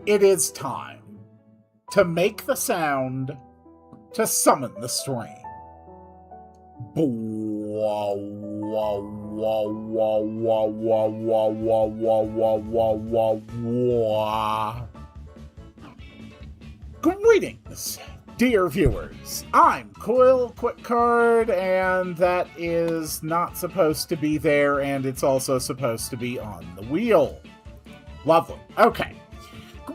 It is time to make the sound to summon the stream. Greetings, dear viewers. I'm Coil Quickcard, and that is not supposed to be there, and it's also supposed to be on the wheel. Lovely. Okay.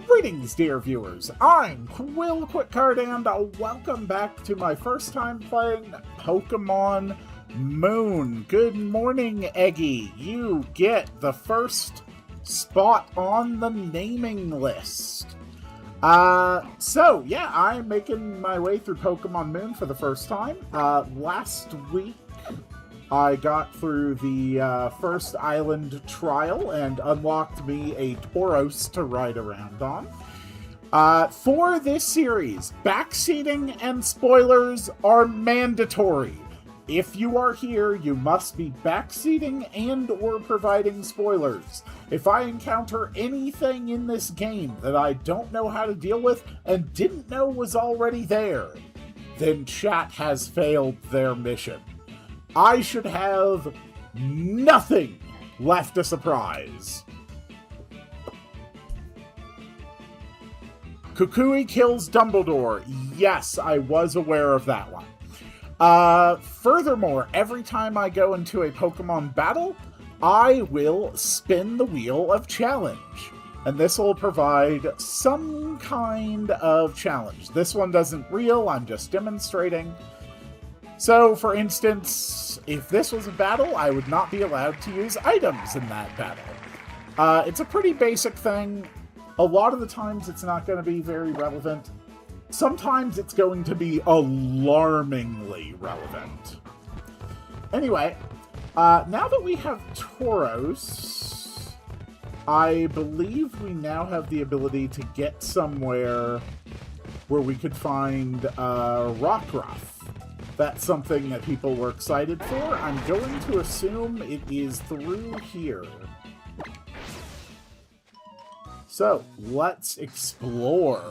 Greetings, dear viewers. I'm Quill Quickcard, and welcome back to my first time playing Pokemon Moon. Good morning, Eggy. You get the first spot on the naming list. So yeah, I'm making my way through Pokemon Moon for the first time. Last week, I got through the first island trial and unlocked me a Tauros to ride around on. For this series, backseating and spoilers are mandatory. If you are here, you must be backseating and or providing spoilers. If I encounter anything in this game that I don't know how to deal with and didn't know was already there, then chat has failed their mission. I should have nothing left a surprise. Kukui kills Dumbledore. Yes, I was aware of that one. Furthermore, every time I go into a Pokemon battle, I will spin the wheel of challenge. And this will provide some kind of challenge. This one doesn't reel, I'm just demonstrating. So, for instance, if this was a battle, I would not be allowed to use items in that battle. It's a pretty basic thing. A lot of the times it's not going to be very relevant. Sometimes it's going to be alarmingly relevant. Anyway, now that we have Tauros, I believe we now have the ability to get somewhere where we could find Rockruff. That's something that people were excited for. I'm going to assume it is through here. So, let's explore.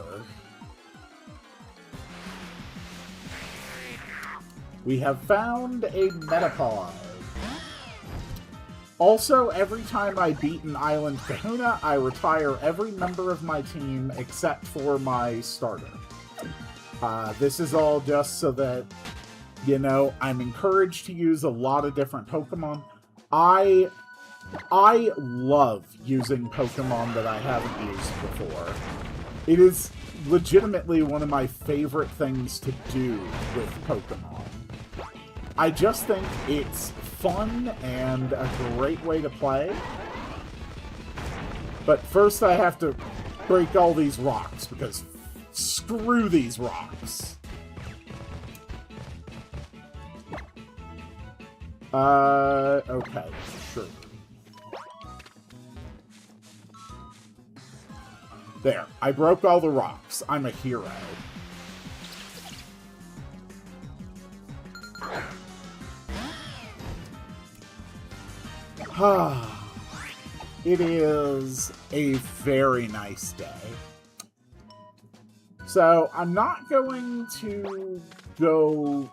We have found a Metapod. Also, every time I beat an Island Kahuna, I retire every member of my team except for my starter. This is all just so that, you know, I'm encouraged to use a lot of different Pokemon. I love using Pokemon that I haven't used before. It is legitimately one of my favorite things to do with Pokemon. I just think it's fun and a great way to play. But first I have to break all these rocks, because screw these rocks. Okay, sure. There, I broke all the rocks. I'm a hero. It is a very nice day. So, I'm not going to go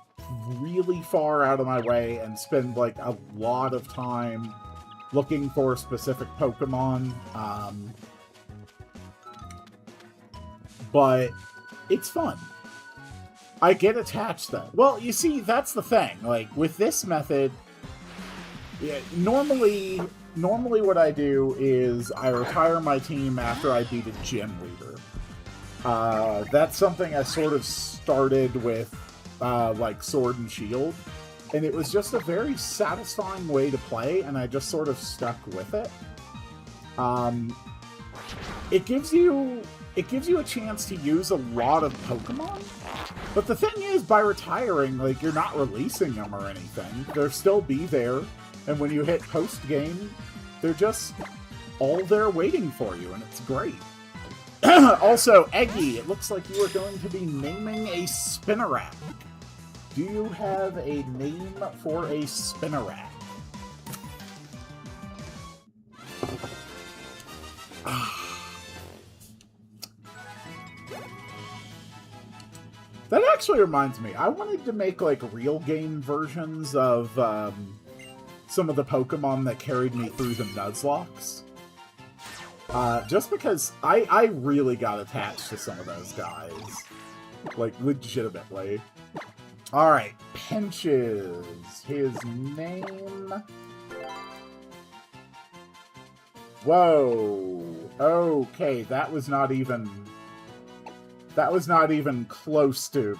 really far out of my way and spend like a lot of time looking for specific Pokemon. But it's fun. I get attached though. Well, you see, that's the thing. Like, with this method, yeah, normally what I do is I retire my team after I beat a gym leader. That's something I sort of started with, like Sword and Shield, and it was just a very satisfying way to play, and I just sort of stuck with it. It gives you a chance to use a lot of Pokemon, but the thing is, by retiring, like, you're not releasing them or anything. They'll still be there. And when you hit post-game, they're just all there waiting for you, and it's great. Also, Eggy, it looks like you are going to be naming a Spinarak. Do you have a name for a Spinarak? actually reminds me, I wanted to make, like, real game versions of some of the Pokemon that carried me through the Nuzlockes. Just because I really got attached to some of those guys. Like, legitimately. Alright, Pinches. His name... Whoa. Okay, that was not even close to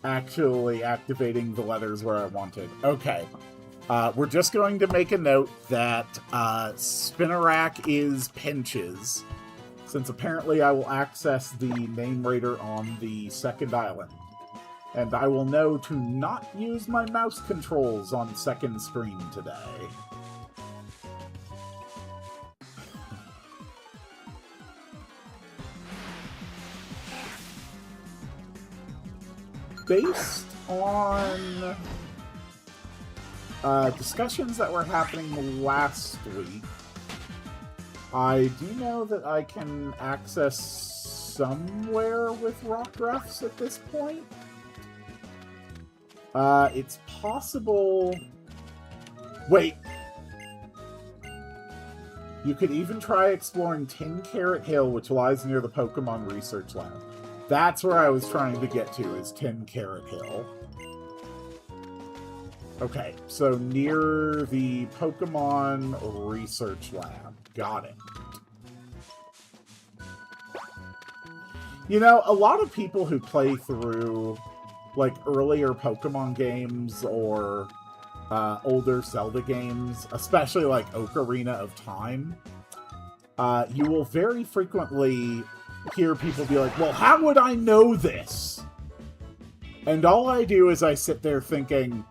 actually activating the letters where I wanted. Okay. We're just going to make a note that Spinarak is Pinches, since apparently I will access the name raider on the second island. And I will know to not use my mouse controls on second screen today. Based on discussions that were happening last week, I do know that I can access somewhere with Rockruffs at this point. It's possible... Wait! You could even try exploring Tin Carrot Hill, which lies near the Pokemon Research Lab. That's where I was trying to get to, is Tin Carrot Hill. Okay, so near the Pokemon Research Lab. Got it. You know, a lot of people who play through, like, earlier Pokemon games or older Zelda games, especially like Ocarina of Time, you will very frequently hear people be like, well, how would I know this? And all I do is I sit there thinking,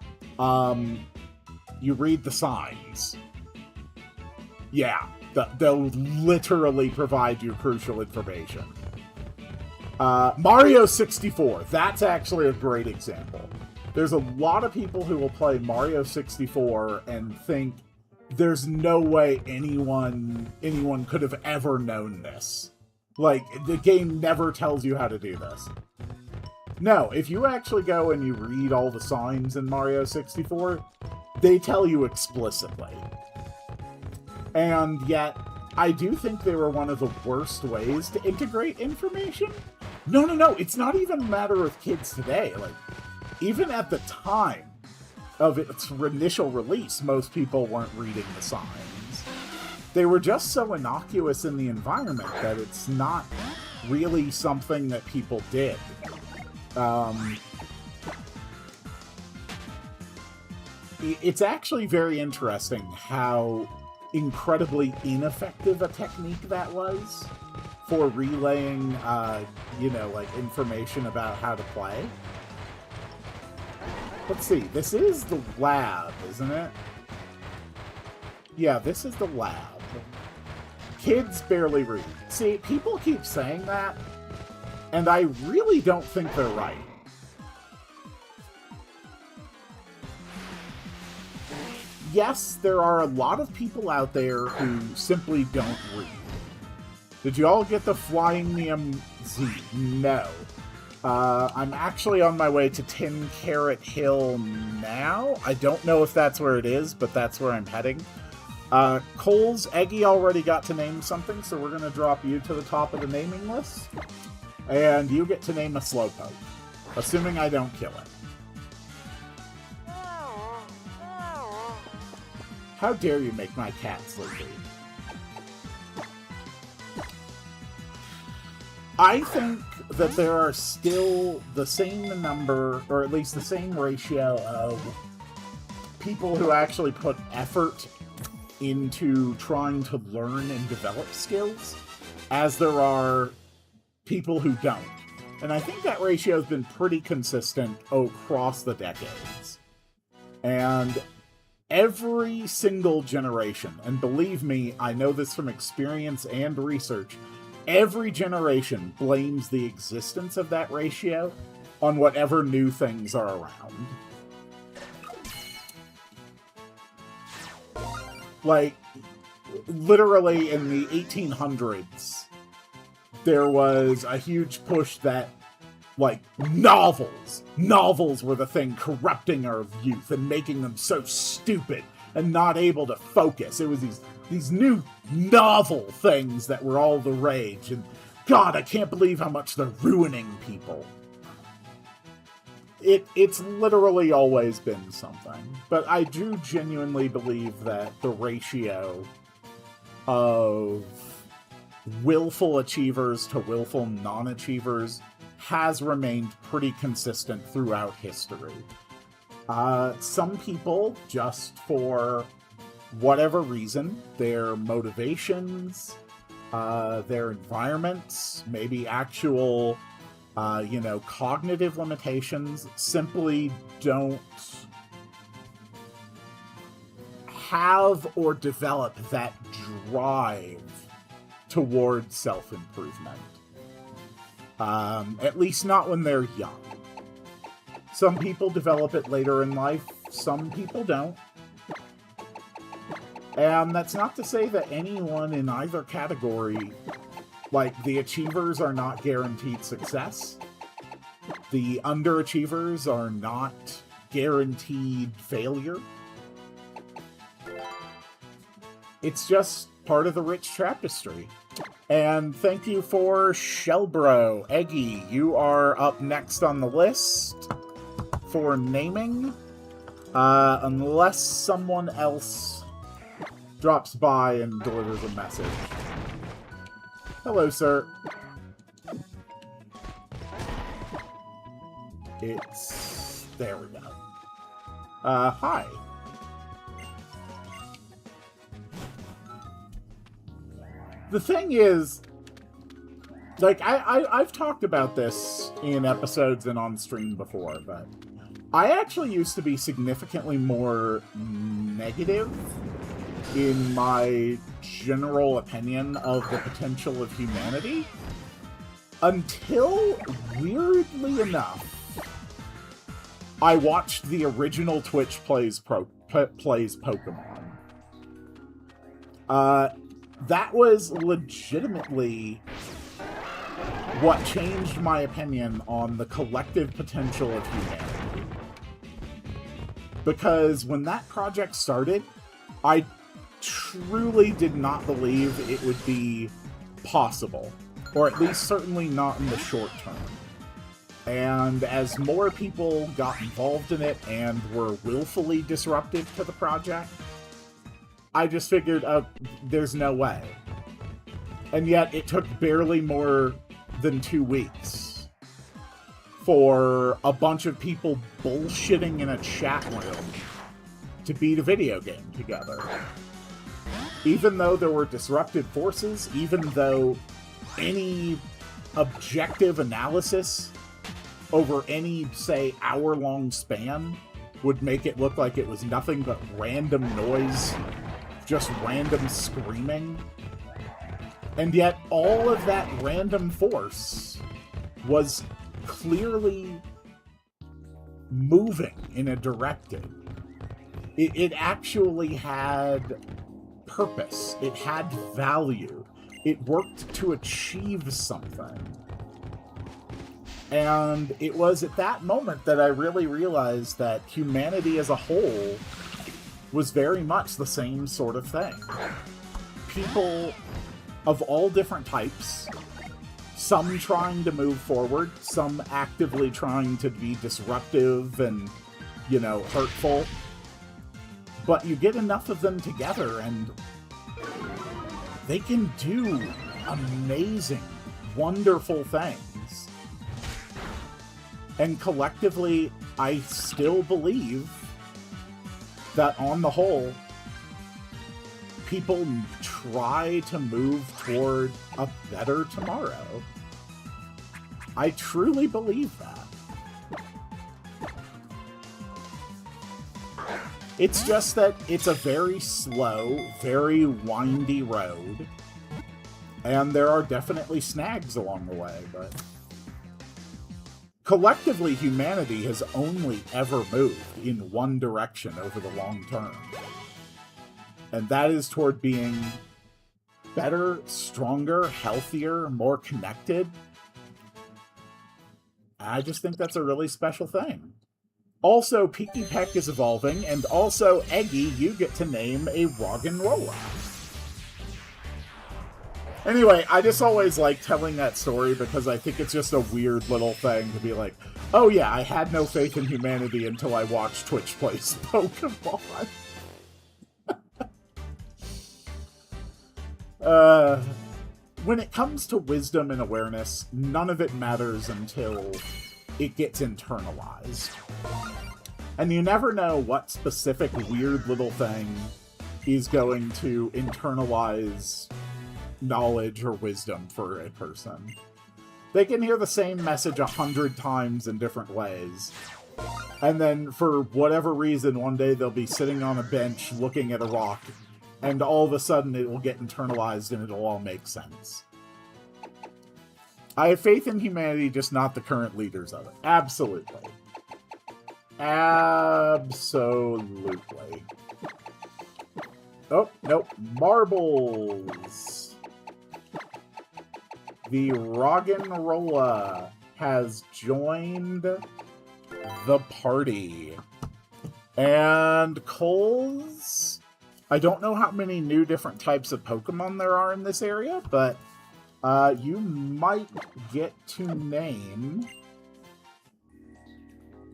you read the signs. Yeah, they'll literally provide you crucial information. Mario 64, that's actually a great example. There's a lot of people who will play Mario 64 and think there's no way anyone could have ever known this. Like, the game never tells you how to do this. No, if you actually go and you read all the signs in Mario 64, they tell you explicitly. And yet, I do think they were one of the worst ways to integrate information. No, it's not even a matter of kids today. Like, even at the time of its initial release, most people weren't reading the signs. They were just so innocuous in the environment that it's not really something that people did. It's actually very interesting how incredibly ineffective a technique that was for relaying, like, information about how to play. Let's see, this is the lab, isn't it? Yeah, this is the lab. Kids barely read. See, people keep saying that, and I really don't think they're right. Yes, there are a lot of people out there who simply don't read. Did you all get the Flying Neum Z? No. I'm actually on my way to Tin Carrot Hill now. I don't know if that's where it is, but that's where I'm heading. Cole's Eggy already got to name something, so we're going to drop you to the top of the naming list. And you get to name a Slowpoke, assuming I don't kill it. How dare you make my cat sleepy? I think that there are still the same number, or at least the same ratio of people who actually put effort into trying to learn and develop skills as there are people who don't. And I think that ratio has been pretty consistent across the decades. And every single generation, and believe me, I know this from experience and research, every generation blames the existence of that ratio on whatever new things are around. Like, literally in the 1800s, there was a huge push that Like, novels. Novels were the thing corrupting our youth and making them so stupid and not able to focus. It was these new novel things that were all the rage. And God, I can't believe how much they're ruining people. It's literally always been something. But I do genuinely believe that the ratio of willful achievers to willful non-achievers has remained pretty consistent throughout history. Some people, just for whatever reason, their motivations, their environments, maybe actual, cognitive limitations, simply don't have or develop that drive towards self-improvement. At least not when they're young. Some people develop it later in life, some people don't. And that's not to say that anyone in either category, like, the achievers are not guaranteed success. The underachievers are not guaranteed failure. It's just part of the rich tapestry. And thank you for Shellbro. Eggy, you are up next on the list for naming. Unless someone else drops by and delivers a message. Hello, sir. There we go. Hi. The thing is, like, I've talked about this in episodes and on stream before, but I actually used to be significantly more negative in my general opinion of the potential of humanity until, weirdly enough, I watched the original Twitch Plays Pokemon. That was legitimately what changed my opinion on the collective potential of humanity. Because when that project started, I truly did not believe it would be possible, or at least certainly not in the short term. And as more people got involved in it and were willfully disruptive to the project, I just figured, there's no way. And yet it took barely more than 2 weeks for a bunch of people bullshitting in a chat room to beat a video game together. Even though there were disruptive forces, even though any objective analysis over any, say, hour-long span would make it look like it was nothing but random noise, just random screaming. And yet all of that random force was clearly moving in a directive. It actually had purpose. It had value. It worked to achieve something. And it was at that moment that I really realized that humanity as a whole was very much the same sort of thing. People of all different types, some trying to move forward, some actively trying to be disruptive and, hurtful. But you get enough of them together and they can do amazing, wonderful things. And collectively, I still believe that on the whole, people try to move toward a better tomorrow. I truly believe that. It's just that it's a very slow, very windy road, and there are definitely snags along the way, but collectively, humanity has only ever moved in one direction over the long term. And that is toward being better, stronger, healthier, more connected. I just think that's a really special thing. Also, Peaky Peck is evolving, and also, Eggy, you get to name a Roggenrola. Anyway, I just always like telling that story because I think it's just a weird little thing to be like, oh yeah, I had no faith in humanity until I watched Twitch plays Pokemon. When it comes to wisdom and awareness, none of it matters until it gets internalized. And you never know what specific weird little thing is going to internalize knowledge or wisdom for a person. They can hear the same message 100 times in different ways. And then, for whatever reason, one day they'll be sitting on a bench looking at a rock, and all of a sudden it will get internalized and it'll all make sense. I have faith in humanity, just not the current leaders of it. Absolutely. Absolutely. Oh, nope. Marbles. The Roggenrola has joined the party. And Coles, I don't know how many new different types of Pokemon there are in this area, but you might get to name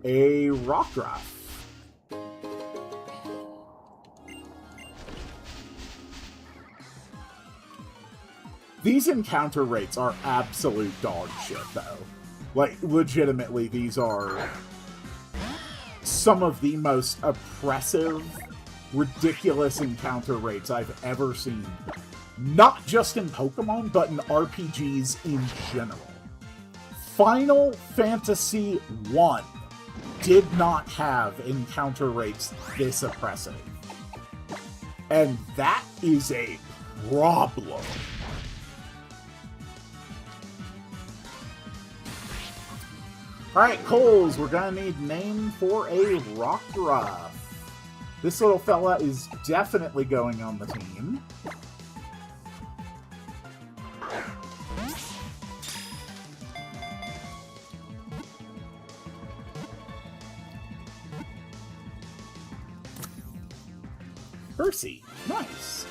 a Rockruff. These encounter rates are absolute dog shit, though. Like, legitimately, these are some of the most oppressive, ridiculous encounter rates I've ever seen. Not just in Pokemon, but in RPGs in general. Final Fantasy I did not have encounter rates this oppressive. And that is a problem. Alright, Coles, we're gonna need name for a Rockruff. This little fella is definitely going on the team. Percy, nice.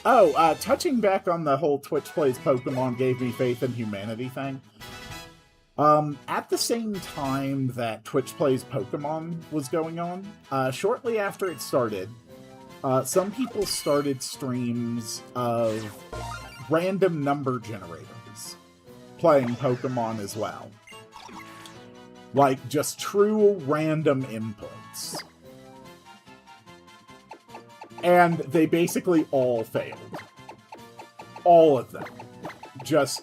Oh, touching back on the whole Twitch plays Pokemon gave me faith in humanity thing. At the same time that Twitch plays Pokemon was going on, shortly after it started, some people started streams of random number generators playing Pokemon as well. Like, just true random inputs. And they basically all failed. All of them. Just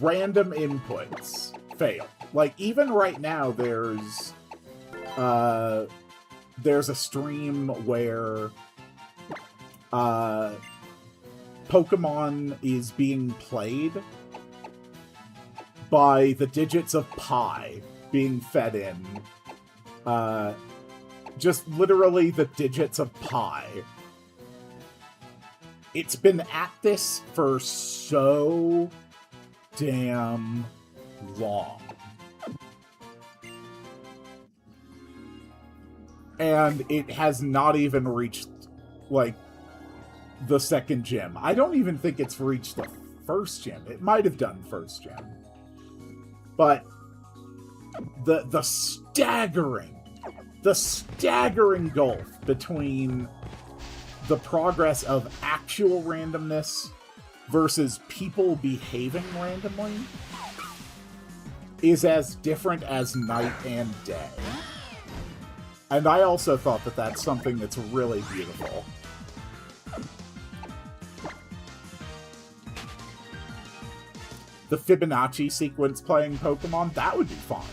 random inputs fail. Like, even right now, there's a stream where Pokemon is being played by the digits of pi being fed in. Just literally the digits of pi. It's been at this for so damn long. And it has not even reached, like, the second gym. I don't even think it's reached the first gym. It might have done first gym. But the staggering gulf between the progress of actual randomness versus people behaving randomly is as different as night and day. And I also thought that that's something that's really beautiful. The Fibonacci sequence playing Pokemon, that would be fun.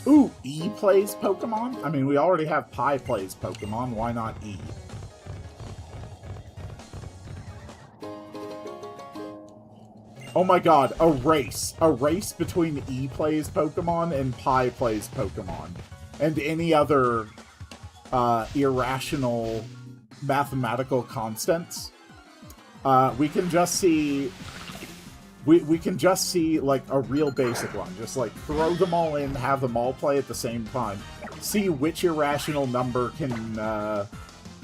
Ooh, E plays Pokemon? I mean, we already have Pi plays Pokemon, why not E? Oh my god, a race. A race between E plays Pokemon and Pi plays Pokemon. And any other irrational mathematical constants. We can just see We can just see, like, a real basic one. Just, like, throw them all in, have them all play at the same time. See which irrational number can,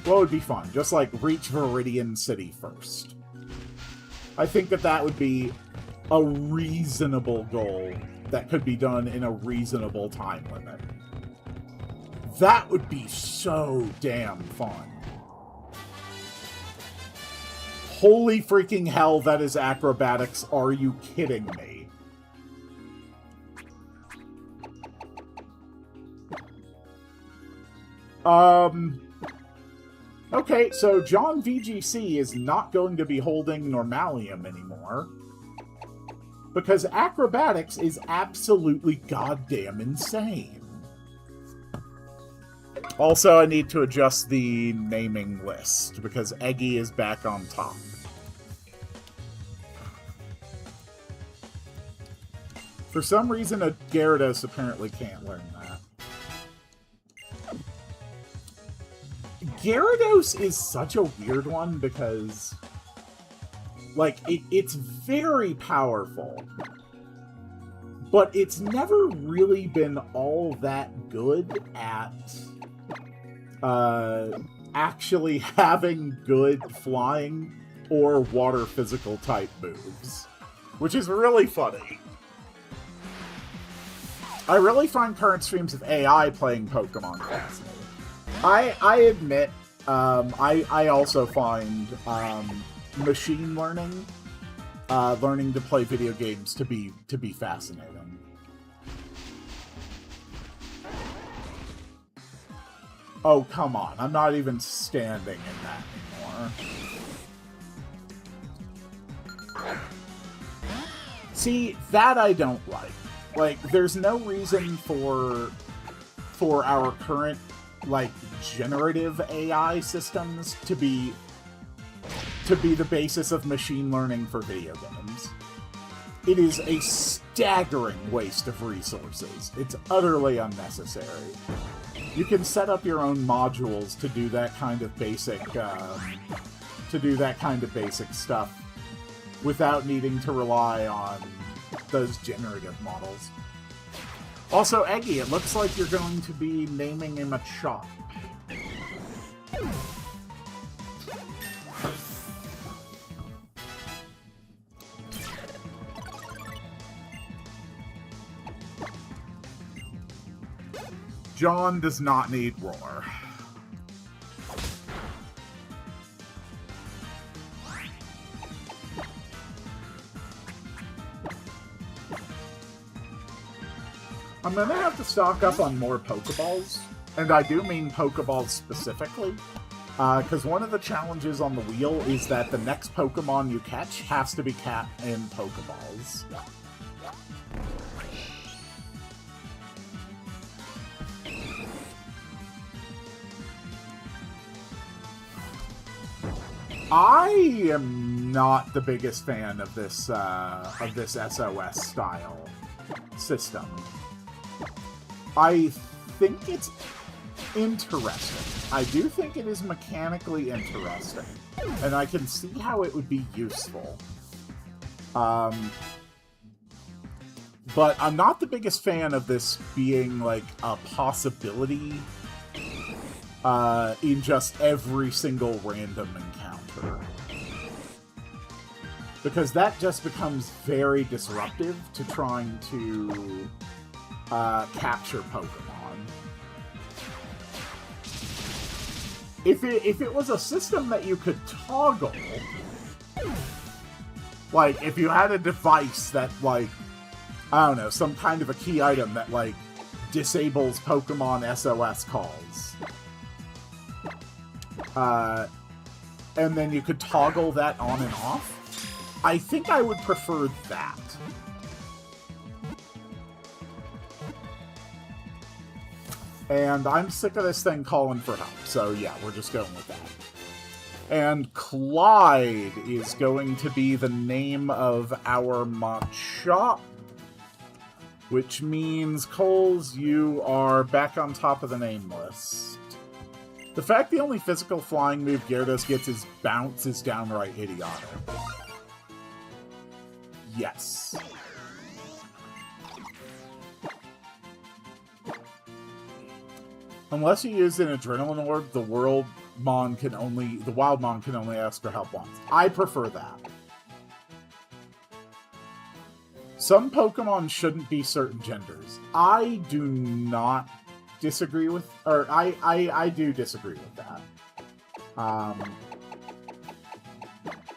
what would be fun? Just, like, reach Viridian City first. I think that would be a reasonable goal that could be done in a reasonable time limit. That would be so damn fun. Holy freaking hell, that is acrobatics. Are you kidding me? Okay, so John VGC is not going to be holding Normalium anymore. Because acrobatics is absolutely goddamn insane. Also, I need to adjust the naming list, because Eggy is back on top. For some reason, a Gyarados apparently can't learn that. Gyarados is such a weird one, because, like, it's very powerful. But it's never really been all that good at actually having good flying or water physical type moves, which is really funny. I really find current streams of AI playing Pokemon fascinating. I admit, I also find machine learning, learning to play video games to be fascinating. Oh, come on. I'm not even standing in that anymore. See, that I don't like. Like, there's no reason for our current, like, generative AI systems to be the basis of machine learning for video games. It is a staggering waste of resources. It's utterly unnecessary. You can set up your own modules to do that kind of basic, stuff without needing to rely on those generative models. Also, Eggy, it looks like you're going to be naming him a Chop. John does not need Roar. I'm gonna have to stock up on more Pokeballs, and I do mean Pokeballs specifically, because one of the challenges on the wheel is that the next Pokemon you catch has to be caught in Pokeballs. I am not the biggest fan of this SOS style system. I think it's interesting. I do think it is mechanically interesting, and I can see how it would be useful. But I'm not the biggest fan of this being like a possibility in just every single random encounter. Because that just becomes very disruptive to trying to capture Pokemon. If it was a system that you could toggle, like if you had a device that, like, I don't know, some kind of a key item that, like, disables Pokemon SOS calls, and then you could toggle that on and off, I think I would prefer that. And I'm sick of this thing calling for help, so yeah, we're just going with that. And Clyde is going to be the name of our Machop, which means, Coles, you are back on top of the name list. The fact the only physical flying move Gyarados gets is Bounce is downright idiotic. Yes. Unless you use an Adrenaline Orb, the Wild Mon can only ask for help once. I prefer that. Some Pokemon shouldn't be certain genders. I do not disagree with, or I do disagree with that.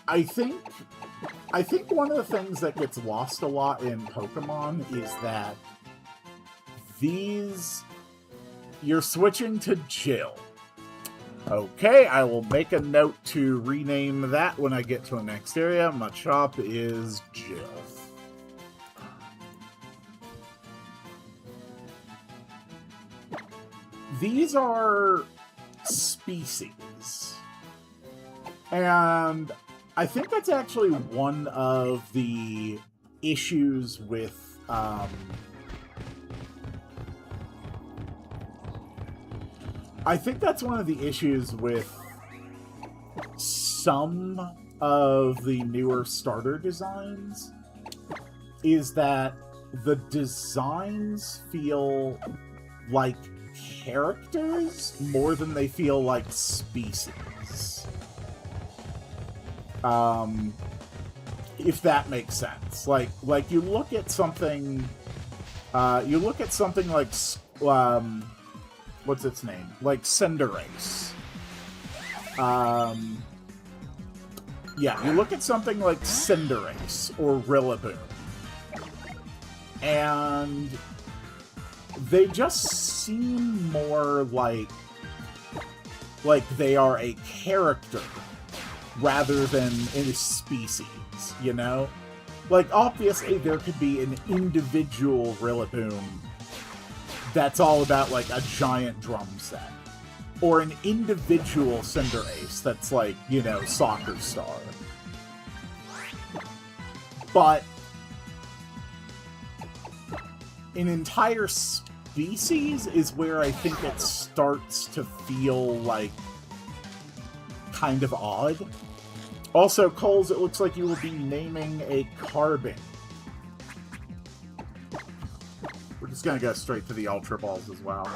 I think one of the things that gets lost a lot in Pokemon is that you're switching to Jill. Okay, I will make a note to rename that when I get to the next area. Machop is Jill. These are species. And I think that's actually one of the issues with some of the newer starter designs is that the designs feel like characters more than they feel like species. If that makes sense. Like you look at something like what's its name? Like Cinderace. Yeah, you look at something like Cinderace or Rillaboom, and they just seem more like they are a character rather than in a species, you know? Like, obviously, there could be an individual Rillaboom that's all about, like, a giant drum set. Or an individual Cinderace that's, like, you know, soccer star. But an entire species is where I think it starts to feel, like, kind of odd. Also, Coles, it looks like you will be naming a Carbink. We're just gonna go straight to the Ultra Balls as well.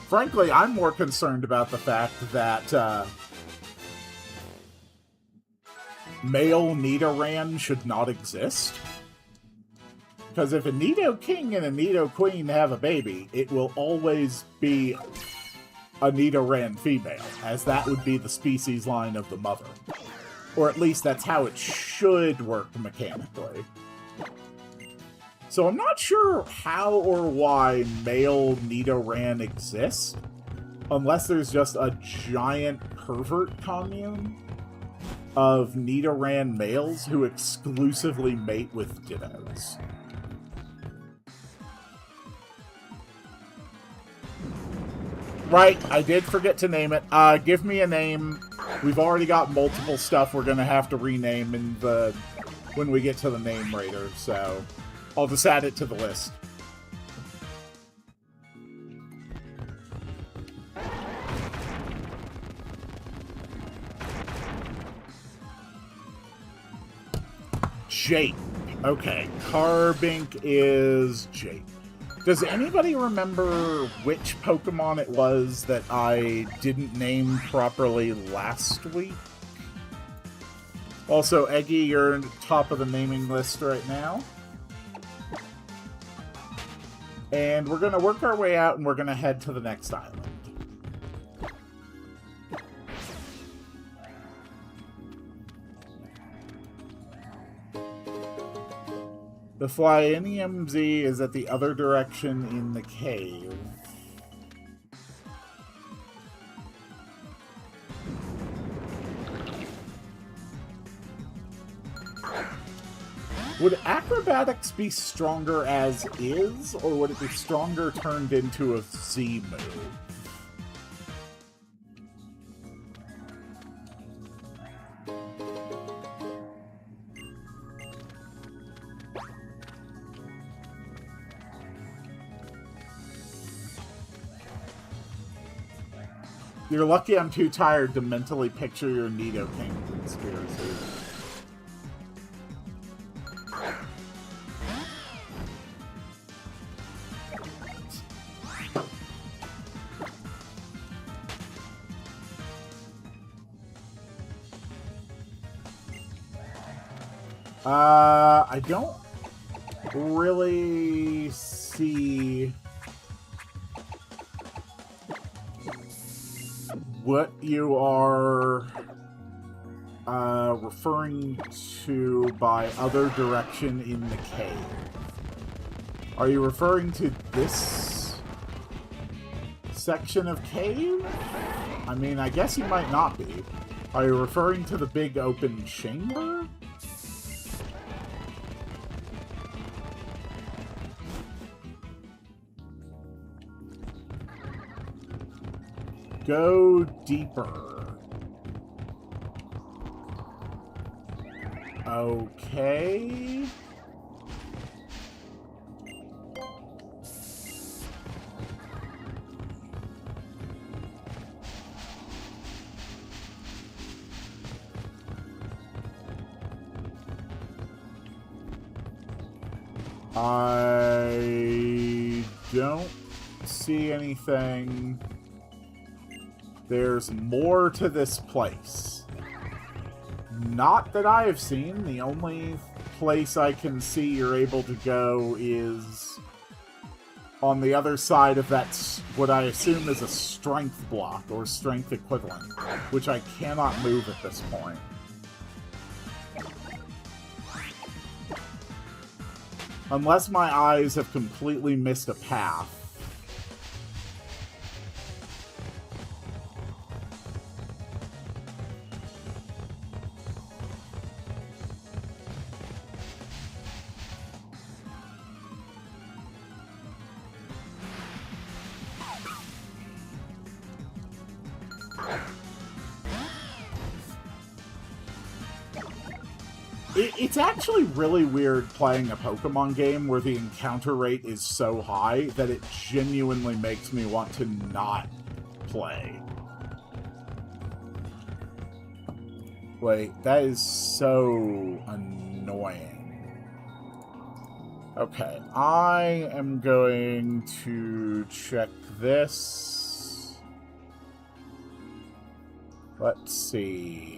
Frankly, I'm more concerned about the fact that male Nidoran should not exist. Because if a Nido King and a Nido Queen have a baby, it will always be a Nidoran female, as that would be the species line of the mother. Or at least that's how it should work mechanically. So I'm not sure how or why male Nidoran exists, unless there's just a giant pervert commune of Nidoran males who exclusively mate with Dittos. Right, I did forget to name it. Give me a name. We've already got multiple stuff we're gonna have to rename when we get to the name raider, so I'll just add it to the list. Jake. Okay, Carbink is Jake. Does anybody remember which Pokemon it was that I didn't name properly last week? Also, Eggy, you're at the top of the naming list right now. And we're going to work our way out, and we're going to head to the next island. The Flyinium Z is at the other direction in the cave. Would acrobatics be stronger as is, or would it be stronger turned into a Z move? You're lucky I'm too tired to mentally picture your Nidoking conspiracy. I don't really see what you are referring to by other direction in the cave. Are you referring to this section of cave? I mean, I guess you might not be. Are you referring to the big open chamber? Go deeper. Okay. I don't see anything. There's more to this place. Not that I have seen. The only place I can see you're able to go is on the other side of that, what I assume is a strength block, or strength equivalent, which I cannot move at this point. Unless my eyes have completely missed a path. It's actually really weird playing a Pokemon game where the encounter rate is so high that it genuinely makes me want to not play. Wait, that is so annoying. Okay, I am going to check this. Let's see.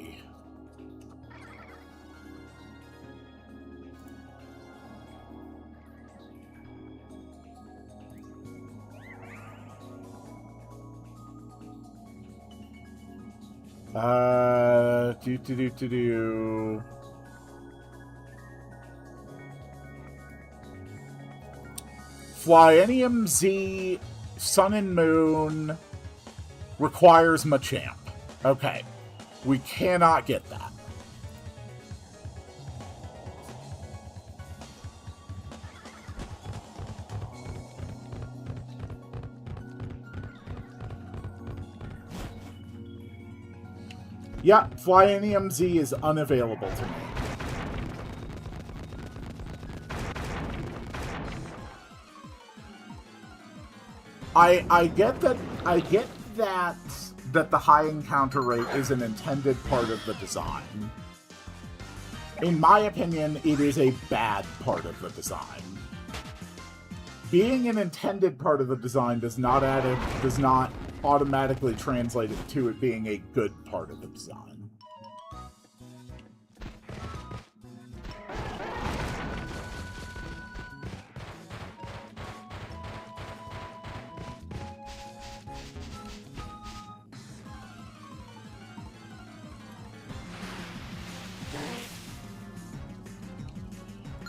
Flyenium Z Sun and Moon requires Machamp. Okay. We cannot get that. Yeah, Flyenium Z is unavailable to me. I get that the high encounter rate is an intended part of the design. In my opinion, it is a bad part of the design. Being an intended part of the design does not automatically translate it to it being a good part of the design.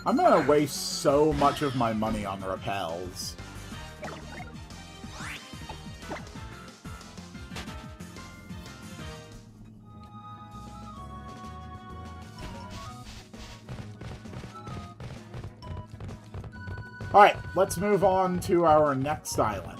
I'm gonna waste so much of my money on repels. Alright, let's move on to our next island.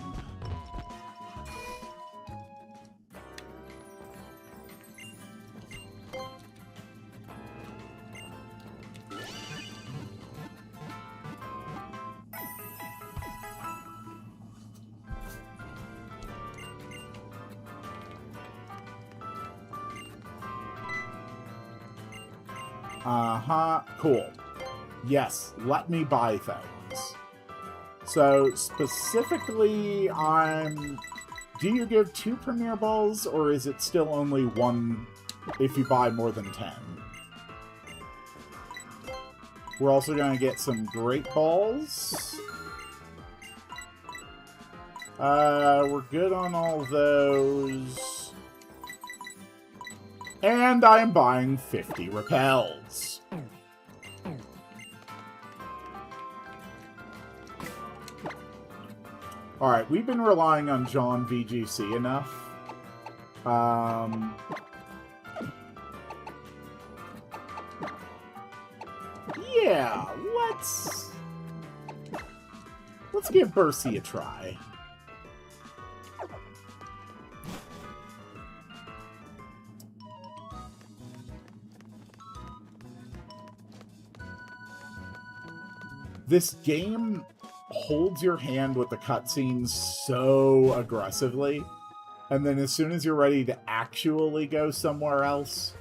Uh-huh. Cool. Yes, let me buy things. So, specifically, do you give 2 Premier Balls, or is it still only 1 if you buy more than 10? We're also going to get some Great Balls. We're good on all those. And I am buying 50 Repels. Alright, we've been relying on John VGC enough. Yeah, let's give Bercy a try. This game holds your hand with the cutscenes so aggressively, and then as soon as you're ready to actually go somewhere else,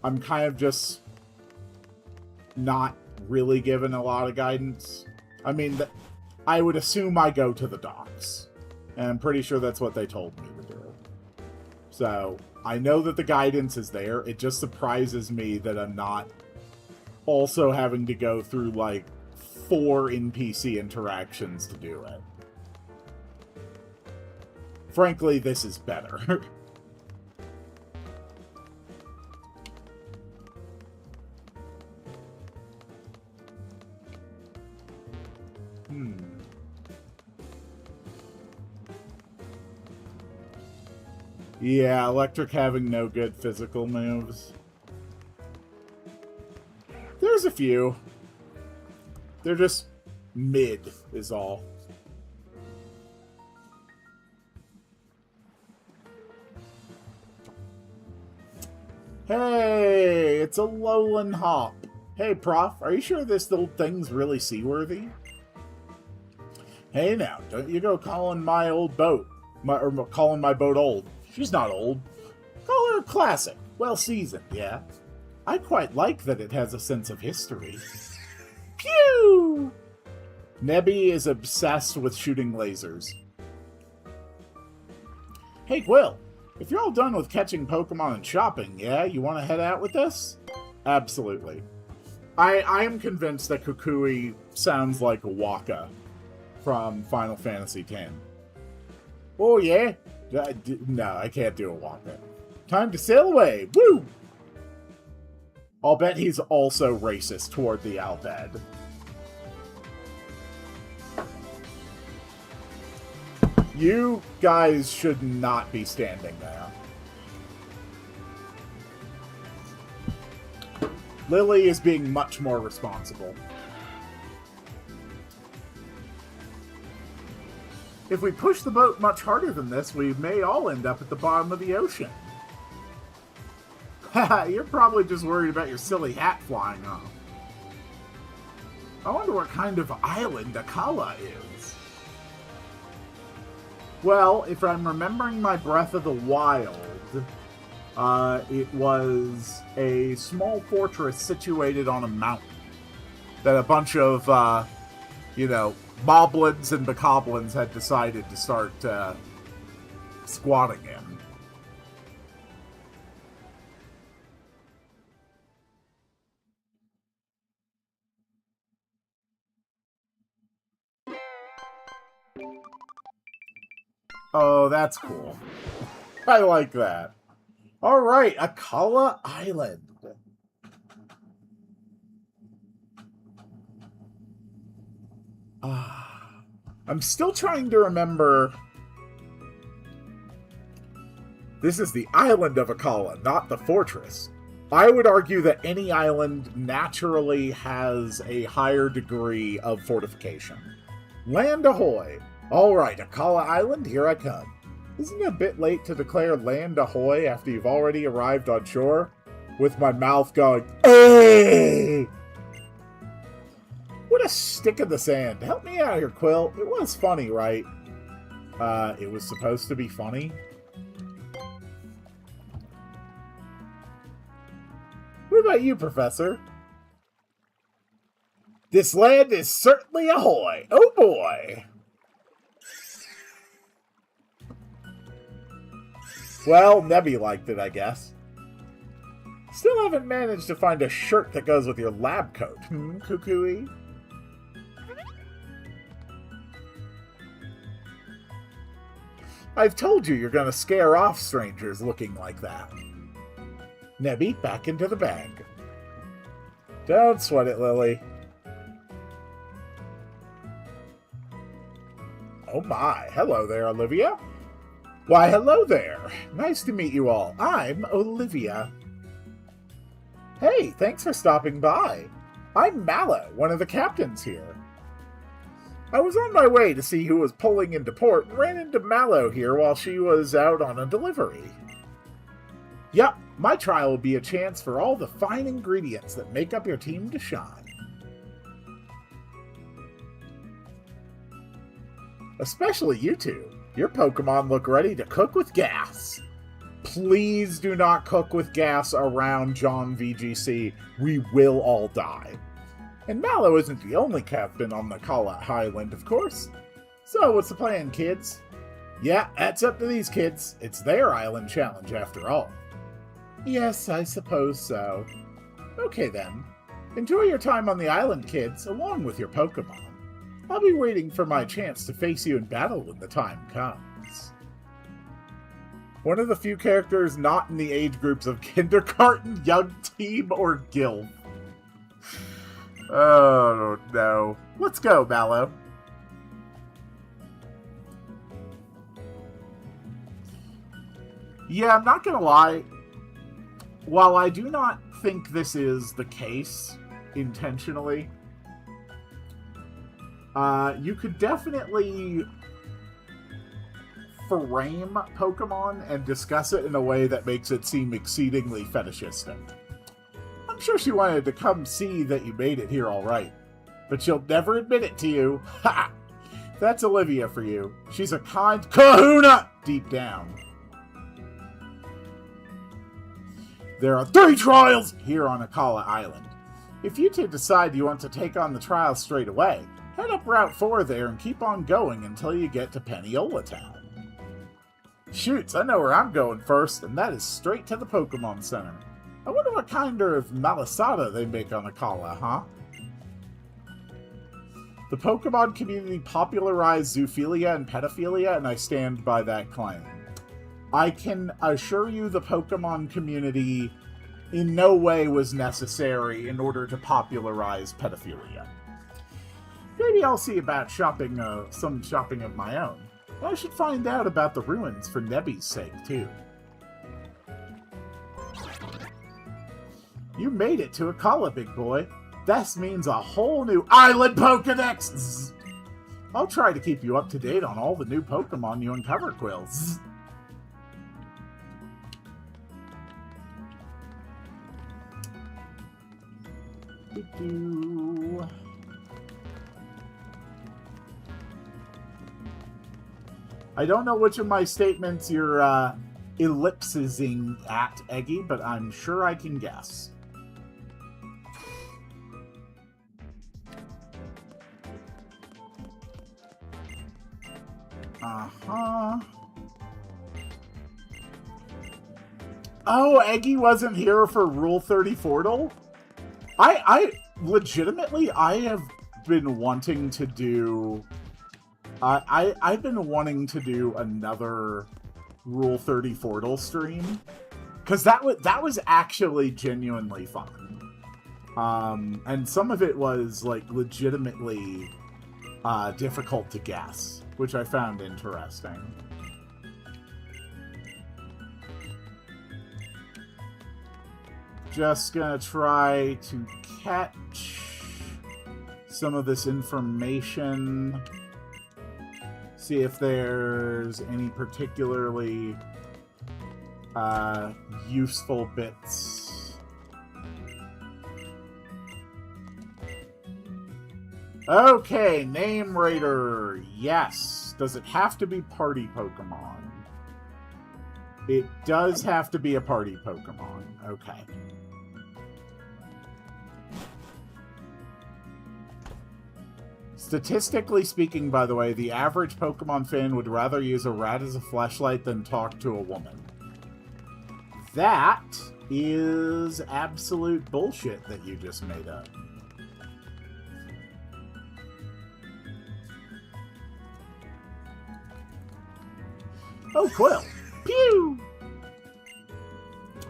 I'm kind of just not really given a lot of guidance. I mean, I would assume I go to the docks, and I'm pretty sure that's what they told me to do. So, I know that the guidance is there. It just surprises me that I'm not also having to go through, like, 4 NPC interactions to do it. Frankly, this is better. Yeah, Electric having no good physical moves. There's a few. They're just mid, is all. Hey, it's a Alolan Hop. Hey, Prof, are you sure this little thing's really seaworthy? Hey now, don't you go calling my old boat, or calling my boat old. She's not old. Call her a classic, well-seasoned, yeah? I quite like that it has a sense of history. Pew! Nebby is obsessed with shooting lasers. Hey, Quill, if you're all done with catching Pokemon and shopping, yeah, you want to head out with us? Absolutely. I am convinced that Kukui sounds like Waka from Final Fantasy X. Oh, yeah? No, I can't do a Waka. Time to sail away! Woo! I'll bet he's also racist toward the Albed. You guys should not be standing there. Lily is being much more responsible. If we push the boat much harder than this, we may all end up at the bottom of the ocean. Haha, you're probably just worried about your silly hat flying off. I wonder what kind of island Akala is. Well, if I'm remembering my Breath of the Wild, it was a small fortress situated on a mountain that a bunch of, moblins and bokoblins had decided to start squatting in. Oh, that's cool. I like that. Alright, Akala Island. I'm still trying to remember. This is the island of Akala, not the fortress. I would argue that any island naturally has a higher degree of fortification. Land ahoy! Alright, Akala Island, here I come. Isn't it a bit late to declare land ahoy after you've already arrived on shore? With my mouth going, hey! What a stick in the sand. Help me out here, Quill. It was funny, right? It was supposed to be funny? Woo! about you, Professor? This land is certainly ahoy. Oh boy. Well, Nebby liked it, I guess. Still haven't managed to find a shirt that goes with your lab coat, Kukui? I've told you you're gonna scare off strangers looking like that. Nebby, back into the bag. Don't sweat it, Lily. Oh my, hello there, Olivia. Why, hello there. Nice to meet you all. I'm Olivia. Hey, thanks for stopping by. I'm Mallow, one of the captains here. I was on my way to see who was pulling into port and ran into Mallow here while she was out on a delivery. Yup, my trial will be a chance for all the fine ingredients that make up your team to shine. Especially you two. Your Pokemon look ready to cook with gas. Please do not cook with gas around John VGC. We will all die. And Mallow isn't the only captain on the Call-Out Highland, of course. So what's the plan, kids? Yeah, that's up to these kids. It's their island challenge, after all. Yes, I suppose so. Okay then. Enjoy your time on the island, kids, along with your Pokemon. I'll be waiting for my chance to face you in battle when the time comes. One of the few characters not in the age groups of kindergarten, young teen, or guild. Oh no. Let's go, Mallow. Yeah, I'm not gonna lie. While I do not think this is the case intentionally, you could definitely frame Pokemon and discuss it in a way that makes it seem exceedingly fetishistic. I'm sure she wanted to come see that you made it here all right, but she'll never admit it to you. Ha! That's Olivia for you. She's a kind kahuna deep down. There are 3 trials here on Akala Island. If you two decide you want to take on the trial straight away, head up Route 4 there and keep on going until you get to Peniola Town. Shoots, I know where I'm going first, and that is straight to the Pokemon Center. I wonder what kind of malasada they make on Akala, huh? The Pokemon community popularized zoophilia and pedophilia, and I stand by that claim. I can assure you the Pokemon community in no way was necessary in order to popularize pedophilia. Maybe I'll see about some shopping of my own. I should find out about the ruins for Nebby's sake, too. You made it to Akala, big boy. This means a whole new island Pokedex! Zzz. I'll try to keep you up to date on all the new Pokemon you uncover, Quill. Zzz. I don't know which of my statements you're ellipsing at, Eggy, but I'm sure I can guess. Uh-huh. Oh, Eggy wasn't here for Rule 30 Fortal? I legitimately, I have been wanting to do... I've been wanting to do another Rule 30 Fortal stream. Because that was actually genuinely fun. And some of it was, like, legitimately difficult to guess, which I found interesting. Just gonna try to catch some of this information. See if there's any particularly useful bits. Okay, Name Raider. Yes. Does it have to be party Pokemon? It does have to be a party Pokemon. Okay. Statistically speaking, by the way, the average Pokemon fan would rather use a rat as a fleshlight than talk to a woman. That is absolute bullshit that you just made up. Oh, Quill! Pew!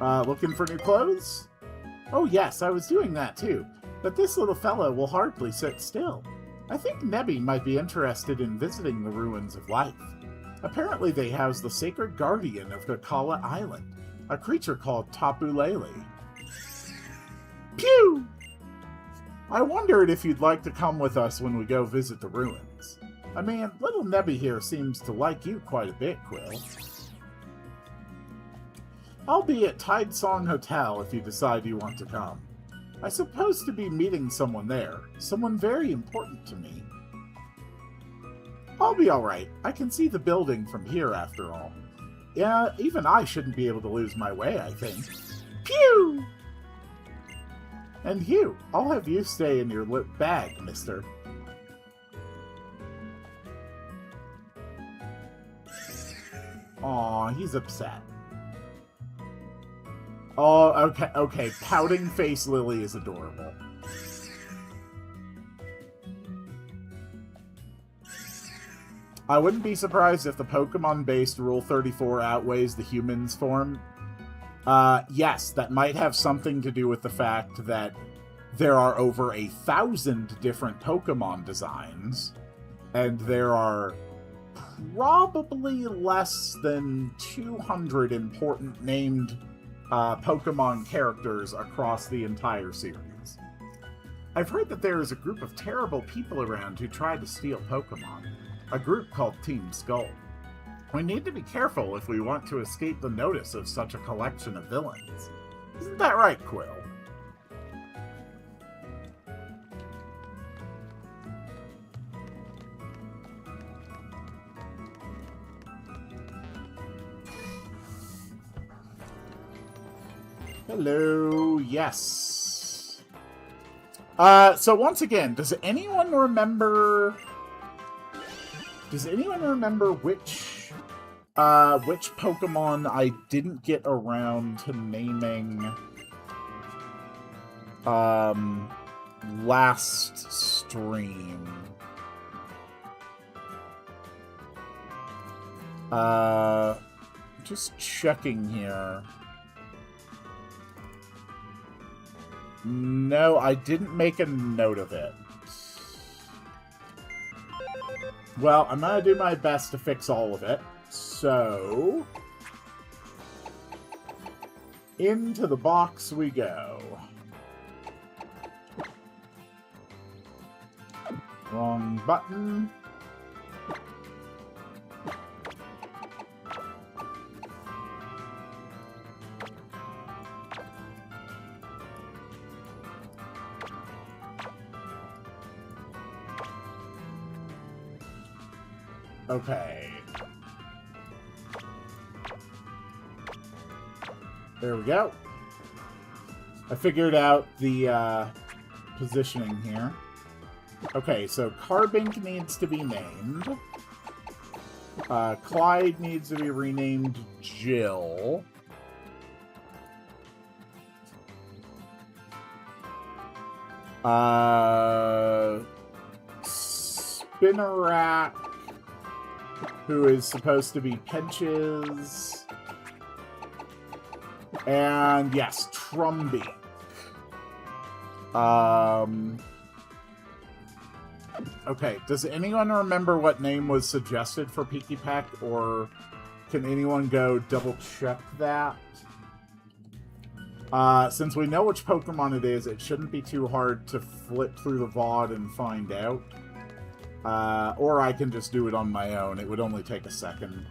Looking for new clothes? Oh yes, I was doing that too. But this little fellow will hardly sit still. I think Nebby might be interested in visiting the ruins of life. Apparently they house the sacred guardian of Kakala Island, a creature called Tapu Lele. Pew! I wondered if you'd like to come with us when we go visit the ruins. I mean, little Nebby here seems to like you quite a bit, Quill. I'll be at Tide Song Hotel if you decide you want to come. I'm supposed to be meeting someone there, someone very important to me. I'll be alright. I can see the building from here after all. Yeah, even I shouldn't be able to lose my way, I think. Pew! And you, I'll have you stay in your bag, mister. Aw, he's upset. Oh, okay. Pouting face Lily is adorable. I wouldn't be surprised if the Pokemon-based Rule 34 outweighs the humans form. Yes, that might have something to do with the fact that there are over 1,000 different Pokemon designs, and there are probably less than 200 important named Pokemon characters across the entire series. I've heard that there is a group of terrible people around who try to steal Pokemon, a group called Team Skull. We need to be careful if we want to escape the notice of such a collection of villains. Isn't that right, Quill? Hello, yes. So once again, does anyone remember which Pokemon I didn't get around to naming last stream? Just checking here. No, I didn't make a note of it. Well, I'm gonna do my best to fix all of it. So, into the box we go. Wrong button. Okay. There we go. I figured out the positioning here. Okay, so Carbink needs to be named. Clyde needs to be renamed Jill. Spinarak, who is supposed to be Pinches. And yes, Trumby. Okay, does anyone remember what name was suggested for Pikipek, or can anyone go double check that? Since we know which Pokemon it is, it shouldn't be too hard to flip through the VOD and find out. Or I can just do it on my own. It would only take a second.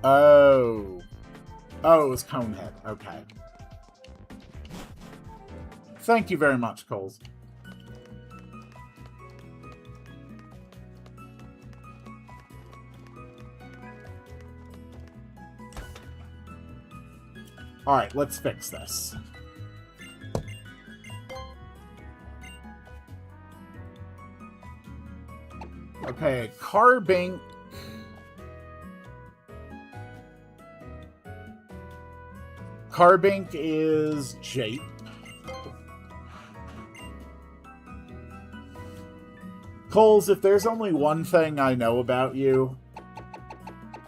Oh. Oh, it was Conehead. Okay. Thank you very much, Coles. Alright, let's fix this. Okay, Carbink. Carbink is Jape. Coles, if there's only one thing I know about you,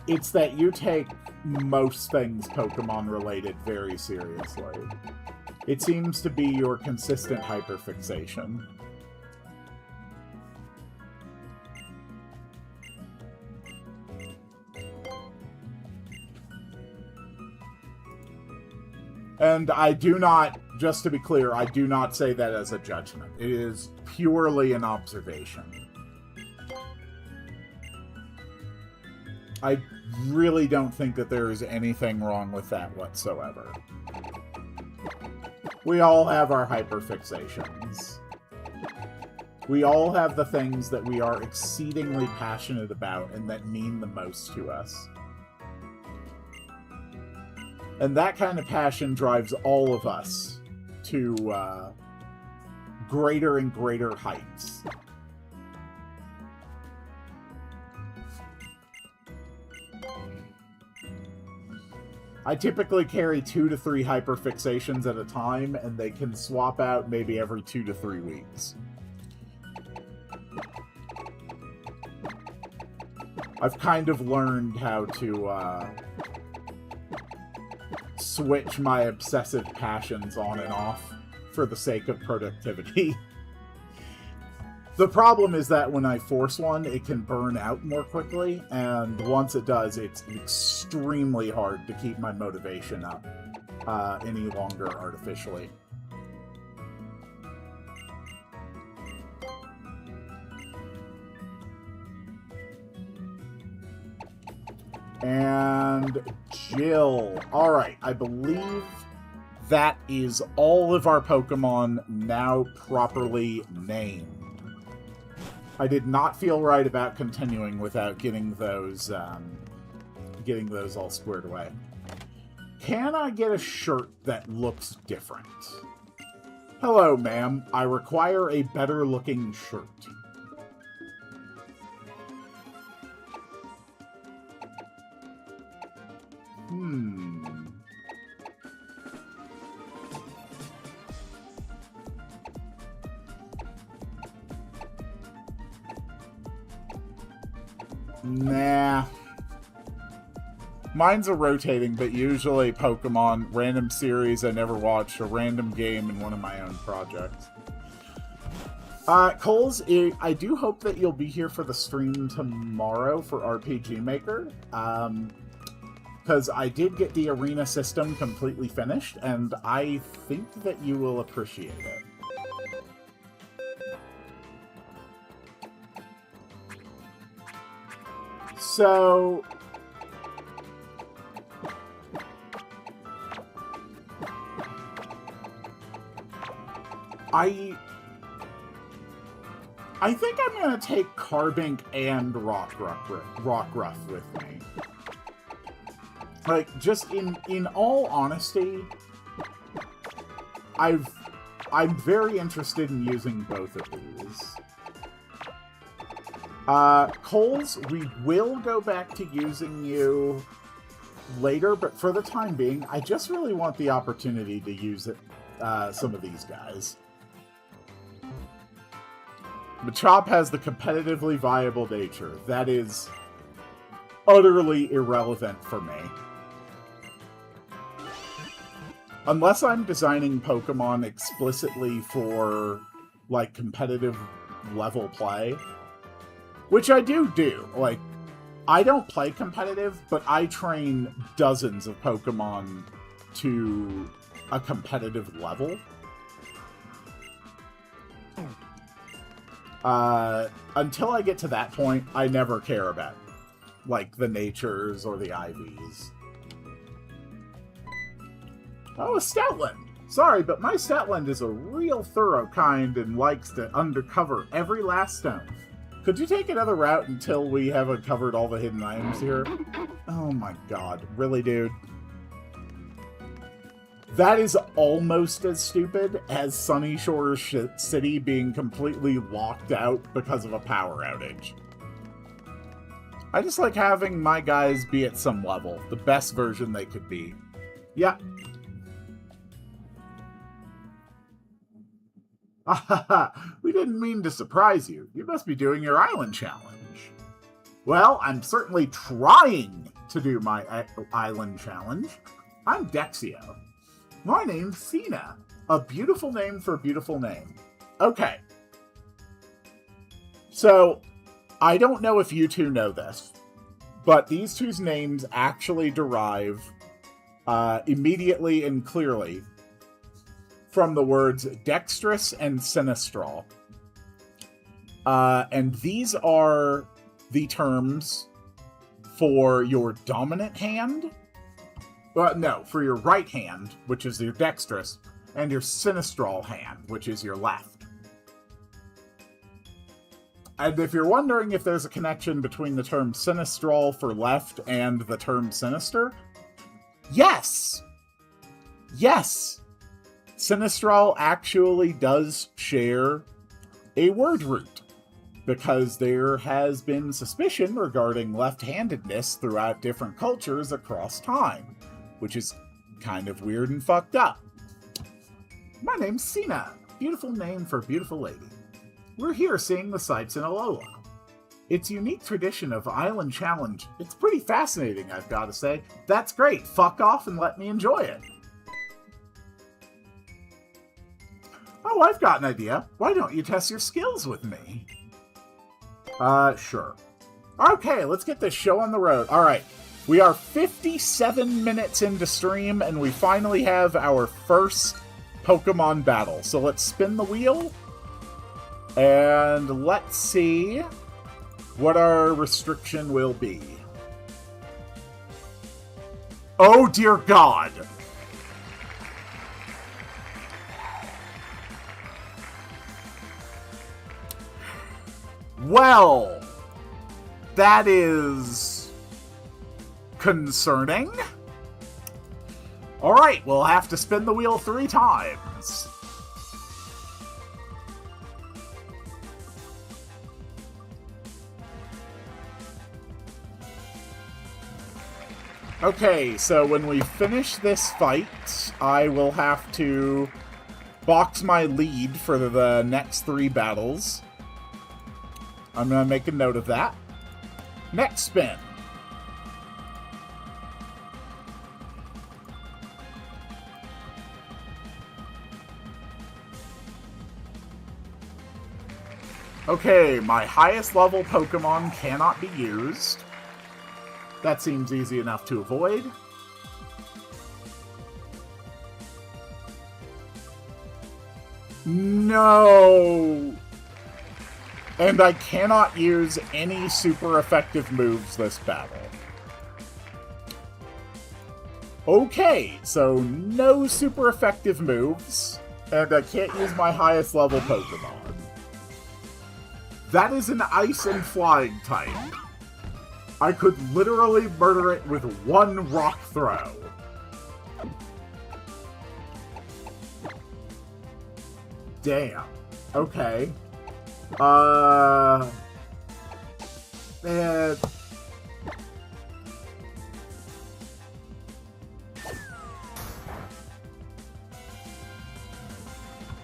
it's that you take most things Pokemon related very seriously. It seems to be your consistent hyperfixation. And I do not, just to be clear, I do not say that as a judgment. It is purely an observation. I really don't think that there is anything wrong with that whatsoever. We all have our hyperfixations. We all have the things that we are exceedingly passionate about and that mean the most to us. And that kind of passion drives all of us to greater and greater heights. I typically carry 2 to 3 hyperfixations at a time, and they can swap out maybe every 2 to 3 weeks. I've kind of learned how to switch my obsessive passions on and off for the sake of productivity. The problem is that when I force one, it can burn out more quickly, and once it does, it's extremely hard to keep my motivation up any longer artificially. And Jill. Alright, I believe that is all of our Pokemon now properly named. I did not feel right about continuing without getting those all squared away. Can I get a shirt that looks different? Hello, ma'am. I require a better looking shirt. Nah. Mine's a rotating, but usually Pokemon, random series I never watched, a random game, and one of my own projects. Coles, I do hope that you'll be here for the stream tomorrow for RPG Maker. Because I did get the arena system completely finished, and I think that you will appreciate it. So, I think I'm going to take Carbink and Rockruff with me. Like, just in all honesty, I'm very interested in using both of these. Coles, we will go back to using you later, but for the time being, I just really want the opportunity to use it, some of these guys. Machop has the competitively viable nature. That is utterly irrelevant for me. Unless I'm designing Pokemon explicitly for, like, competitive level play, which I do. Like, I don't play competitive, but I train dozens of Pokemon to a competitive level. Until I get to that point, I never care about, like, the natures or the IVs. Oh, a Stoutland! Sorry, but my Stoutland is a real thorough kind and likes to undercover every last stone. Could you take another route until we have uncovered all the hidden items here? Oh my god. Really, dude? That is almost as stupid as Sunny Shore City being completely locked out because of a power outage. I just like having my guys be at some level, the best version they could be. Yeah. We didn't mean to surprise you. You must be doing your island challenge. Well, I'm certainly trying to do my island challenge. I'm Dexio. My name's Cena. A beautiful name for a beautiful name. Okay. So, I don't know if you two know this, but these two's names actually derive immediately and clearly from the words dexterous and sinistral. And these are the terms for your dominant hand. No, for your right hand, which is your dexterous, and your sinistral hand, which is your left. And if you're wondering if there's a connection between the term sinistral for left and the term sinister, yes! Yes! Sinistral actually does share a word root, because there has been suspicion regarding left-handedness throughout different cultures across time, which is kind of weird and fucked up. My name's Cena. Beautiful name for a beautiful lady. We're here seeing the sights in Alola. It's a unique tradition of Island Challenge. It's pretty fascinating, I've got to say. That's great. Fuck off and let me enjoy it. Oh, I've got an idea. Why don't you test your skills with me? Sure. Okay, let's get this show on the road. Alright, we are 57 minutes into stream, and we finally have our first Pokemon battle. So let's spin the wheel, and let's see what our restriction will be. Oh dear God! Well, that is concerning. Alright, we'll have to spin the wheel 3 times. Okay, so when we finish this fight, I will have to box my lead for the next 3 battles. I'm going to make a note of that. Next spin. Okay, my highest level Pokemon cannot be used. That seems easy enough to avoid. No! And I cannot use any super effective moves this battle. Okay, so no super effective moves, and I can't use my highest level Pokemon. That is an Ice and Flying type. I could literally murder it with 1 rock throw. Damn. Okay. Man.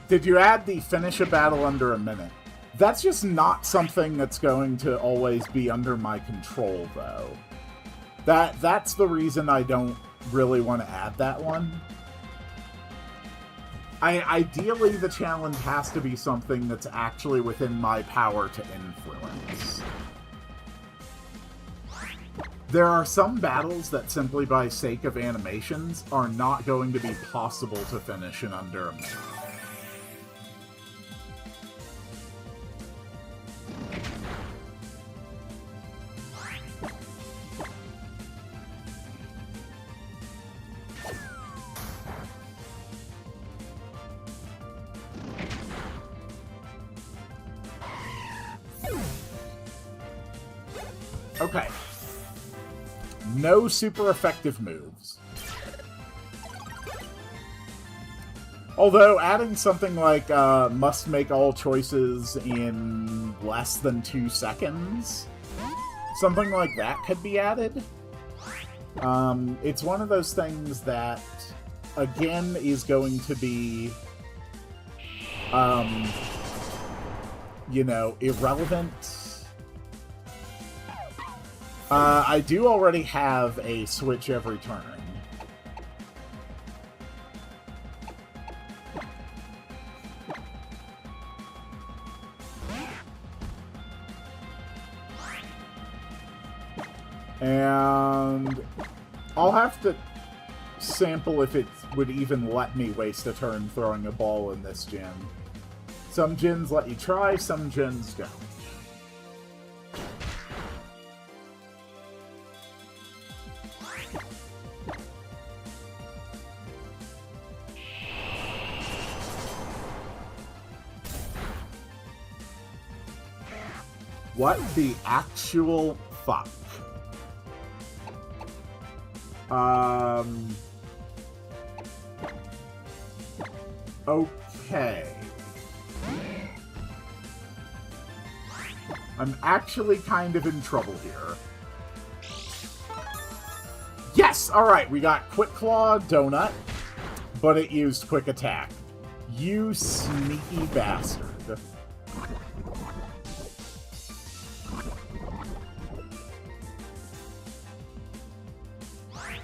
Did you add the finish a battle under a minute? That's just not something that's going to always be under my control, though. That's the reason I don't really want to add that one. Ideally, the challenge has to be something that's actually within my power to influence. There are some battles that simply by sake of animations are not going to be possible to finish in under a minute. Okay. No super effective moves. Although adding something like must make all choices in less than 2 seconds, something like that could be added. It's one of those things that, again, is going to be, you know, irrelevant. I do already have a switch every turn. And I'll have to sample if it would even let me waste a turn throwing a ball in this gym. Some gyms let you try, some gyms don't. What the actual fuck? Okay. I'm actually kind of in trouble here. Yes! Alright, we got Quick Claw, Donut, but it used Quick Attack. You sneaky bastard.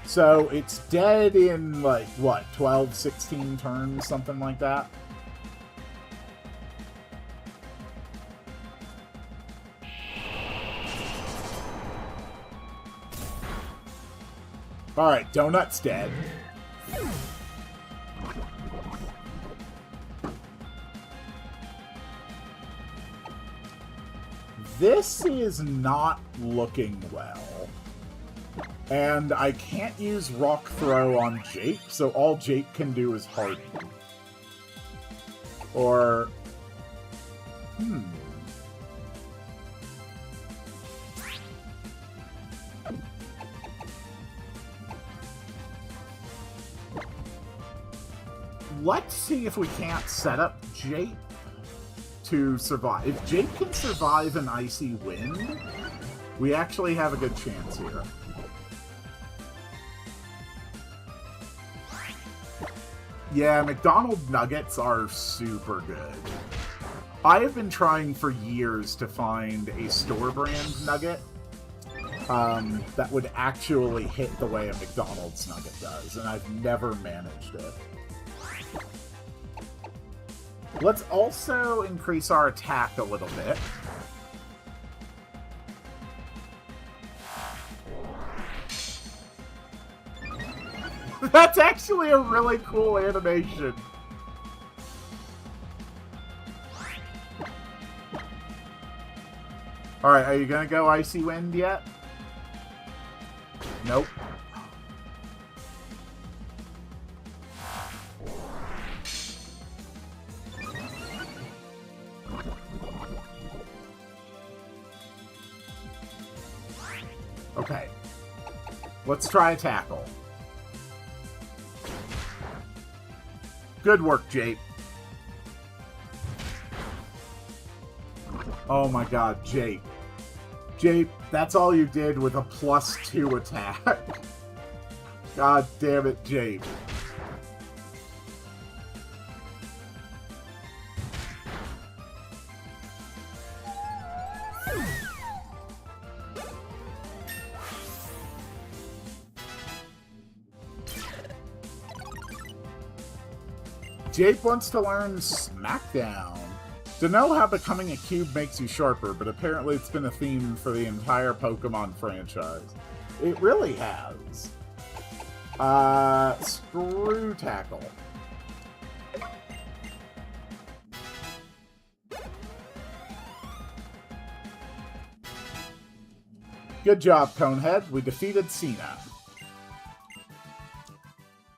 So it's dead in, like, what, 12, 16 turns, something like that? Alright, Donut's dead. This is not looking well. And I can't use Rock Throw on Jake, so all Jake can do is Harden. Or... Let's see if we can't set up Jake to survive. If Jake can survive an Icy Wind, we actually have a good chance here. Yeah, McDonald's nuggets are super good. I have been trying for years to find a store brand nugget that would actually hit the way a McDonald's nugget does, and I've never managed it. Let's also increase our attack a little bit. That's actually a really cool animation. Alright, are you gonna go Icy Wind yet? Nope. Okay. Let's try a tackle. Good work, Jake. Oh my god, Jake. Jake, that's all you did with a +2 attack. God damn it, Jake. Jake wants to learn Smackdown. Don't know how becoming a cube makes you sharper, but apparently it's been a theme for the entire Pokemon franchise. It really has. Screw Tackle. Good job, Conehead. We defeated Cena.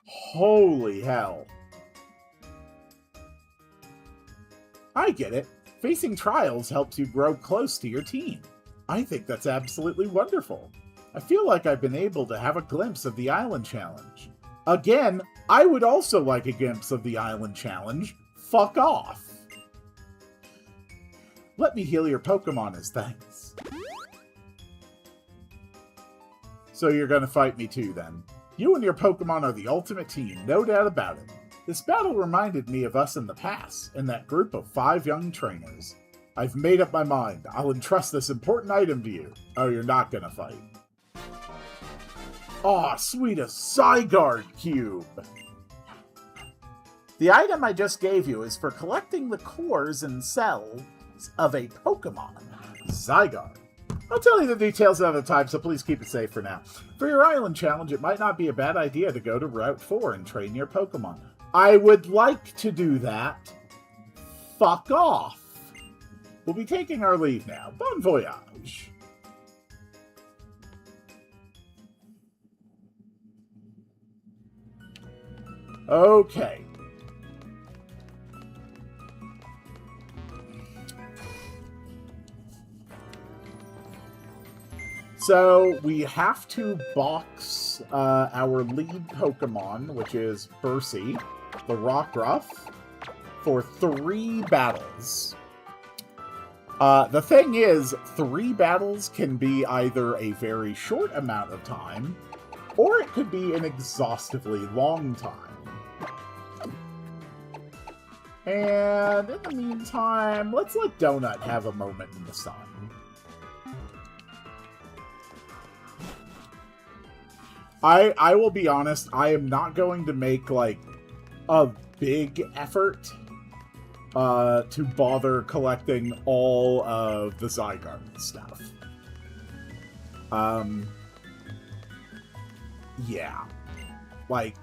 Holy hell. I get it. Facing trials helps you grow close to your team. I think that's absolutely wonderful. I feel like I've been able to have a glimpse of the Island Challenge. Again, I would also like a glimpse of the island challenge. Fuck off. Let me heal your Pokemon as thanks. So you're gonna fight me too, then. You and your Pokemon are the ultimate team, no doubt about it. This battle reminded me of us in the past, and that group of 5 young trainers. I've made up my mind. I'll entrust this important item to you. Oh, you're not gonna fight. Aw, sweet, a Zygarde cube! The item I just gave you is for collecting the cores and cells of a Pokemon. Zygarde. I'll tell you the details another time, so please keep it safe for now. For your island challenge, it might not be a bad idea to go to Route 4 and train your Pokemon. I would like to do that. Fuck off. We'll be taking our leave now. Bon voyage. Okay. So, we have to box our lead Pokemon, which is Bursey, the Rockruff, for 3 battles. The thing is, 3 battles can be either a very short amount of time, or it could be an exhaustively long time. And in the meantime, let's let Donut have a moment in the sun. I will be honest, I am not going to make, like, a big effort to bother collecting all of the Zygarde stuff. Yeah. Like,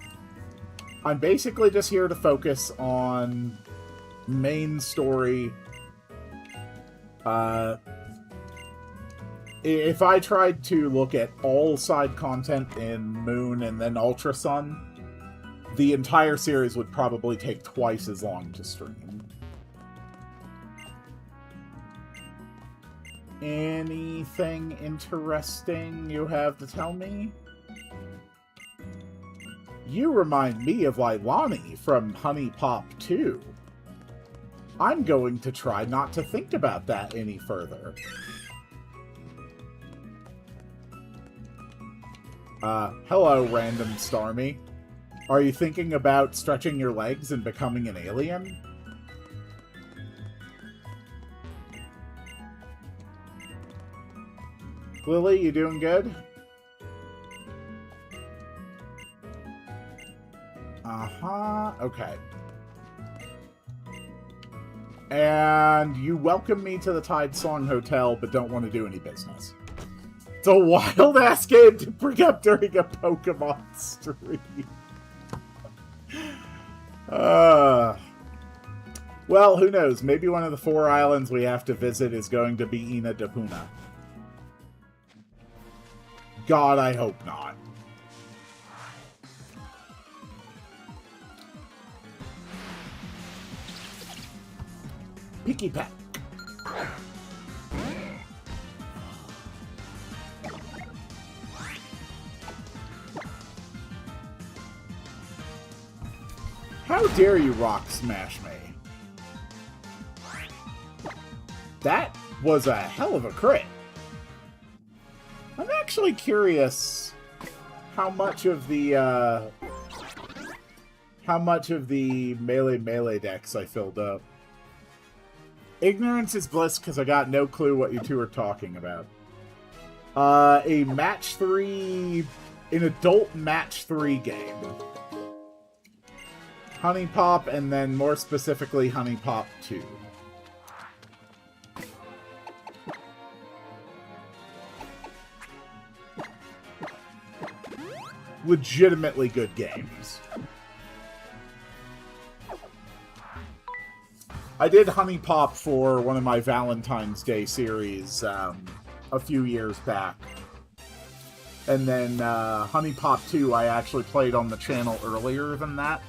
I'm basically just here to focus on main story. If I tried to look at all side content in Moon and then Ultra Sun, the entire series would probably take twice as long to stream. Anything interesting you have to tell me? You remind me of Lailani from Honey Pop 2. I'm going to try not to think about that any further. Hello, random Starmie. Are you thinking about stretching your legs and becoming an alien? Lily, you doing good? Uh-huh, okay. And you welcome me to the Tide Song Hotel, but don't want to do any business. It's a wild-ass game to bring up during a Pokemon stream. Well, who knows? Maybe one of the 4 islands we have to visit is going to be Ina Dapuna. God, I hope not. Picky Peck. How dare you rock smash me? That was a hell of a crit. I'm actually curious how much of the melee decks I filled up. Ignorance is bliss because I got no clue what you two are talking about. A match 3, an adult match 3 game. Honey Pop, and then more specifically Honey Pop 2. Legitimately good games. I did Honey Pop for one of my Valentine's Day series a few years back. And then Honey Pop 2 I actually played on the channel earlier than that.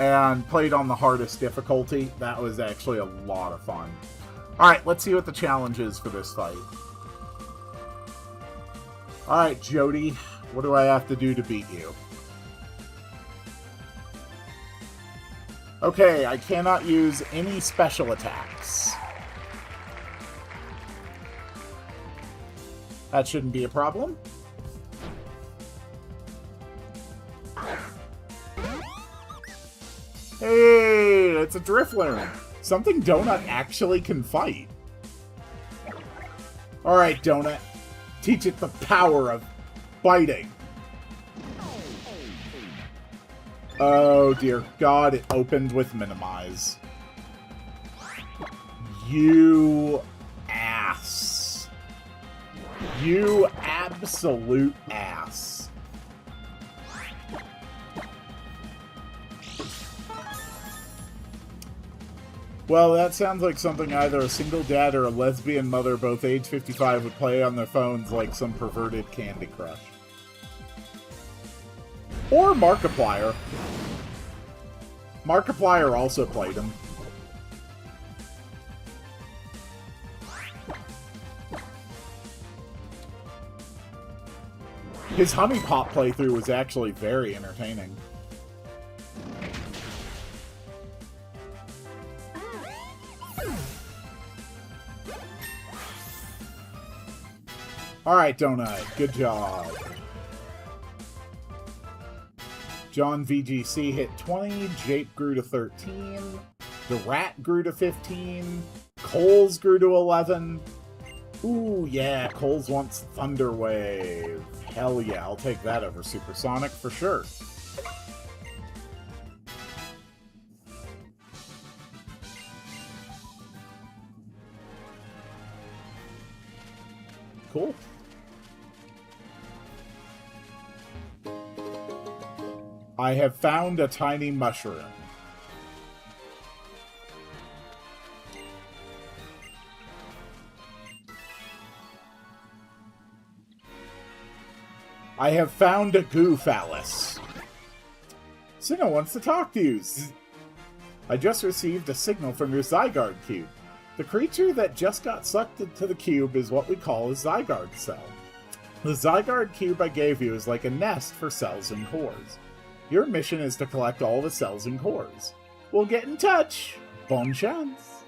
And played on the hardest difficulty. That was actually a lot of fun. Alright, let's see what the challenge is for this fight. Alright, Jody. What do I have to do to beat you? Okay, I cannot use any special attacks. That shouldn't be a problem. Hey, it's a Drifloon. Something Donut actually can fight. Alright, Donut. Teach it the power of biting. Oh, dear God, it opened with Minimize. You ass. You absolute ass. Well, that sounds like something either a single dad or a lesbian mother, both age 55, would play on their phones like some perverted Candy Crush. Or Markiplier. Markiplier also played him. His Honey Pop playthrough was actually very entertaining. Alright, Donut. Good job. John VGC hit 20, Jape grew to 13, the Rat grew to 15, Coles grew to 11. Ooh, yeah, Coles wants Thunder Wave. Hell yeah, I'll take that over Supersonic for sure. Cool. I have found a tiny mushroom. I have found a goo phallus. Sinnoh wants to talk to you. I just received a signal from your Zygarde cube. The creature that just got sucked into the cube is what we call a Zygarde cell. The Zygarde cube I gave you is like a nest for cells and cores. Your mission is to collect all the cells and cores. We'll get in touch. Bon chance.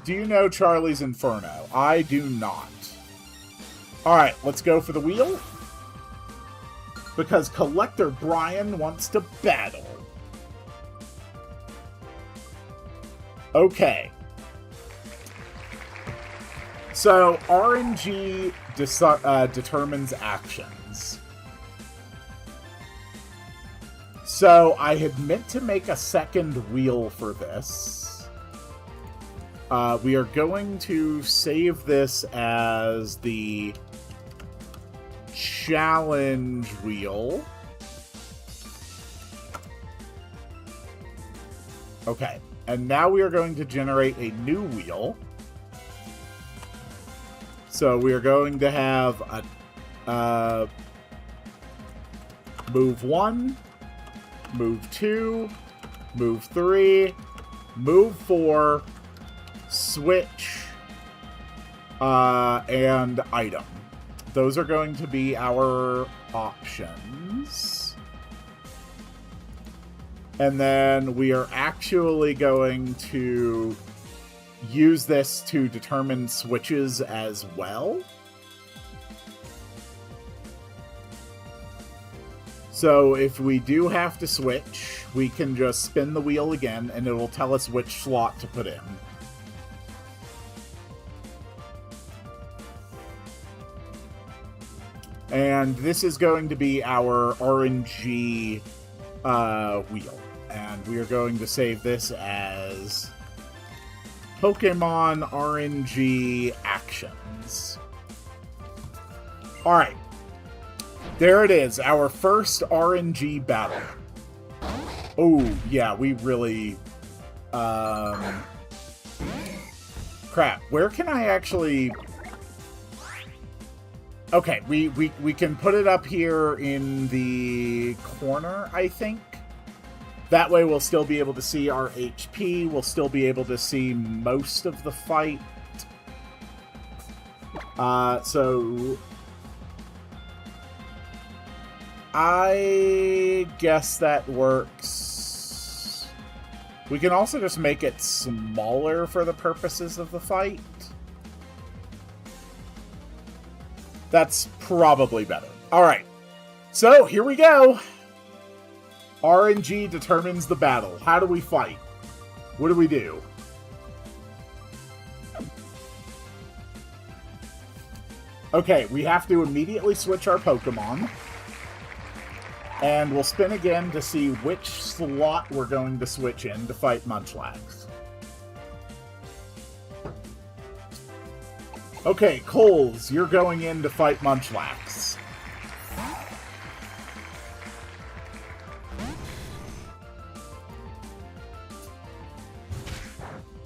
Do you know Charlie's Inferno? I do not. Alright, let's go for the wheel. Because Collector Brian wants to battle. Okay. So, RNG determines actions. So, I had meant to make a second wheel for this. We are going to save this as the challenge wheel. Okay, and now we are going to generate a new wheel. So we are going to have a move 1, move 2, move 3, move 4, switch, and item. Those are going to be our options. And then we are actually going to use this to determine switches as well. So if we do have to switch, we can just spin the wheel again and it will tell us which slot to put in. And this is going to be our RNG wheel. And we are going to save this as Pokemon RNG actions. Alright. There it is, our first RNG battle. Oh, yeah, we really... Crap, where can I actually... Okay, we can put it up here in the corner, I think. That way we'll still be able to see our HP. We'll still be able to see most of the fight. So... I guess that works. We can also just make it smaller for the purposes of the fight. That's probably better. Alright, so here we go. RNG determines the battle. How do we fight? What do we do? Okay, we have to immediately switch our Pokemon. And we'll spin again to see which slot we're going to switch in to fight Munchlax. Okay, Coles, you're going in to fight Munchlax.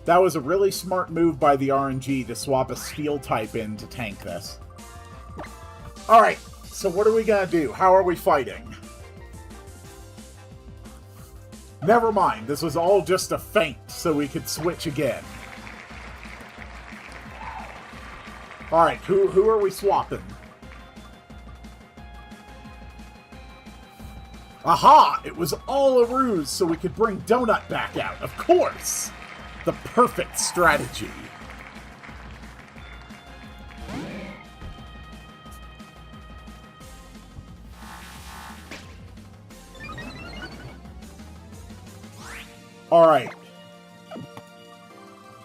That was a really smart move by the RNG to swap a Steel type in to tank this. Alright, so what are we gonna do? How are we fighting? Never mind, this was all just a feint so we could switch again. Alright, who are we swapping? Aha! It was all a ruse so we could bring Donut back out, of course! The perfect strategy. Alright.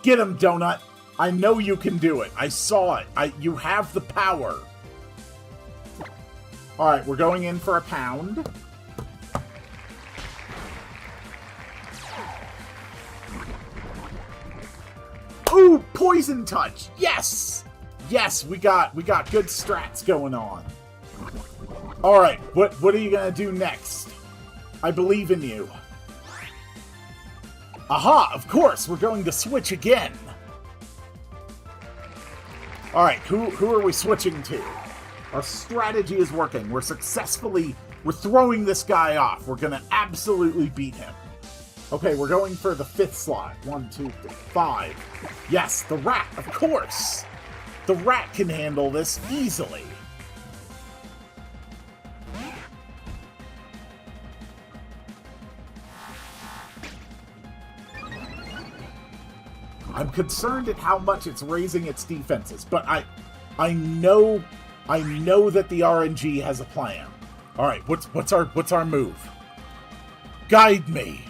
Get him, Donut. I know you can do it. I saw it. You have the power. Alright, we're going in for a pound. Ooh, Poison Touch! Yes! Yes, we got good strats going on. Alright, what are you gonna do next? I believe in you. Aha, of course, we're going to switch again. Alright, who are we switching to? Our strategy is working. We're throwing this guy off. We're gonna absolutely beat him. Okay, we're going for the 5th slot. 1, 2, 3, 5. Yes, the rat, of course! The rat can handle this easily. I'm concerned at how much it's raising its defenses, but I know that the RNG has a plan. All right, what's our move? Guide me.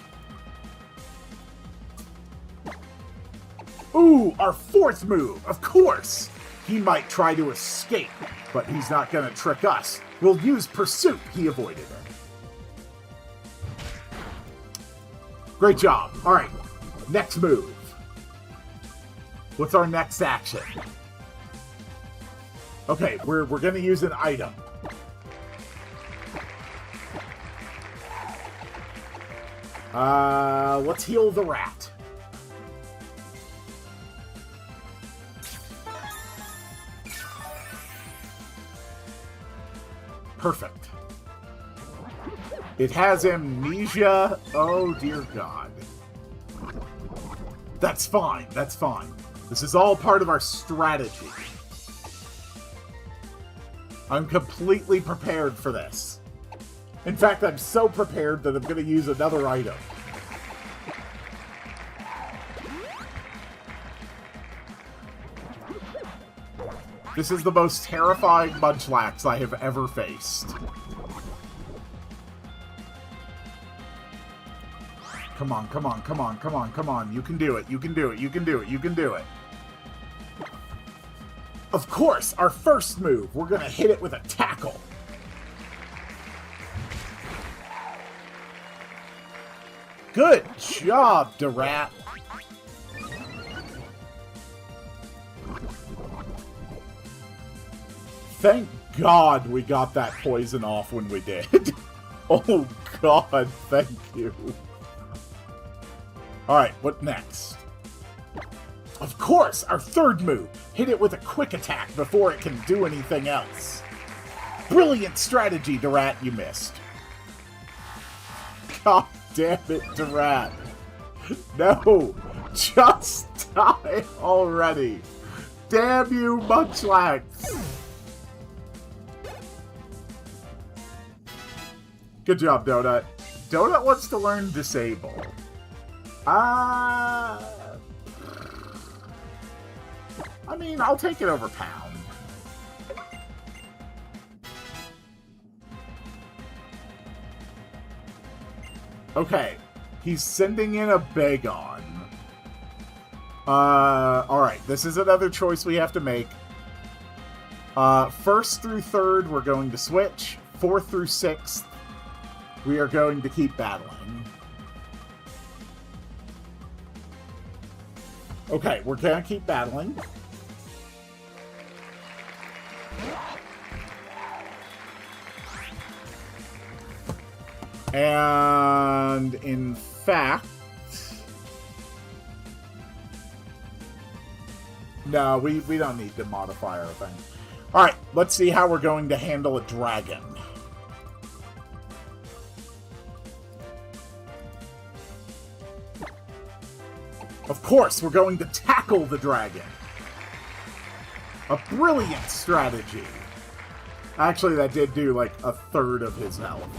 Ooh, our 4th move, of course! He might try to escape, but he's not gonna trick us. We'll use Pursuit. He avoided it. Great job. Alright, next move. What's our next action? Okay, we're gonna use an item. Let's heal the rat. Perfect. It has amnesia. Oh, dear God. That's fine. That's fine. This is all part of our strategy. I'm completely prepared for this. In fact, I'm so prepared that I'm going to use another item. This is the most terrifying Munchlax I have ever faced. Come on, come on, come on, come on, come on. You can do it, you can do it, you can do it, you can do it. Of course, our first move, we're going to hit it with a tackle. Good job, Durat. Thank God we got that poison off when we did. Oh God, thank you. Alright, what next? Of course, our 3rd move. Hit it with a quick attack before it can do anything else. Brilliant strategy, Durat, you missed. God damn it, Durat. No, just die already. Damn you, Munchlax. Good job, Donut. Donut wants to learn Disable. I mean, I'll take it over Pound. Okay. He's sending in a Bagon. Alright. This is another choice we have to make. First through third, we're going to switch. Fourth through sixth, we are going to keep battling. Okay, we're gonna keep battling. And in fact, no, we don't need to modify our thing. Alright, let's see how we're going to handle a dragon. Of course, we're going to tackle the dragon. A brilliant strategy. Actually, that did do like a third of his health.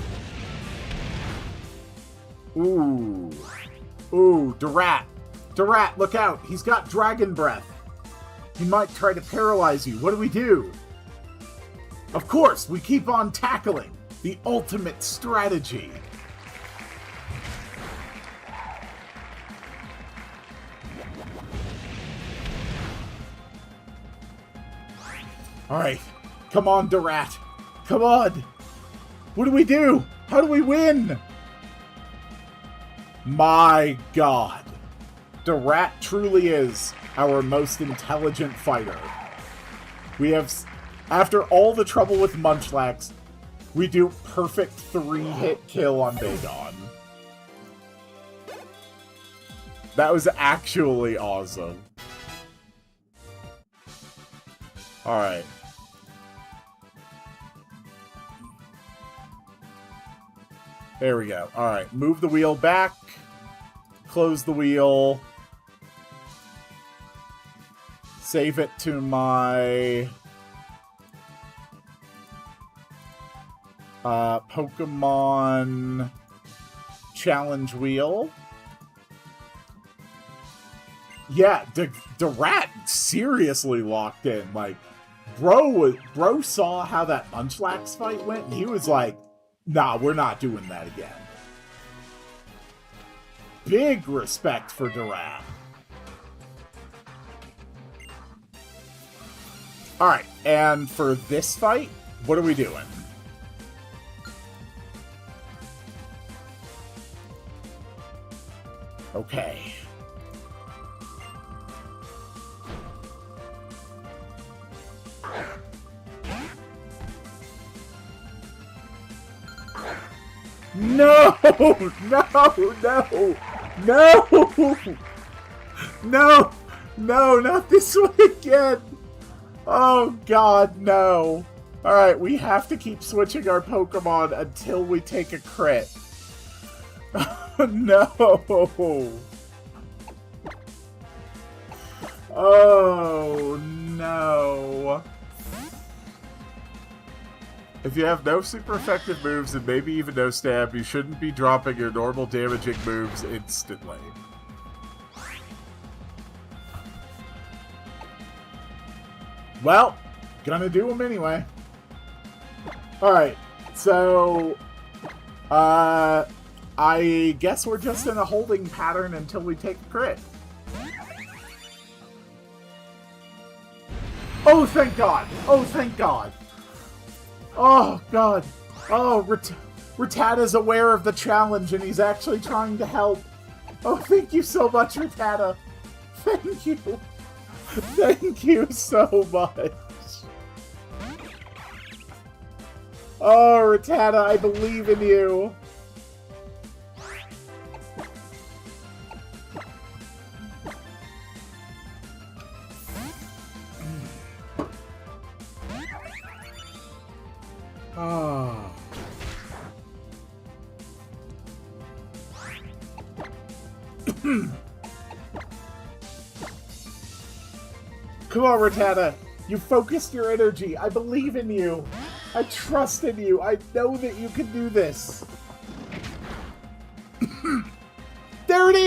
Ooh. Ooh, Durat. Durat, look out. He's got dragon breath. He might try to paralyze you. What do we do? Of course, we keep on tackling. The ultimate strategy. Alright. Come on, Durat. Come on. What do we do? How do we win? My God. Durat truly is our most intelligent fighter. We have, after all the trouble with Munchlax, we do perfect 3-hit kill on Bagon. That was actually awesome. Alright. There we go. Alright, move the wheel back. Close the wheel. Save it to my Pokemon challenge wheel. Yeah, Durat seriously locked in. Like, bro saw how that Munchlax fight went, and he was like, nah, we're not doing that again. Big respect for Durat. Alright, and for this fight, what are we doing? Okay. No! No! No! No! No! No, not this one again! Oh God, no. Alright, we have to keep switching our Pokemon until we take a crit. No! Oh, no. If you have no super effective moves and maybe even no stab, you shouldn't be dropping your normal damaging moves instantly. Well, gonna do them anyway. Alright, so I guess we're just in a holding pattern until we take a crit. Oh, thank God! Oh, thank God! Oh, God. Oh, Rattata's aware of the challenge, and he's actually trying to help. Oh, thank you so much, Rattata. Thank you. Thank you so much. Oh, Rattata, I believe in you. Oh. Come on, Rattata. You focused your energy. I believe in you. I trust in you. I know that you can do this.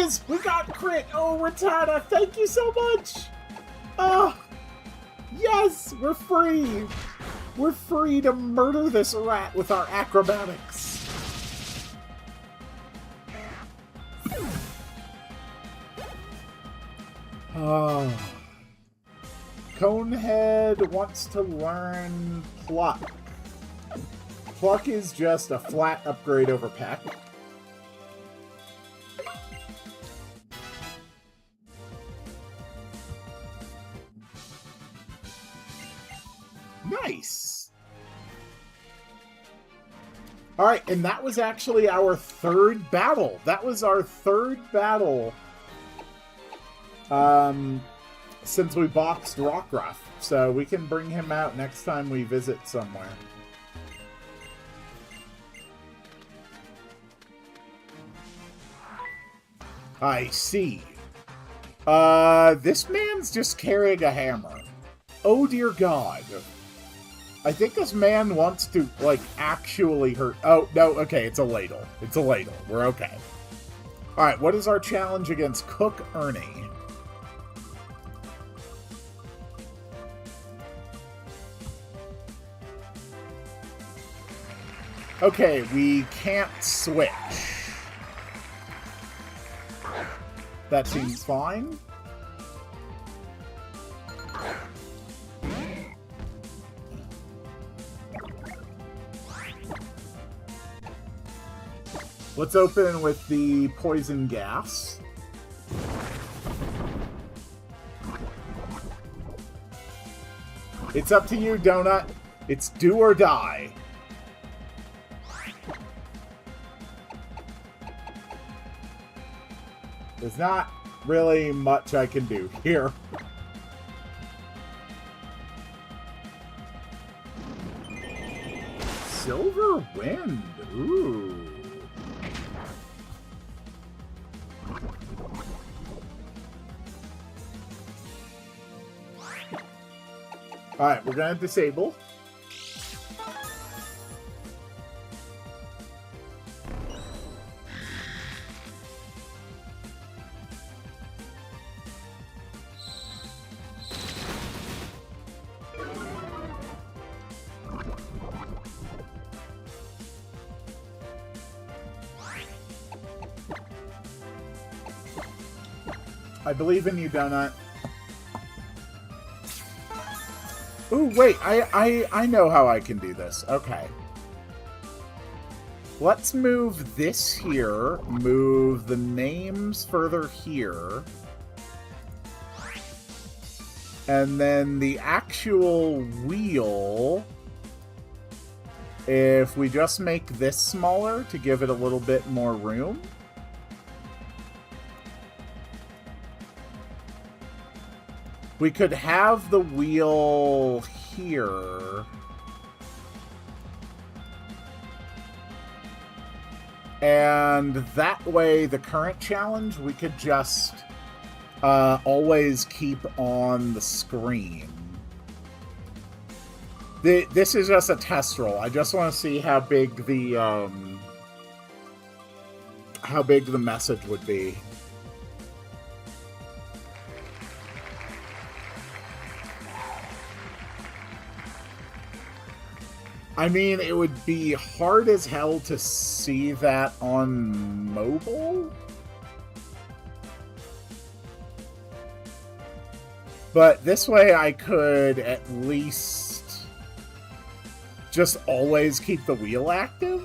is! We got crit! Oh, Rattata, thank you so much! Oh, yes! We're free! We're free to murder this rat with our acrobatics. Oh. Conehead wants to learn Pluck. Pluck is just a flat upgrade over Peck. Nice! Alright, and that was actually our third battle. That was our third battle since we boxed Rockruff. So we can bring him out next time we visit somewhere. I see. This man's just carrying a hammer. Oh dear God. I think this man wants to, like, actually hurt... Oh, no, okay, it's a ladle. It's a ladle. We're okay. Alright, what is our challenge against Cook Ernie? Okay, we can't switch. That seems fine. Let's open with the poison gas. It's up to you, Donut. It's do or die. There's not really much I can do here. Silver Wind. Ooh. Alright, we're gonna disable. I believe in you, Donut. Ooh, wait, I know how I can do this. Okay. Let's move this here, move the names further here, and then the actual wheel, if we just make this smaller to give it a little bit more room. We could have the wheel here. And that way, the current challenge, we could just always keep on the screen. This is just a test roll. I just want to see how big the message would be. I mean, it would be hard as hell to see that on mobile. But this way I could at least just always keep the wheel active.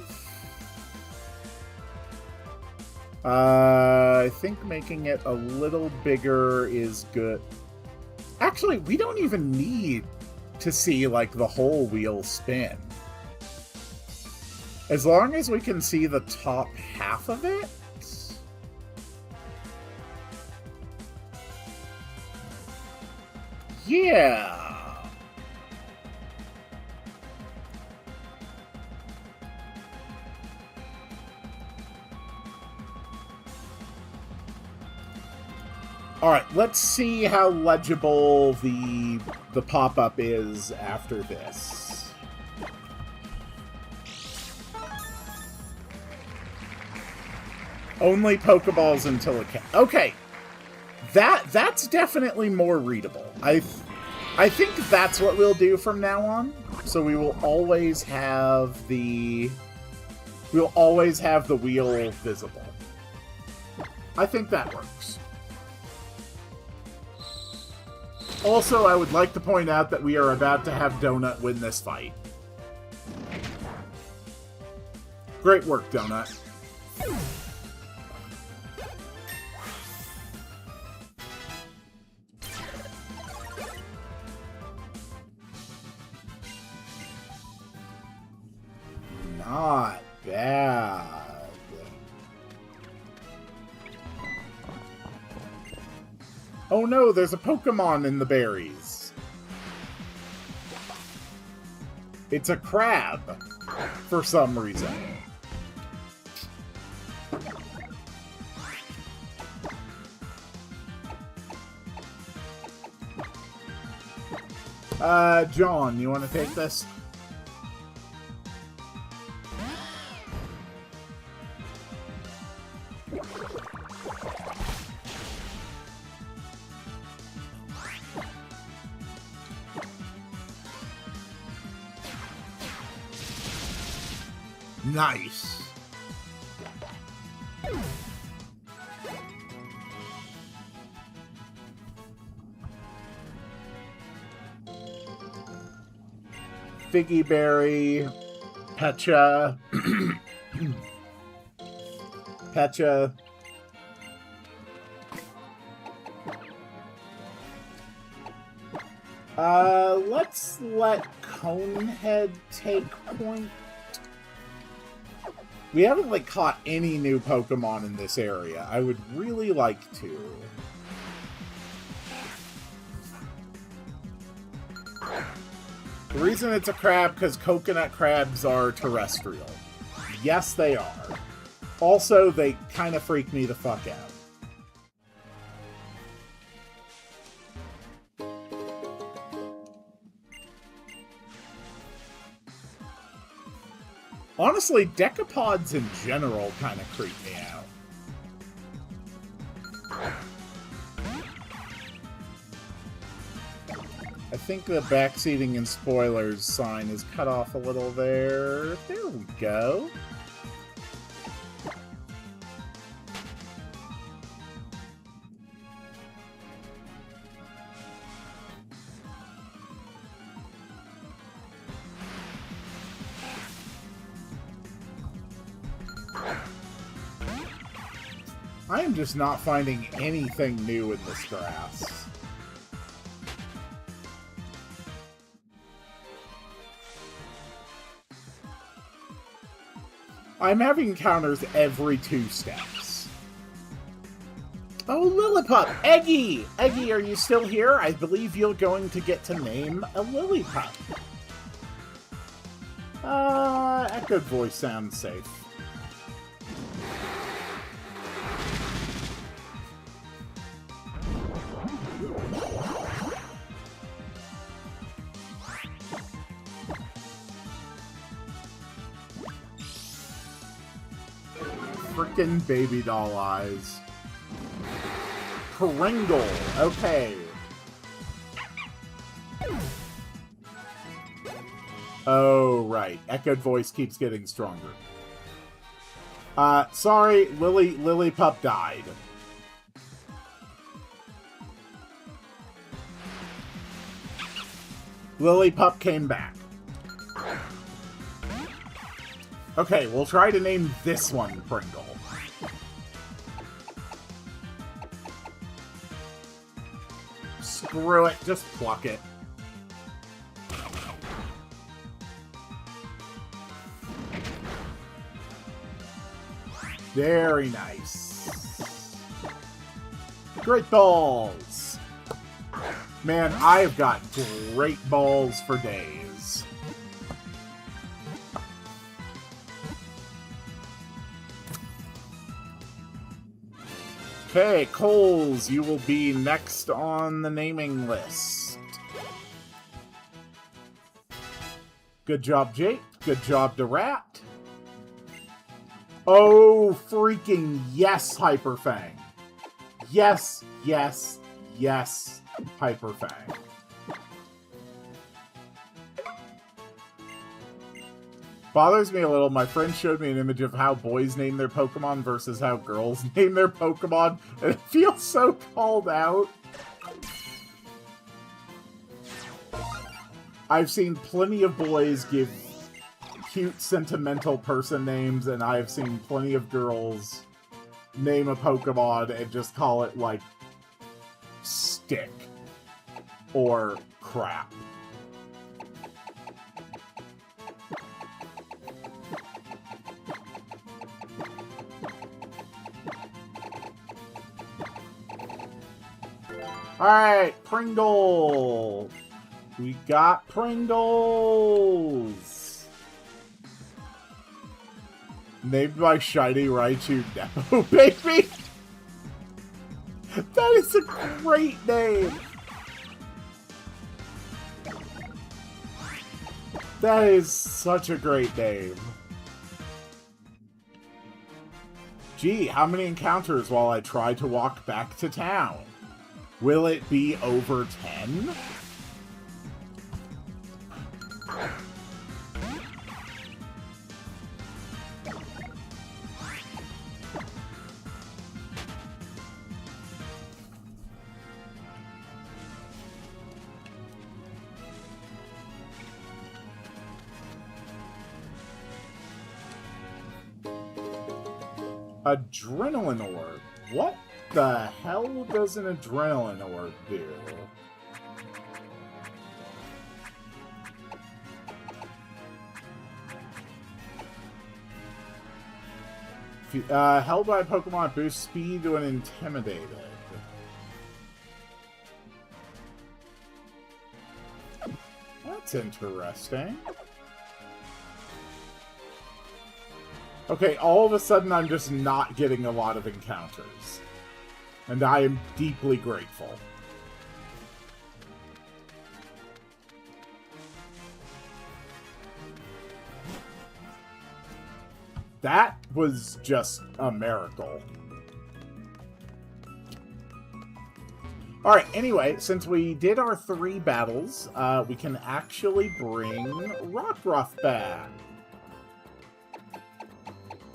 I think making it a little bigger is good. Actually, we don't even need to see, like, the whole wheel spin. As long as we can see the top half of it. Yeah. All right, let's see how legible the pop-up is after this. Only Pokeballs until it can. Okay, that's definitely more readable. I think that's what we'll do from now on. So we will always have the wheel visible. I think that works. Also, I would like to point out that we are about to have Donut win this fight. Great work, Donut. Not bad. Oh no, there's a Pokemon in the berries. It's a crab, for some reason. John, you want to take this? Nice. Figgy Berry, Pecha, Pecha. Let's let Conehead take point. We haven't, like, caught any new Pokemon in this area. I would really like to. The reason it's a crab, because coconut crabs are terrestrial. Yes, they are. Also, they kind of freak me the fuck out. Honestly, decapods in general kind of creep me out. I think the backseating and spoilers sign is cut off a little there. There we go. I am just not finding anything new in this grass. I'm having encounters every 2 steps. Oh, Lillipup! Eggy! Eggy, are you still here? I believe you're going to get to name a Lillipup. Echoed voice sounds safe. Frickin' baby doll eyes. Pringle. Okay. Oh, right. Echoed voice keeps getting stronger. Sorry, Lillipup died. Lillipup came back. Okay, we'll try to name this one Pringle. Screw it, just pluck it. Very nice. Great balls! Man, I've got great balls for days. Okay, Coles, you will be next on the naming list. Good job, Jake. Good job to Rat. Oh, freaking yes, Hyper Fang. Yes, yes, yes, Hyper Fang. Bothers me a little. My friend showed me an image of how boys name their Pokemon versus how girls name their Pokemon, and it feels so called out. I've seen plenty of boys give cute, sentimental person names, and I've seen plenty of girls name a Pokemon and just call it, like, Stick or Crap. Alright, Pringle! We got Pringles! Named by Shiny Raichu Nepo, baby! That is a great name! That is such a great name. Gee, how many encounters while I try to walk back to town? Will it be over 10? Adrenaline Orb. What the hell does an Adrenaline Orb do? Held by a Pokemon boosts speed when intimidated. That's interesting. Okay, all of a sudden I'm just not getting a lot of encounters. And I am deeply grateful. That was just a miracle. Alright, anyway, since we did our 3 battles, we can actually bring Rockruff back.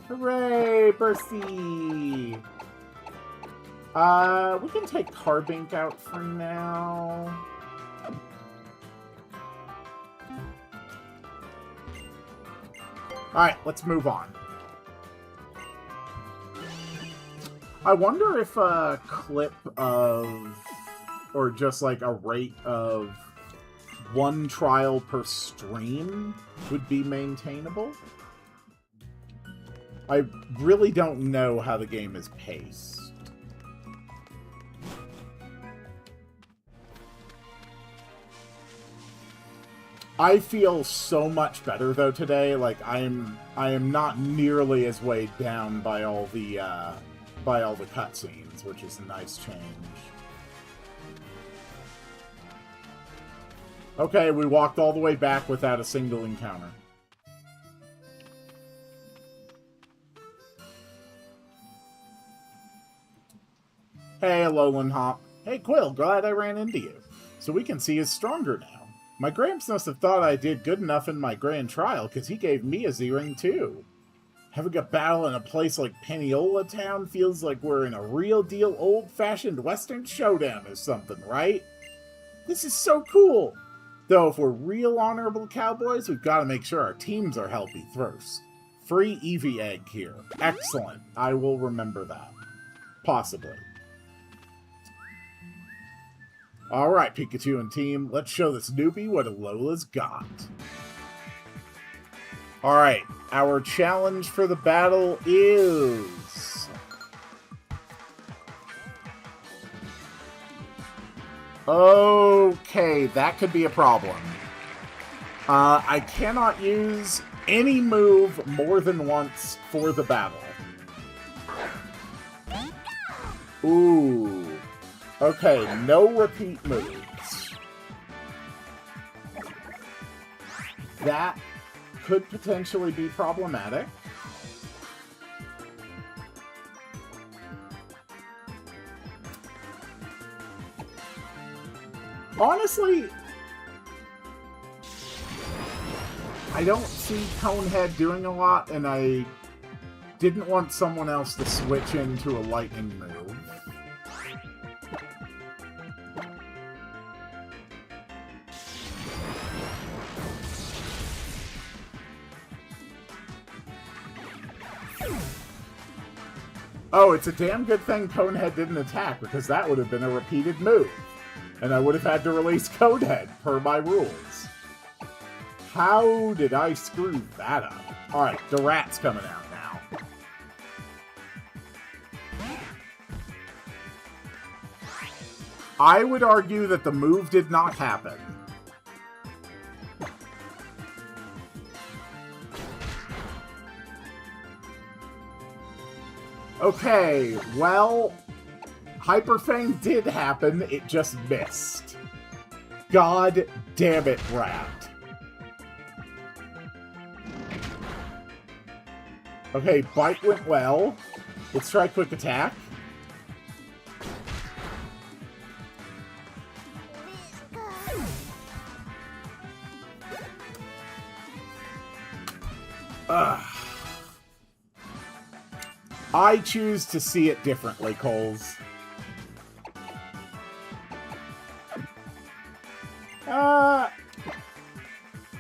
Hooray, Bursty! We can take Carbink out for now. Alright, let's move on. I wonder if a clip of, or just like a rate of 1 trial per stream would be maintainable. I really don't know how the game is paced. I feel so much better though today. Like I am not nearly as weighed down by all the cutscenes, which is a nice change. Okay, we walked all the way back without a single encounter. Hey, Alolan Hop. Hey, Quill, glad I ran into you. So we can see he's stronger now. My Gramps must have thought I did good enough in my grand trial, because he gave me a Z-Ring too. Having a battle in a place like Peniola Town feels like we're in a real-deal old-fashioned Western showdown or something, right? This is so cool! Though if we're real honorable cowboys, we've got to make sure our teams are healthy first. Free Eevee Egg here. Excellent. I will remember that. Possibly. Alright, Pikachu and team, let's show this newbie what Alola's got. Alright, our challenge for the battle is... Okay, that could be a problem. I cannot use any move more than once for the battle. Ooh. Okay, no repeat moves. That could potentially be problematic. Honestly, I don't see Conehead doing a lot, and I didn't want someone else to switch into a lightning move. Oh, it's a damn good thing Conehead didn't attack, because that would have been a repeated move. And I would have had to release Conehead, per my rules. How did I screw that up? Alright, the rat's coming out now. I would argue that the move did not happen. Okay, well, Hyper Fang did happen, it just missed. God damn it, Rat. Okay, Bite went well. Let's try Quick Attack. Ugh. I choose to see it differently, Coles.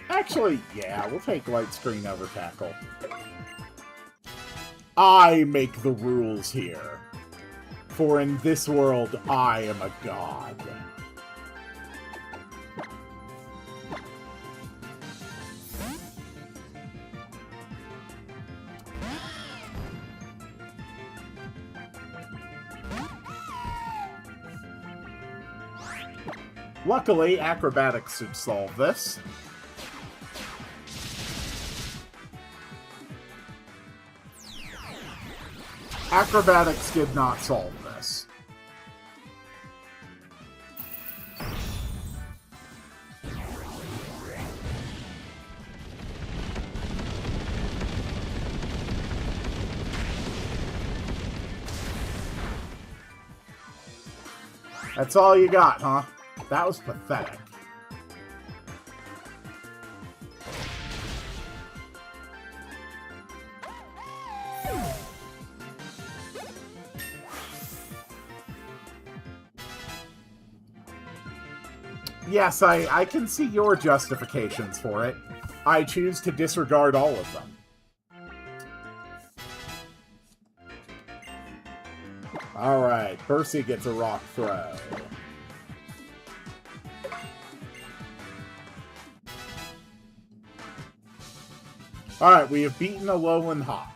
Actually, yeah, we'll take Light Screen over Tackle. I make the rules here. For in this world, I am a god. Luckily, acrobatics should solve this. Acrobatics did not solve this. That's all you got, huh? That was pathetic. Yes, I can see your justifications for it. I choose to disregard all of them. Alright, Percy gets a rock throw. Alright, we have beaten Alolan Hop.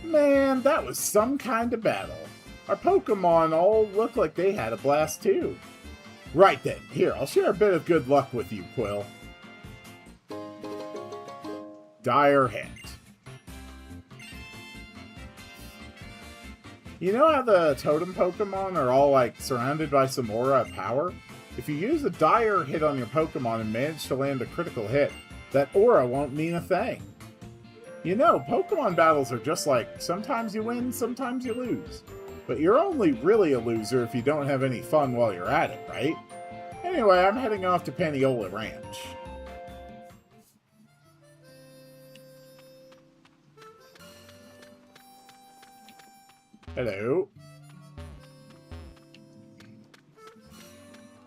Man, that was some kind of battle. Our Pokemon all looked like they had a blast too. Right then, here, I'll share a bit of good luck with you, Quill. Dire hit. You know how the totem Pokemon are all, like, surrounded by some aura of power? If you use a dire hit on your Pokemon and manage to land a critical hit, that aura won't mean a thing. You know, Pokemon battles are just like, sometimes you win, sometimes you lose. But you're only really a loser if you don't have any fun while you're at it, right? Anyway, I'm heading off to Paniola Ranch. Hello.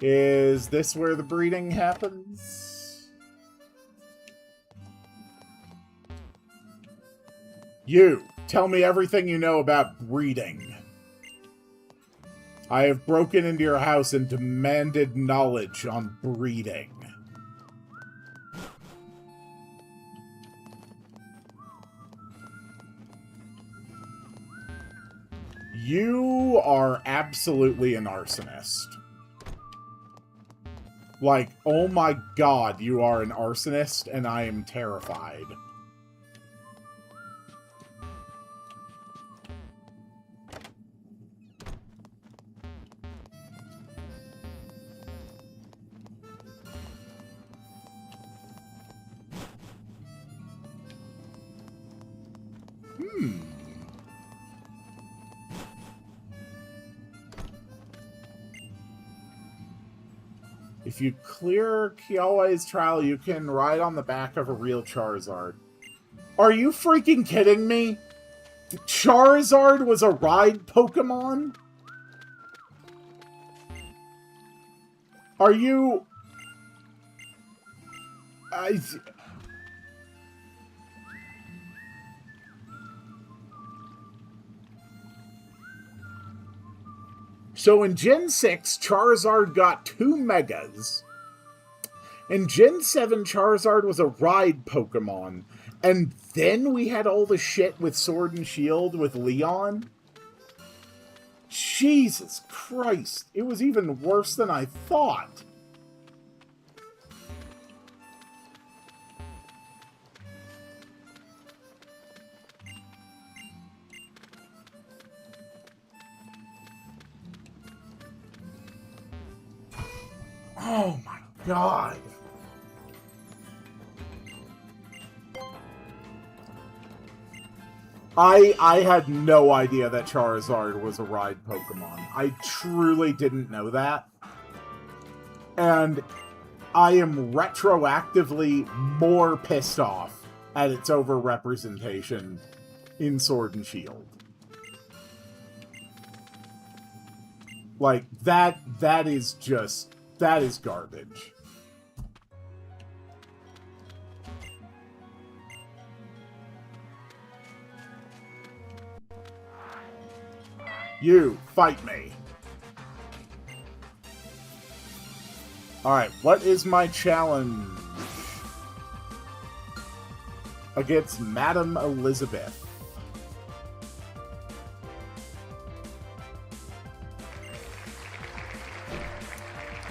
Is this where the breeding happens? You, tell me everything you know about breeding. I have broken into your house and demanded knowledge on breeding. You are absolutely an arsonist. Like, oh my god, you are an arsonist, and I am terrified. If you clear Kiawe's trial, you can ride on the back of a real Charizard. Are you freaking kidding me? Charizard was a ride Pokemon? Are you... So in Gen 6, Charizard got 2 Megas. In Gen 7, Charizard was a ride Pokemon. And then we had all the shit with Sword and Shield with Leon. Jesus Christ. It was even worse than I thought. Oh my god. I had no idea that Charizard was a ride Pokemon. I truly didn't know that. And I am retroactively more pissed off at its overrepresentation in Sword and Shield. Like, that is just... that is garbage. You, fight me. Alright, what is my challenge? Against Madam Elizabeth.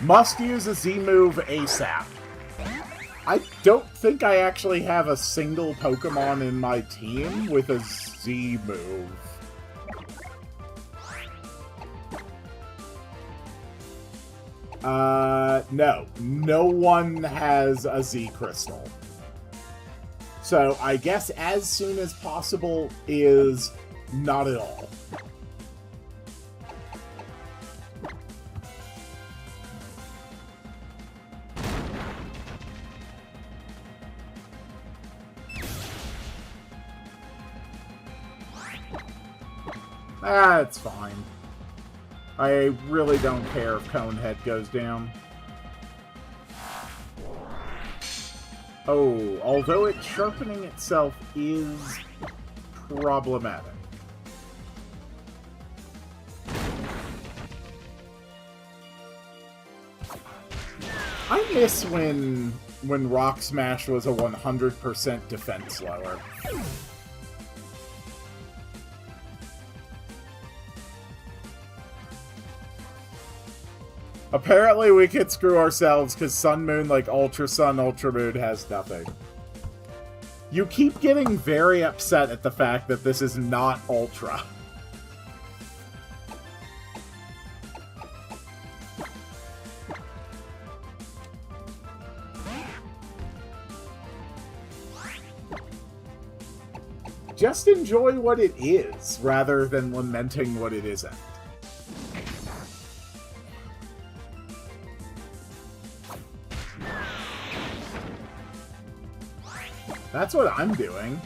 Must use a Z move ASAP. I don't think I actually have a single Pokemon in my team with a Z move. No. No one has a Z Crystal. So I guess as soon as possible is not at all. That's fine. I really don't care if Conehead goes down. Oh, although it's sharpening itself is problematic. I miss when Rock Smash was a 100% defense lower. Apparently we could screw ourselves because Sun Moon, like Ultra Sun, Ultra Moon, has nothing. You keep getting very upset at the fact that this is not Ultra. Just enjoy what it is, rather than lamenting what it isn't. That's what I'm doing.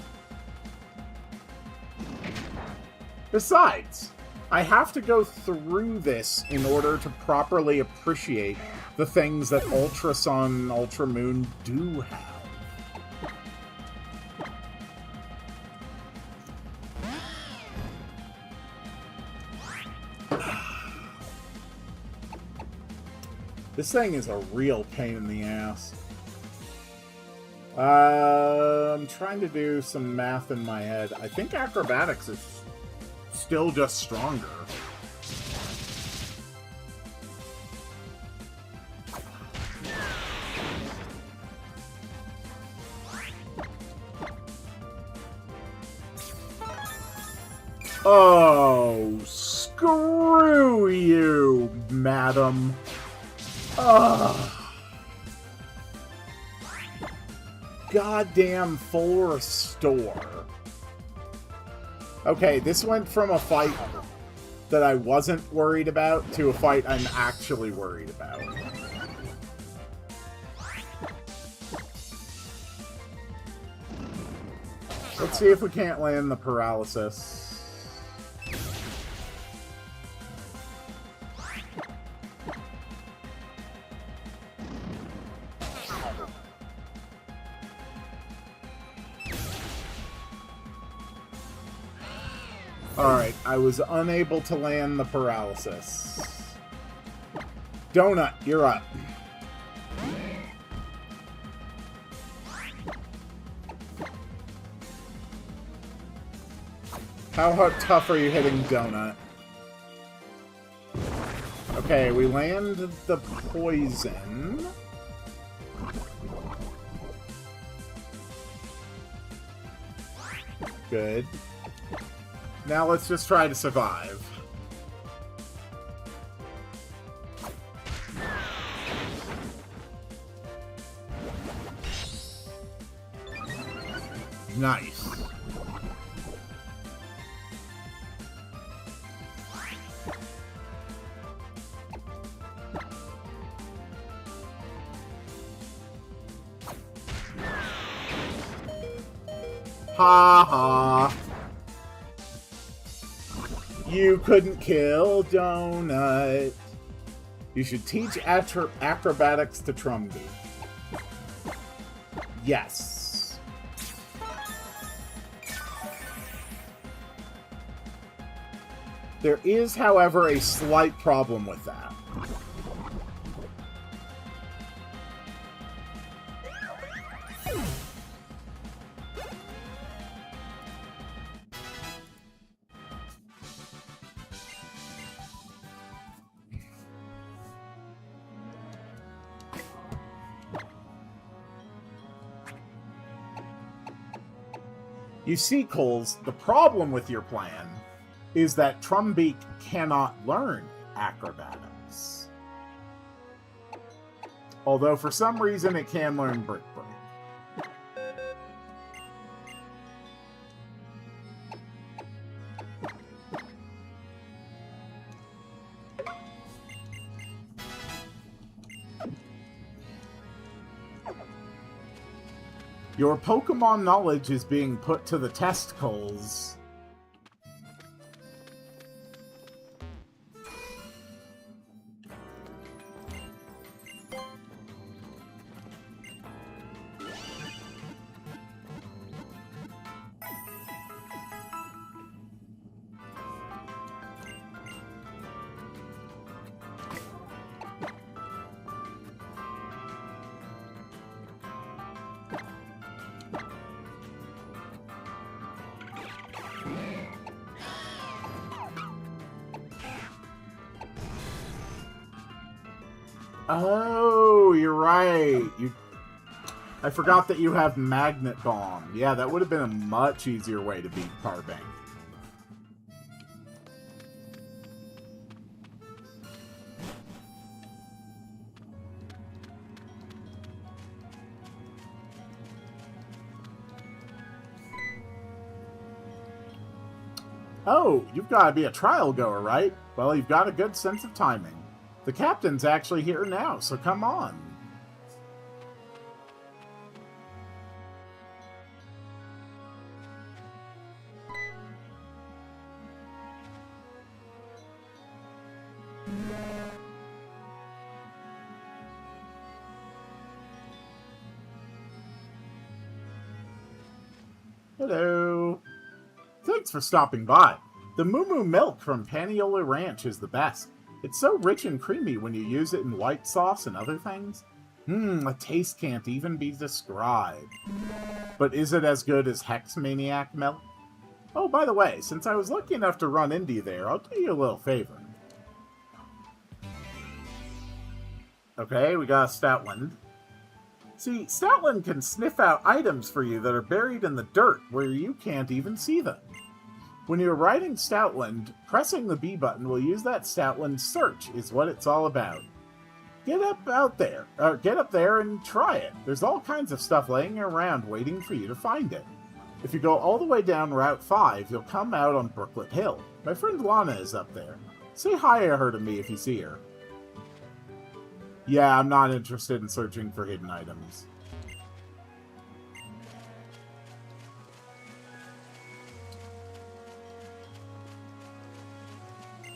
Besides, I have to go through this in order to properly appreciate the things that Ultra Sun and Ultra Moon do have. This thing is a real pain in the ass. I'm trying to do some math in my head. I think acrobatics is still just stronger. Oh, screw you, madam. Ugh. Goddamn full restore. Okay, this went from a fight that I wasn't worried about to a fight I'm actually worried about. Let's see if we can't land the paralysis. Alright, I was unable to land the paralysis. Donut, you're up. How tough are you hitting Donut? Okay, we land the poison. Good. Now let's just try to survive. Nice. Ha ha. You couldn't kill Donut. You should teach acrobatics to Trumby. Yes. There is, however, a slight problem with that. You see, Coles, the problem with your plan is that Trumbeak cannot learn acrobatics. Although, for some reason, it can learn Brick Break. Your Pokemon knowledge is being put to the test, Coles. Oh, you're right. I forgot that you have Magnet Bomb. Yeah, that would have been a much easier way to beat Carbank. Oh, you've got to be a trial goer, right? Well, you've got a good sense of timing. The captain's actually here now, so come on. Hello. Thanks for stopping by. The Moo Moo milk from Paniola Ranch is the best. It's so rich and creamy when you use it in white sauce and other things. The taste can't even be described. But is it as good as Hex Maniac milk? Oh, by the way, since I was lucky enough to run into you there, I'll do you a little favor. Okay, we got a Stoutland. See, Stoutland can sniff out items for you that are buried in the dirt where you can't even see them. When you're riding Stoutland, pressing the B button will use that Stoutland search is what it's all about. Get up there and try it. There's all kinds of stuff laying around waiting for you to find it. If you go all the way down Route 5, you'll come out on Brooklet Hill. My friend Lana is up there. Say hi to her to me if you see her. Yeah, I'm not interested in searching for hidden items.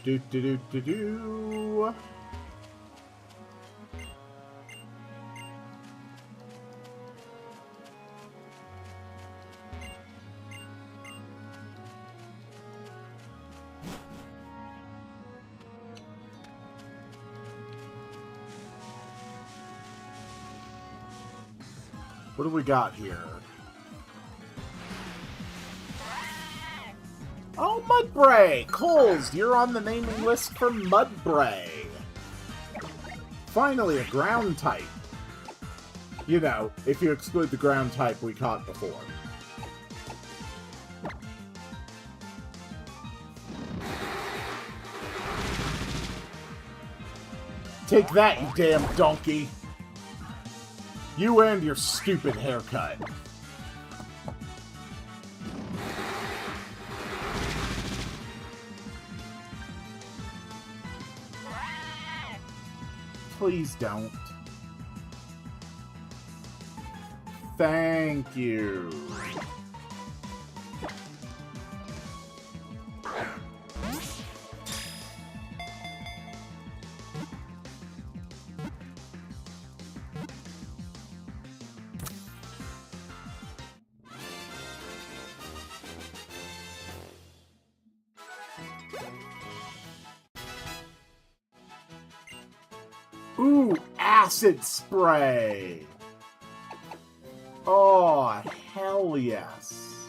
Do do do do do. What do we got here? Oh, Mudbray! Coles, you're on the naming list for Mudbray. Finally, a ground type. You know, if you exclude the ground type we caught before. Take that, you damn donkey! You and your stupid haircut. Please don't. Thank you. Ooh, acid spray! Oh, hell yes.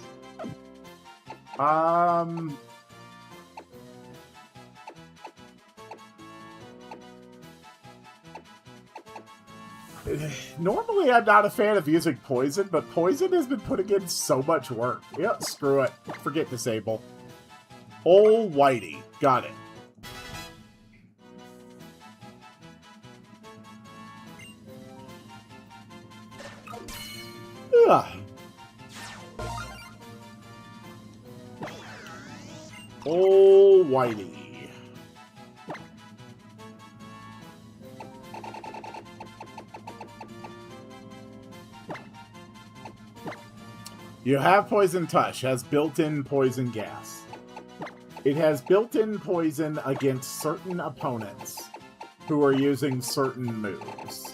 Normally I'm not a fan of using poison, but poison has been putting in so much work. Yep, screw it. Forget disable. Ol' Whitey. Got it. Ugh. Ol' Whitey. You have Poison Touch, has built-in poison gas. It has built-in poison against certain opponents who are using certain moves.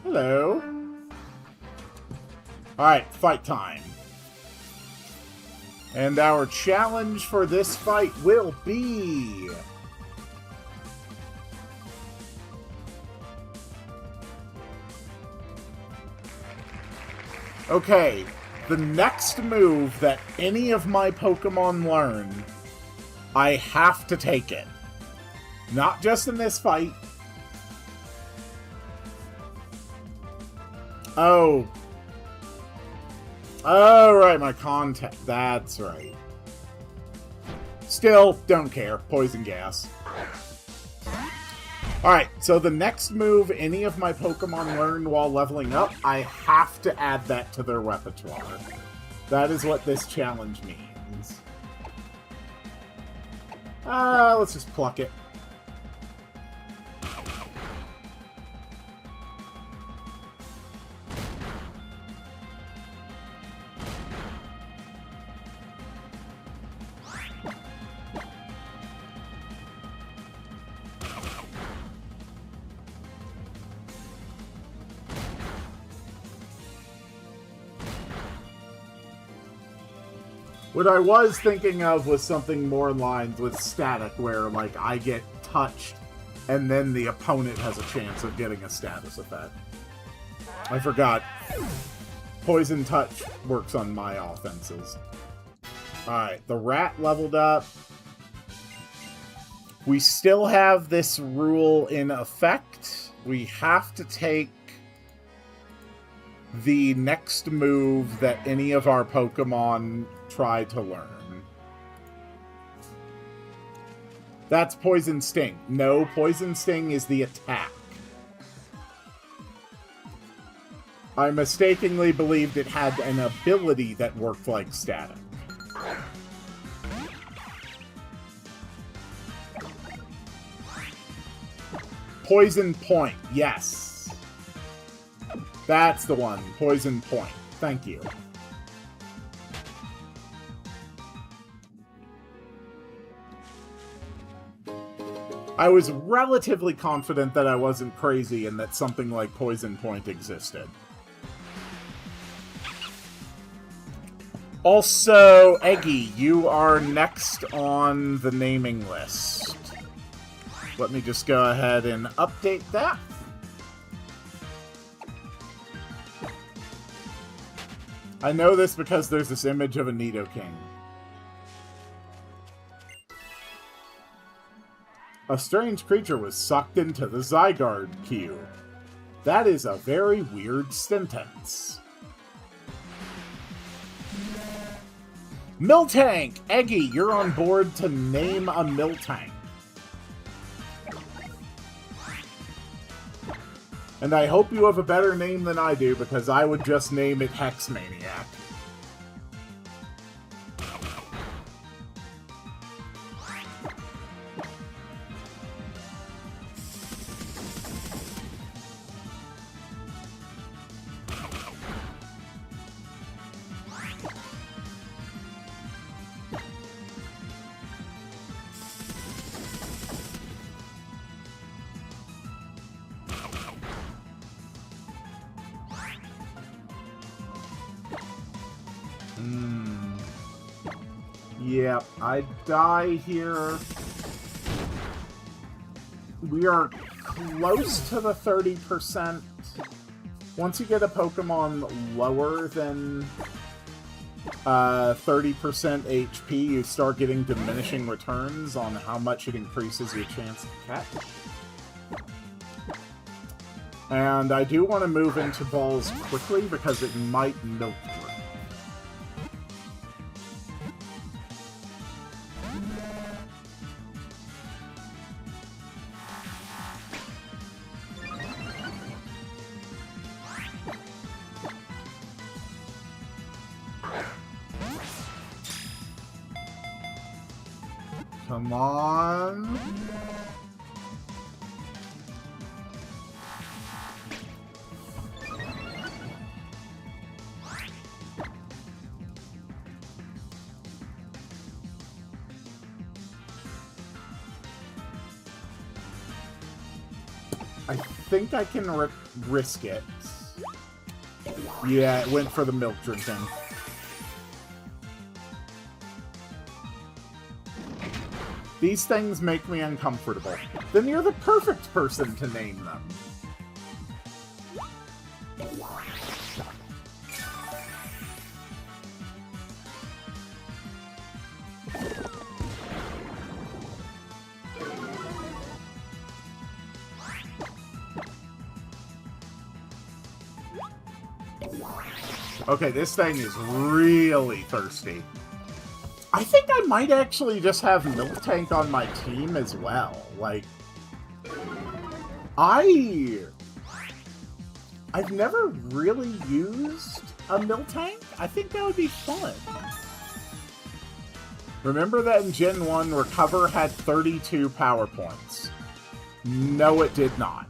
Hello. Alright, fight time. And our challenge for this fight will be... Okay, the next move that any of my Pokemon learn, I have to take it. Not just in this fight. Oh. Oh, right, my contact. That's right. Still, don't care. Poison gas. Alright, so the next move any of my Pokemon learn while leveling up, I have to add that to their repertoire. That is what this challenge means. Let's just pluck it. What I was thinking of was something more in line with static, where, like, I get touched, and then the opponent has a chance of getting a status effect. I forgot. Poison Touch works on my offenses. Alright, the rat leveled up. We still have this rule in effect. We have to take the next move that any of our Pokemon try to learn. That's Poison Sting. No, Poison Sting is the attack. I mistakenly believed it had an ability that worked like static. Poison Point, yes. That's the one, Poison Point. Thank you. I was relatively confident that I wasn't crazy and that something like Poison Point existed. Also, Eggy, you are next on the naming list. Let me just go ahead and update that. I know this because there's this image of a Nidoking. A strange creature was sucked into the Zygarde queue. That is a very weird sentence. Miltank! Eggy, you're on board to name a Miltank. And I hope you have a better name than I do, because I would just name it Hexmaniac. Yep, I die here. We are close to the 30%. Once you get a Pokemon lower than 30% HP, you start getting diminishing returns on how much it increases your chance to catch. And I do want to move into balls quickly because it might milk through. Come on. I think I can risk it. Yeah, it went for the milk drinking. These things make me uncomfortable. Then you're the perfect person to name them. Okay, this thing is really thirsty. I think I might actually just have Miltank on my team as well. Like, I've never really used a Miltank. I think that would be fun. Remember that in Gen 1, Recover had 32 power points? No, it did not.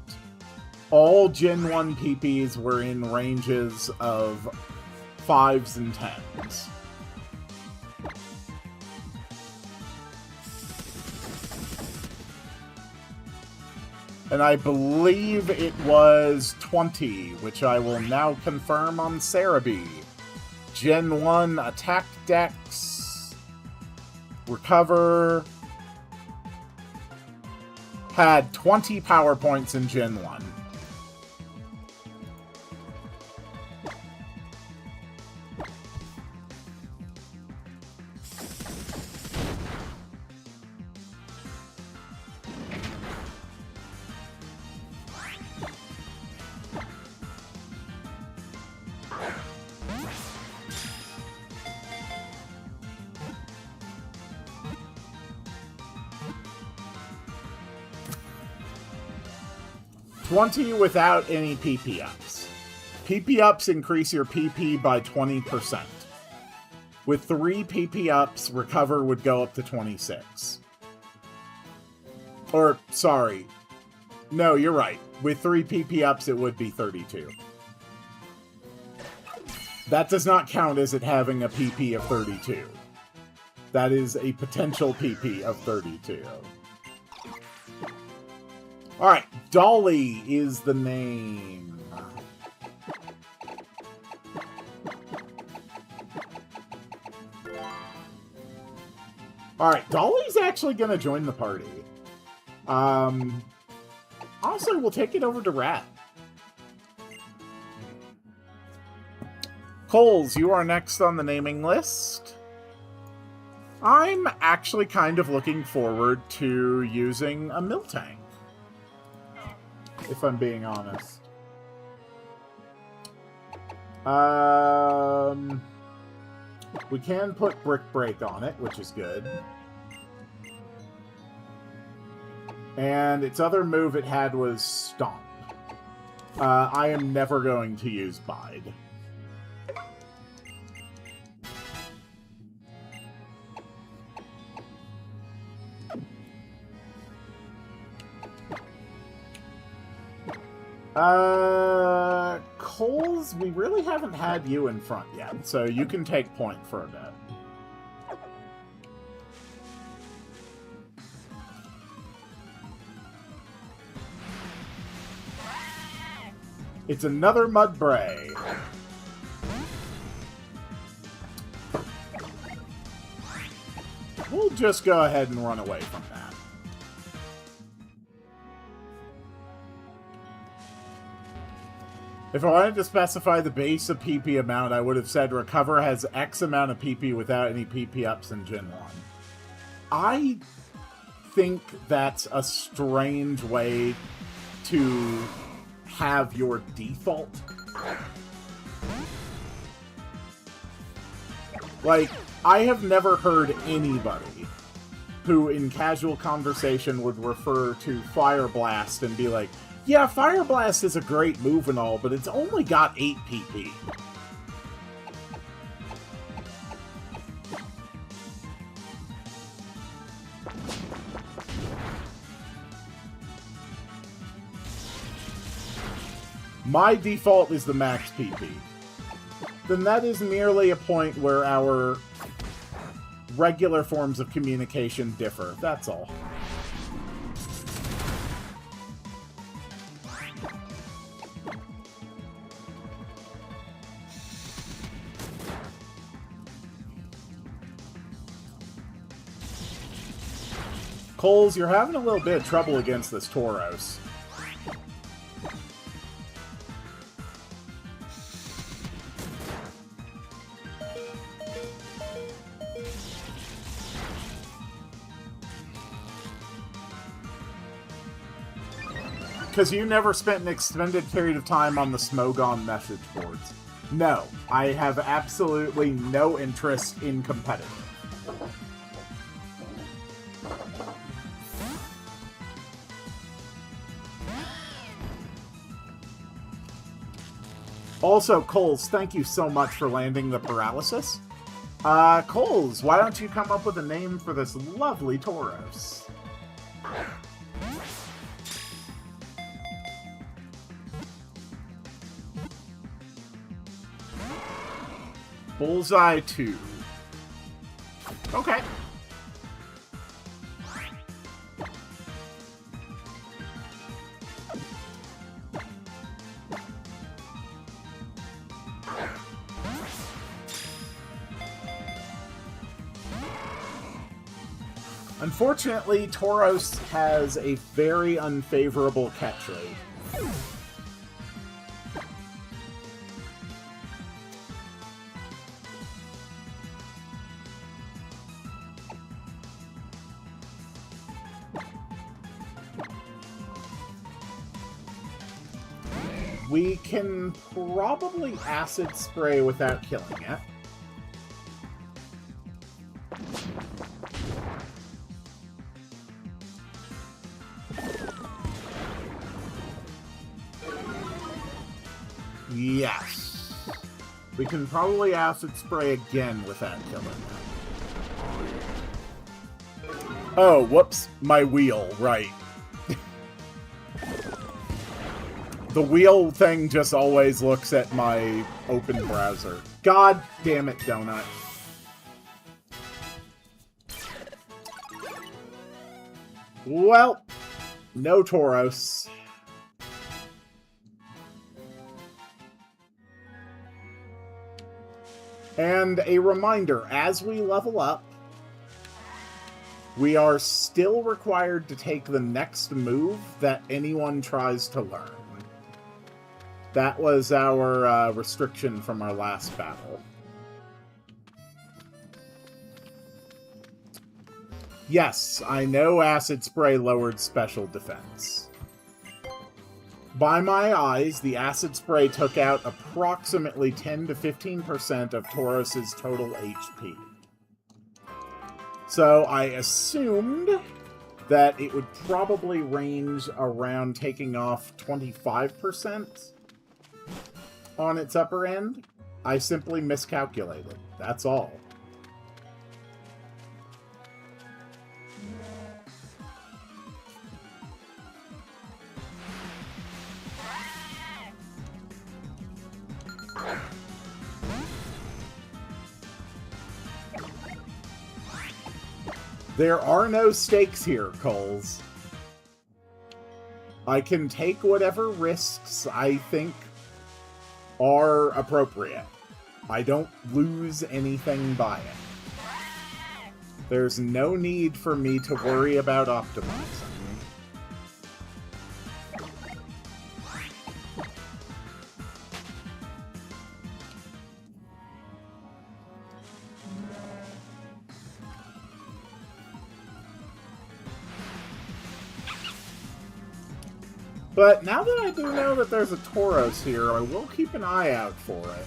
All Gen 1 PPs were in ranges of 5s and 10s. And I believe it was 20, which I will now confirm on Cerebi. Gen 1 Attack Dex, Recover, had 20 power points in Gen 1. Without any PP ups. PP ups increase your PP by 20%. With 3 PP ups, Recover would go up to 26. Or, sorry. No, you're right. With 3 PP ups, it would be 32. That does not count as it having a PP of 32. That is a potential PP of 32. Alright, Dolly is the name. Alright, Dolly's actually going to join the party. Honestly, we'll take it over to Rat. Coles, you are next on the naming list. I'm actually kind of looking forward to using a Miltank, if I'm being honest. We can put Brick Break on it, which is good. And its other move it had was Stomp. I am never going to use Bide. Coles, we really haven't had you in front yet, so you can take point for a bit. It's another Mudbray. We'll just go ahead and run away from that. If I wanted to specify the base of PP amount, I would have said Recover has X amount of PP without any PP ups in Gen 1. I think that's a strange way to have your default. Like, I have never heard anybody who in casual conversation would refer to Fire Blast and be like, yeah, Fire Blast is a great move and all, but it's only got 8 PP. My default is the max PP. Then that is merely a point where our regular forms of communication differ. That's all. Coles, you're having a little bit of trouble against this Tauros. Because you never spent an extended period of time on the Smogon message boards. No, I have absolutely no interest in competitive. Also, Coles, thank you so much for landing the paralysis. Coles, why don't you come up with a name for this lovely Tauros? Bullseye 2. Okay. Unfortunately, Tauros has a very unfavorable catch rate. We can probably Acid Spray without killing it. Yes. We can probably Acid Spray again without killing it. Oh, whoops. My wheel, right. The wheel thing just always looks at my open browser. God damn it, Donut. Well, no Tauros. And a reminder, as we level up, we are still required to take the next move that anyone tries to learn. That was our restriction from our last battle. Yes, I know Acid Spray lowered special defense. By my eyes, the Acid Spray took out approximately 10 to 15% of Tauros' total HP. So I assumed that it would probably range around taking off 25% on its upper end. I simply miscalculated. That's all. There are no stakes here, Coles. I can take whatever risks I think are appropriate. I don't lose anything by it. There's no need for me to worry about optimizing. But now that I do know that there's a Tauros here, I will keep an eye out for it.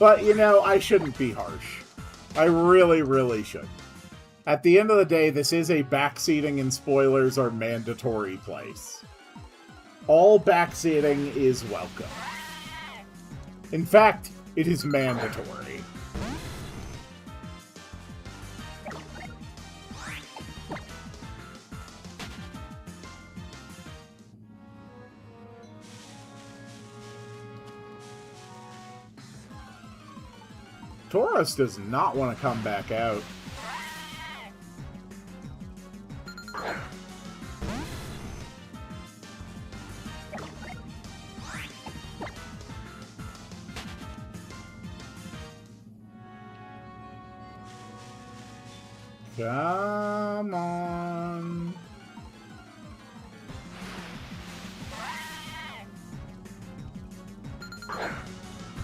But, you know, I shouldn't be harsh. I really, really should. At the end of the day, this is a backseating and spoilers are mandatory place. All backseating is welcome. In fact, it is mandatory. Tauros does not want to come back out. Come on.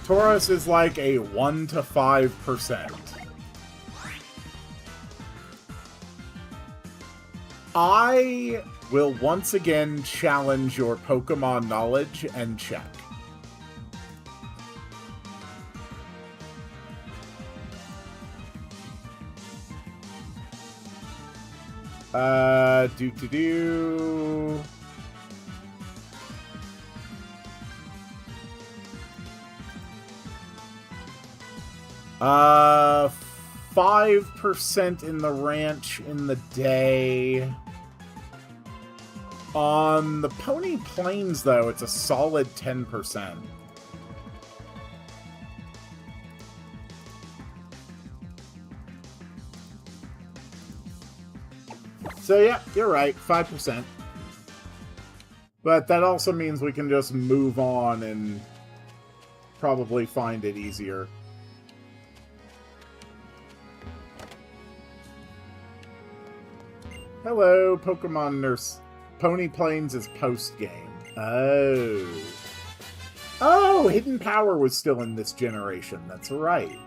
Tauros is like a 1 to 5%. I will once again challenge your Pokemon knowledge and check. Do. 5% in the ranch in the day. On the Pony Plains, though, it's a solid 10%. So, yeah, you're right, 5%. But that also means we can just move on and probably find it easier. Hello, Pokemon Nurse. Pony Plains is post-game. Oh. Oh, Hidden Power was still in this generation. That's right.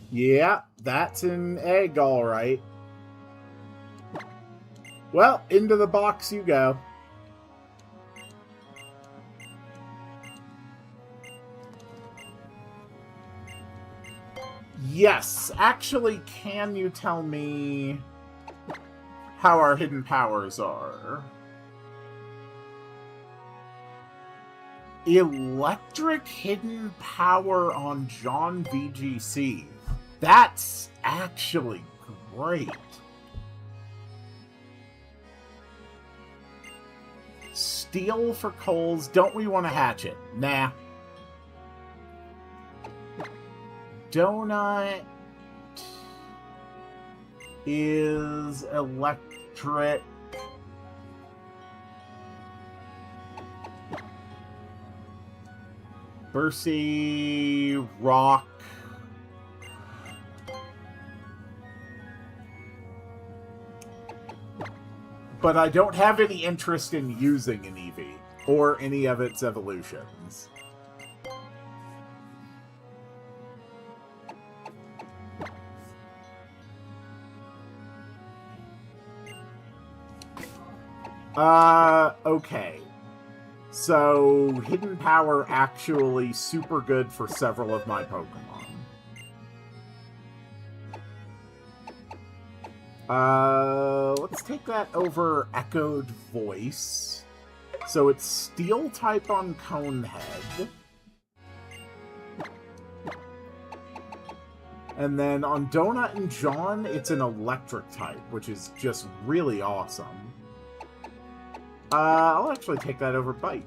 Yeah, that's an egg, all right. Well, into the box you go. Yes, actually, can you tell me how our hidden powers are? Electric hidden power on John VGC. That's actually great. Steel for coals. Don't we want to hatch it? Nah. Donut is electric. Bercy, rock. But I don't have any interest in using an Eevee or any of its evolutions. Okay. So, hidden power actually super good for several of my Pokemon. Let's take that over Echoed Voice. So it's Steel type on Conehead. And then on Donut and John, it's an electric type, which is just really awesome. I'll actually take that over Bite.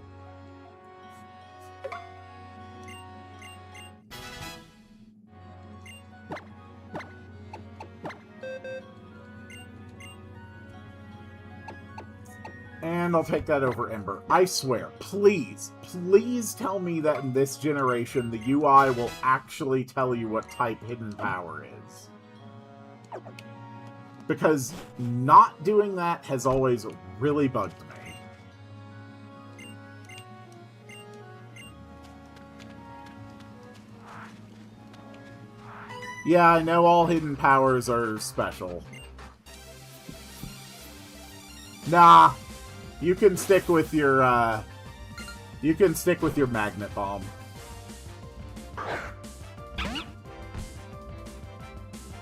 And I'll take that over Ember. I swear, please, please tell me that in this generation, the UI will actually tell you what type hidden power is. Because not doing that has always really bugged me. Yeah, I know all hidden powers are special. Nah, you can stick with your, Magnet Bomb.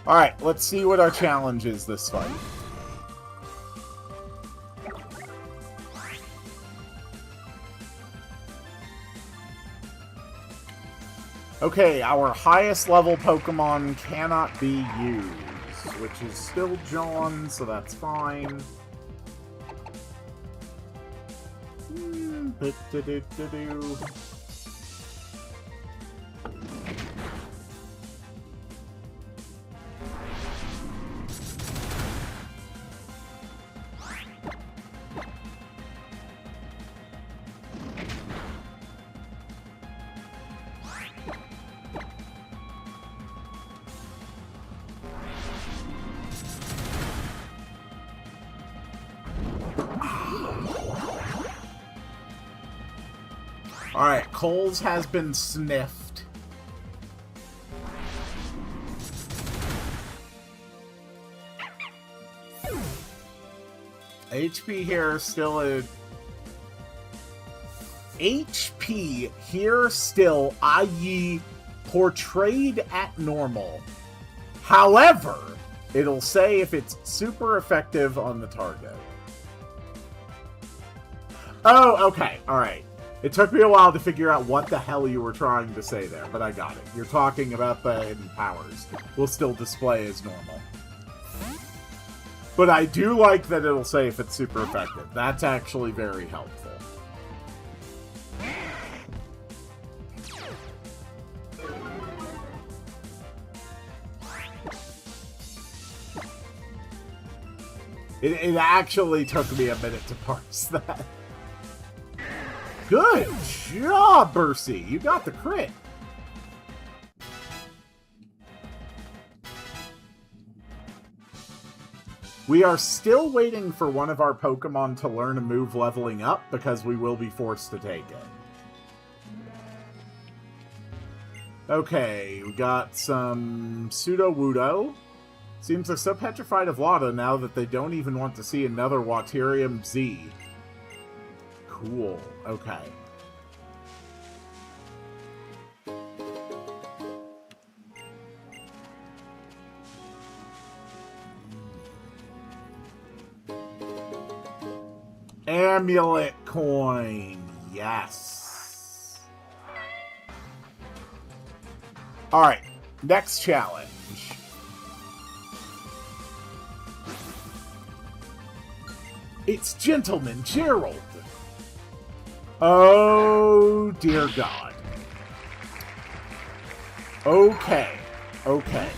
Alright, let's see what our challenge is this fight. Okay, our highest level Pokemon cannot be used, which is still John, so that's fine. Alright, Coles has been sniffed. HP here still a... HP here still, i.e. portrayed at normal. However, it'll say if it's super effective on the target. Oh, okay, alright. It took me a while to figure out what the hell you were trying to say there, but I got it. You're talking about the hidden powers. Will still display as normal. But I do like that it'll say if it's super effective. That's actually very helpful. It actually took me a minute to parse that. Good job, Bercy! You got the crit! We are still waiting for one of our Pokemon to learn a move leveling up, because we will be forced to take it. Okay, we got some Pseudo-Wudo. Seems they're so petrified of Lada now that they don't even want to see another Waterium Z. Cool. Okay. Amulet coin. Yes. Alright. Next challenge. It's Gentleman Gerald. Oh, dear God. Okay. Okay.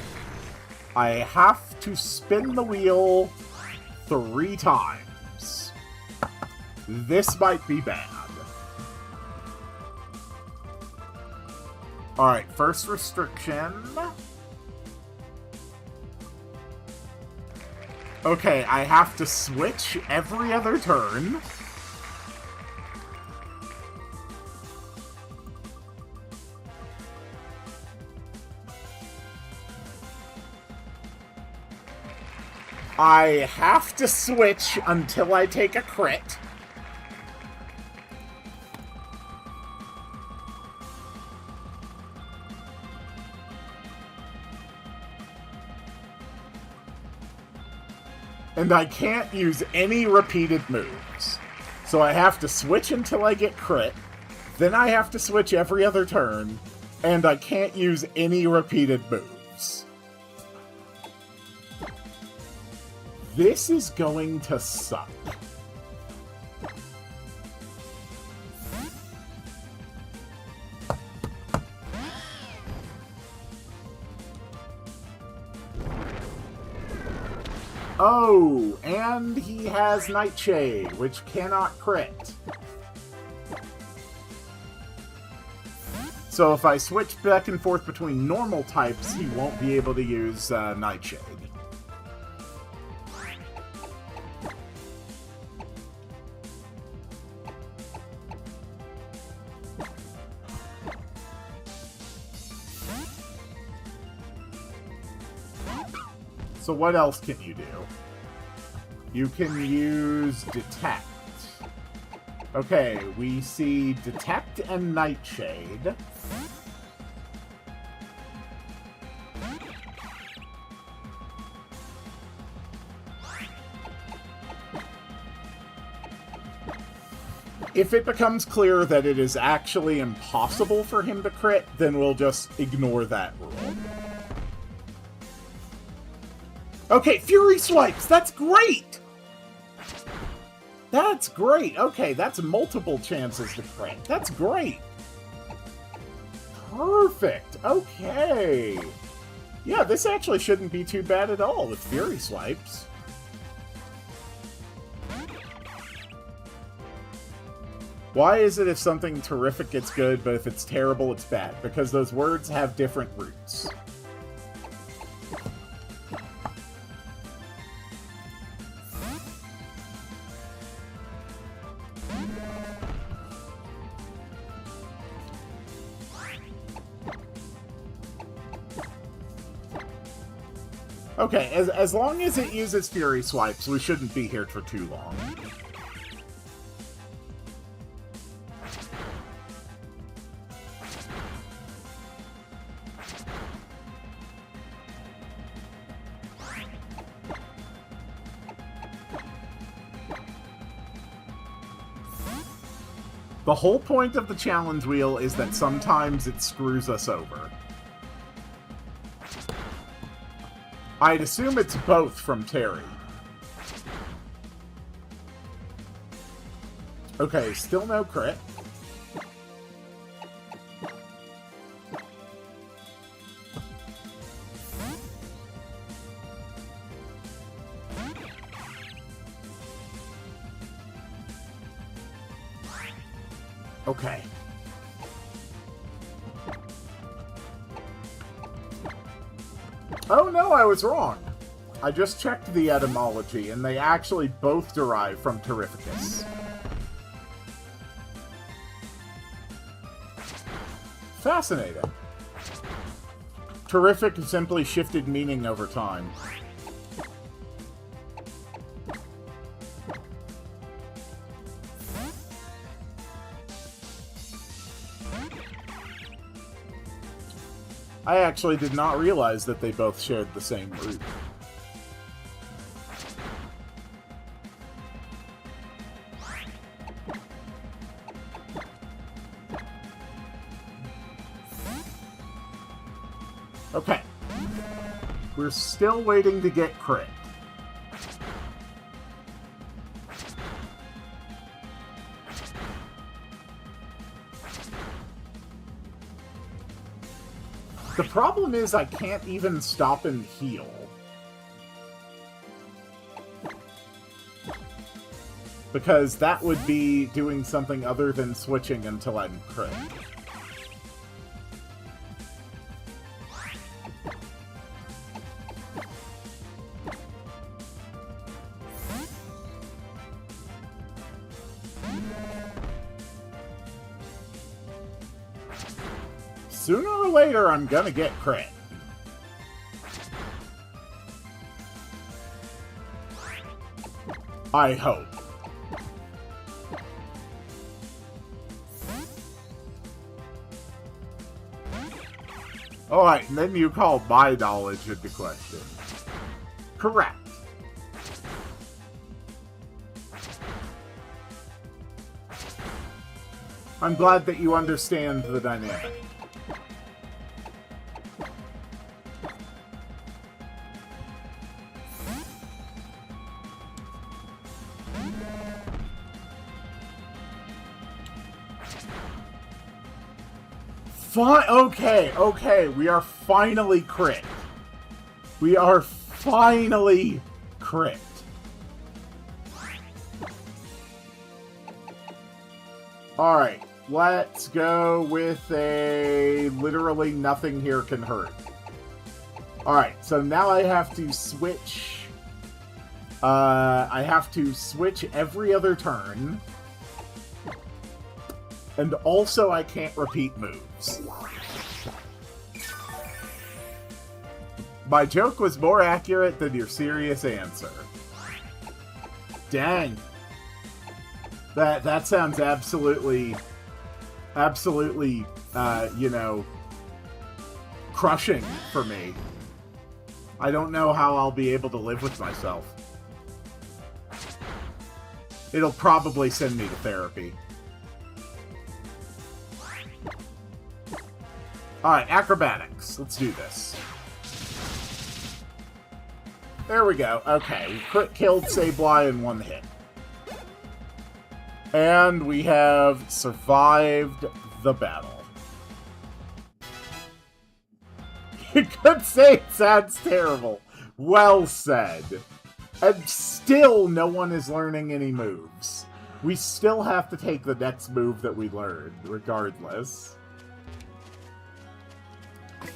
I have to spin the wheel 3 times. This might be bad. Alright, first restriction. Okay, I have to switch every other turn. I have to switch until I take a crit. And I can't use any repeated moves. So I have to switch until I get crit. Then I have to switch every other turn. And I can't use any repeated moves. This is going to suck. Oh, and he has Nightshade, which cannot crit. So if I switch back and forth between normal types, he won't be able to use Nightshade. So what else can you do? You can use Detect. Okay, we see Detect and Nightshade. If it becomes clear that it is actually impossible for him to crit, then we'll just ignore that rule. Okay, Fury Swipes! That's great! That's great! Okay, that's multiple chances to crit. That's great! Perfect! Okay! Yeah, this actually shouldn't be too bad at all with Fury Swipes. Why is it if something terrific it's good, but if it's terrible it's bad? Because those words have different roots. Okay, as long as it uses Fury Swipes, we shouldn't be here for too long. The whole point of the challenge wheel is that sometimes it screws us over. I'd assume it's both from Terry. Okay, still no crit. Okay. Oh no, I was wrong. I just checked the etymology, and they actually both derive from Terrificus. Fascinating. Terrific simply shifted meaning over time. I actually did not realize that they both shared the same root. Okay. We're still waiting to get crit. The problem is I can't even stop and heal. Because that would be doing something other than switching until I'm crit. Sooner or later, I'm gonna get crit. I hope. Alright, and then you call my knowledge into question. Correct. I'm glad that you understand the dynamic. Okay, we are finally crit. We are finally crit. Alright, let's go with a literally nothing here can hurt. Alright, so now I have to switch. I have to switch every other turn. And also, I can't repeat moves. My joke was more accurate than your serious answer. Dang. That sounds absolutely, you know, crushing for me. I don't know how I'll be able to live with myself. It'll probably send me to therapy. Alright, acrobatics. Let's do this. There we go. Okay, we crit killed Sableye in one hit. And we have survived the battle. You could say it sounds terrible. Well said. And still no one is learning any moves. We still have to take the next move that we learned, regardless.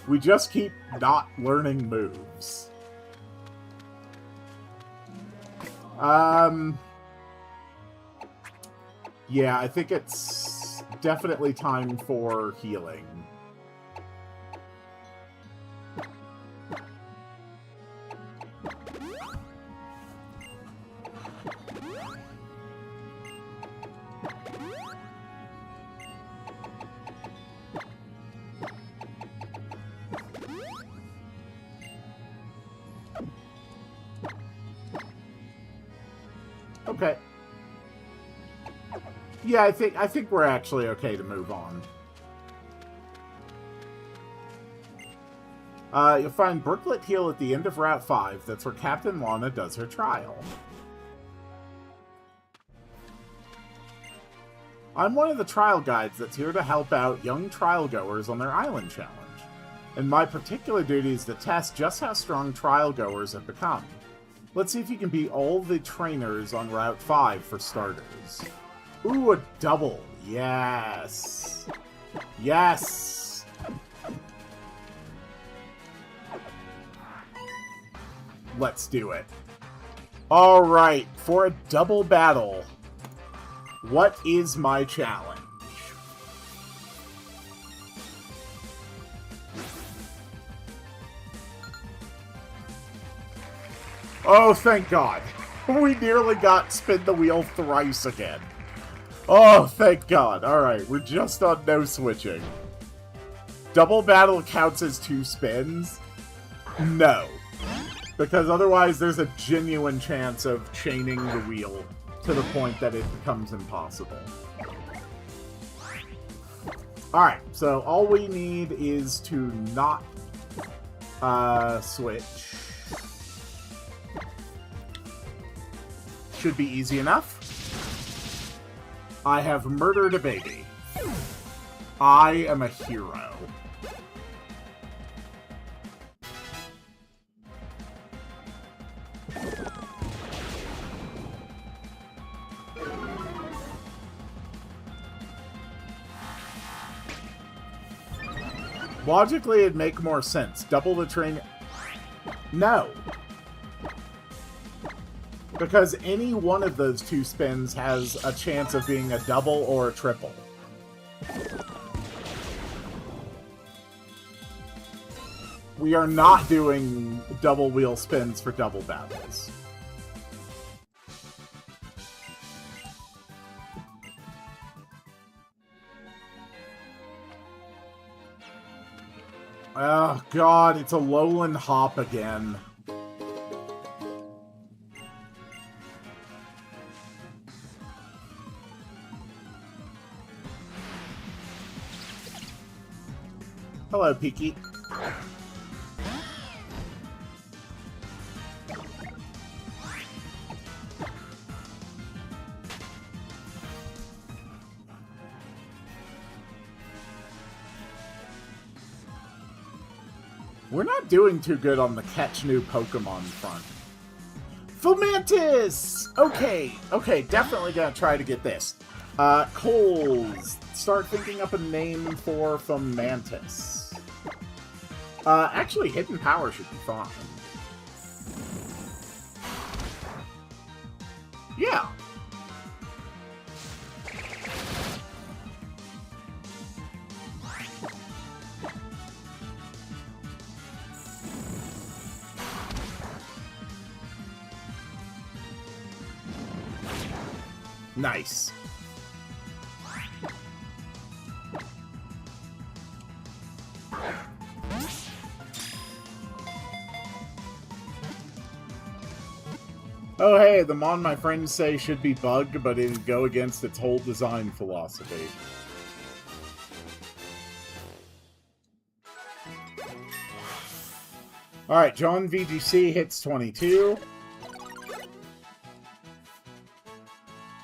We just keep not learning moves. Yeah, I think it's definitely time for healing. Okay. Yeah, I think we're actually okay to move on. You'll find Brooklet Hill at the end of Route 5. That's where Captain Lana does her trial. I'm one of the trial guides that's here to help out young trial goers on their island challenge. And my particular duty is to test just how strong trial goers have become. Let's see if you can beat all the trainers on Route 5 for starters. Ooh, a double. Yes. Yes. Let's do it. Alright, for a double battle, what is my challenge? Oh, thank God. We nearly got spin the wheel thrice again. Oh, thank God. Alright, we're just on no switching. Double battle counts as 2 spins? No. Because otherwise there's a genuine chance of chaining the wheel to the point that it becomes impossible. Alright, so all we need is to not switch. Should be easy enough. I have murdered a baby. I am a hero. Logically, it'd make more sense. Double the train... No. Because any one of those 2 spins has a chance of being a double or a triple. We are not doing double wheel spins for double battles. Oh God, it's a lowland hop again. Hello, Peaky. We're not doing too good on the catch new Pokemon front. Fomantis! Okay, definitely gonna try to get this. Coles, start thinking up a name for Fomantis. Actually, Hidden Power should be fine. Yeah. Nice. Oh hey, the mon my friends say should be bugged, but it'd go against its whole design philosophy. Alright, John VGC hits 22.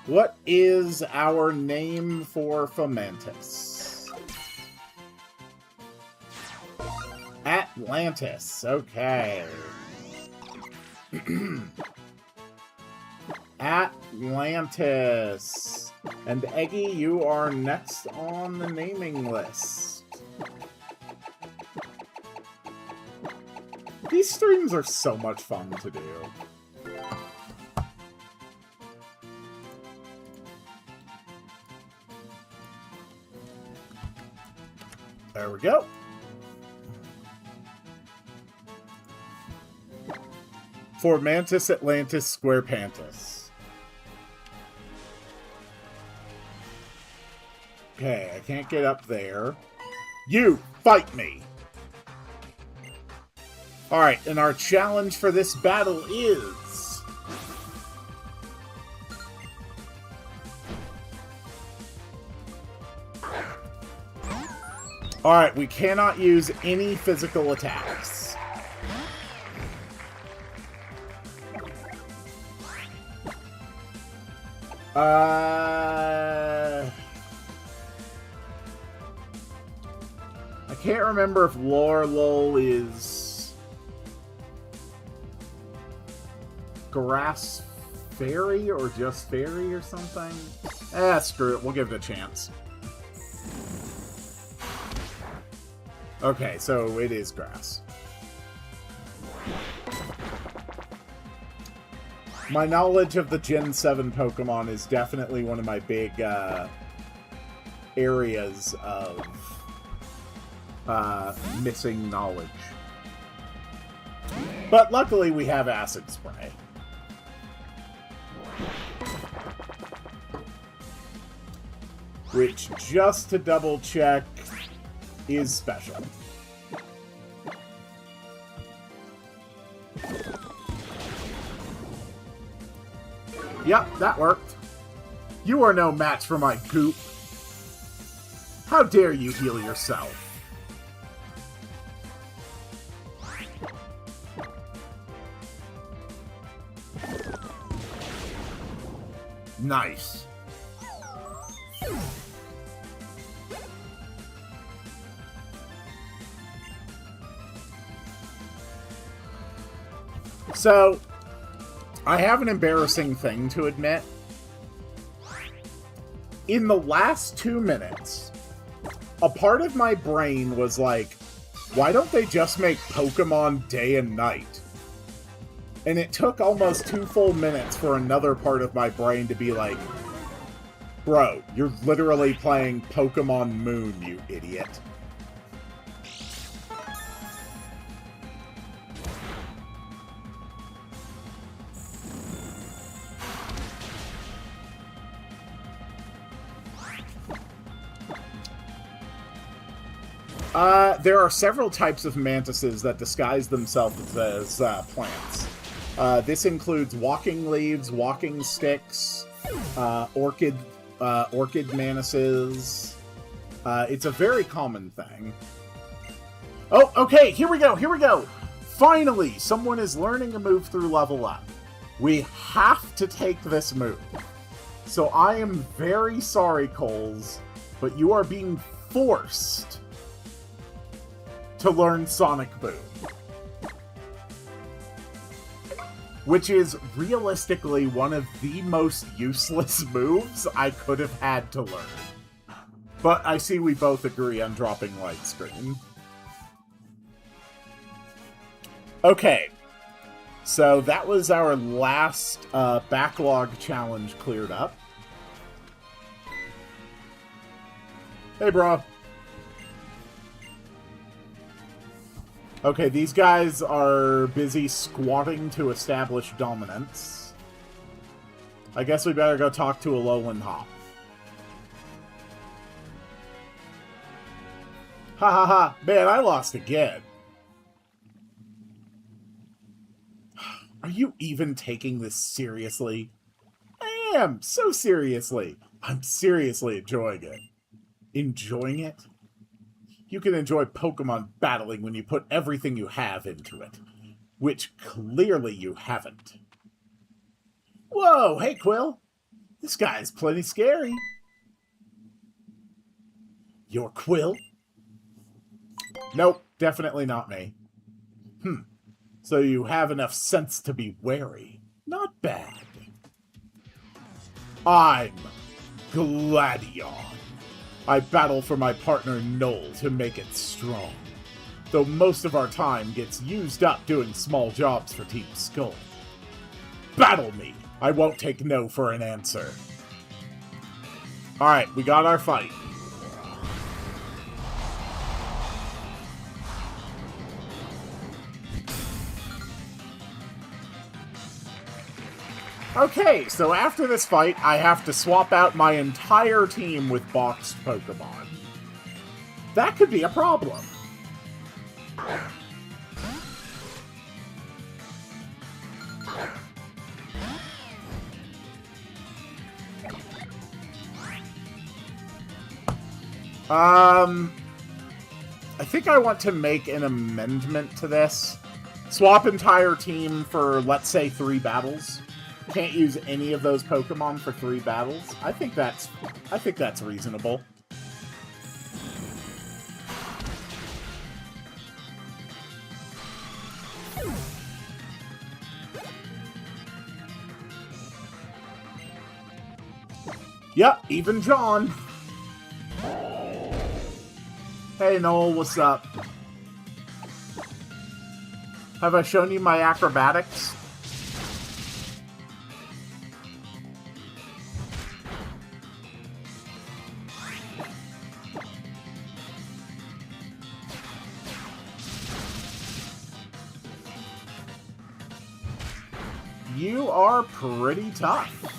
What is our name for Fomantis? Atlantis. Okay. Atlantis. And Eggy, you are next on the naming list. These streams are so much fun to do. There we go. For Mantis, Atlantis, Square Pantis. Okay, I can't get up there. You, fight me! Alright, and our challenge for this battle is... Alright, we cannot use any physical attacks. I can't remember if Lorelol is Grass Fairy or just Fairy or something. Screw it, we'll give it a chance. Okay, so it is grass. My knowledge of the Gen 7 Pokemon is definitely one of my big areas of missing knowledge. But luckily we have Acid Spray. Which, just to double check, is special. Yep, that worked. You are no match for my goop. How dare you heal yourself? Nice. So, I have an embarrassing thing to admit. In the last 2 minutes, a part of my brain was like, why don't they just make Pokemon day and night? And it took almost 2 full minutes for another part of my brain to be like, bro, you're literally playing Pokemon Moon, you idiot. There are several types of mantises that disguise themselves as plants. This includes walking leaves, walking sticks, orchid mantises. It's a very common thing. Oh, okay, here we go! Finally, someone is learning a move through level up. We have to take this move. So I am very sorry, Coles, but you are being forced to learn Sonic Boom. Which is realistically one of the most useless moves I could have had to learn. But I see we both agree on dropping Light Screen. Okay. So that was our last backlog challenge cleared up. Hey, bro. Okay, these guys are busy squatting to establish dominance. I guess we better go talk to Alolan Hop. Ha ha ha! Man, I lost again. Are you even taking this seriously? I am! So seriously! I'm seriously enjoying it. Enjoying it? You can enjoy Pokemon battling when you put everything you have into it. Which clearly you haven't. Whoa, hey Quill! This guy's plenty scary. You're Quill? Nope, definitely not me. So you have enough sense to be wary. Not bad. I'm Gladion. I battle for my partner Noel to make it strong. Though most of our time gets used up doing small jobs for Team Skull. Battle me! I won't take no for an answer. Alright, we got our fight. Okay, so after this fight, I have to swap out my entire team with boxed Pokemon. That could be a problem. I think I want to make an amendment to this. Swap entire team for, let's say, 3 battles. Can't use any of those Pokemon for 3 battles. I think that's reasonable. Yep, even John. Hey Noel, what's up? Have I shown you my acrobatics? you are pretty tough.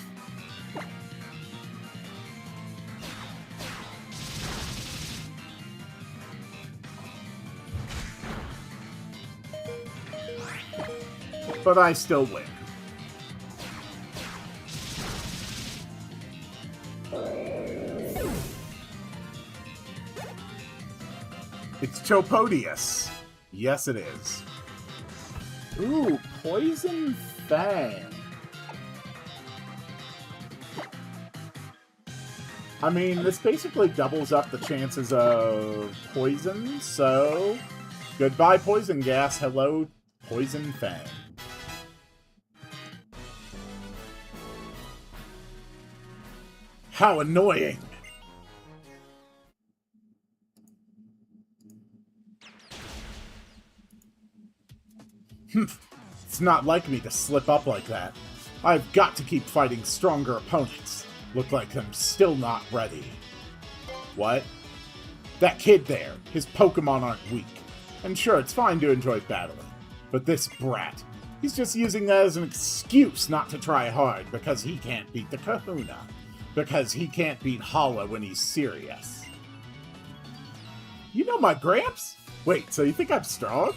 But I still win. It's Chopodius. Yes, it is. Ooh, Poison Fang. I mean, this basically doubles up the chances of poison, so... Goodbye, Poison Gas. Hello, Poison Fang. How annoying! It's not like me to slip up like that. I've got to keep fighting stronger opponents. Look like I'm still not ready. What? That kid there, his Pokemon aren't weak. And sure, it's fine to enjoy battling. But this brat, he's just using that as an excuse not to try hard because he can't beat the Kahuna. Because he can't beat Hala when he's serious. You know my Gramps? Wait, so you think I'm strong?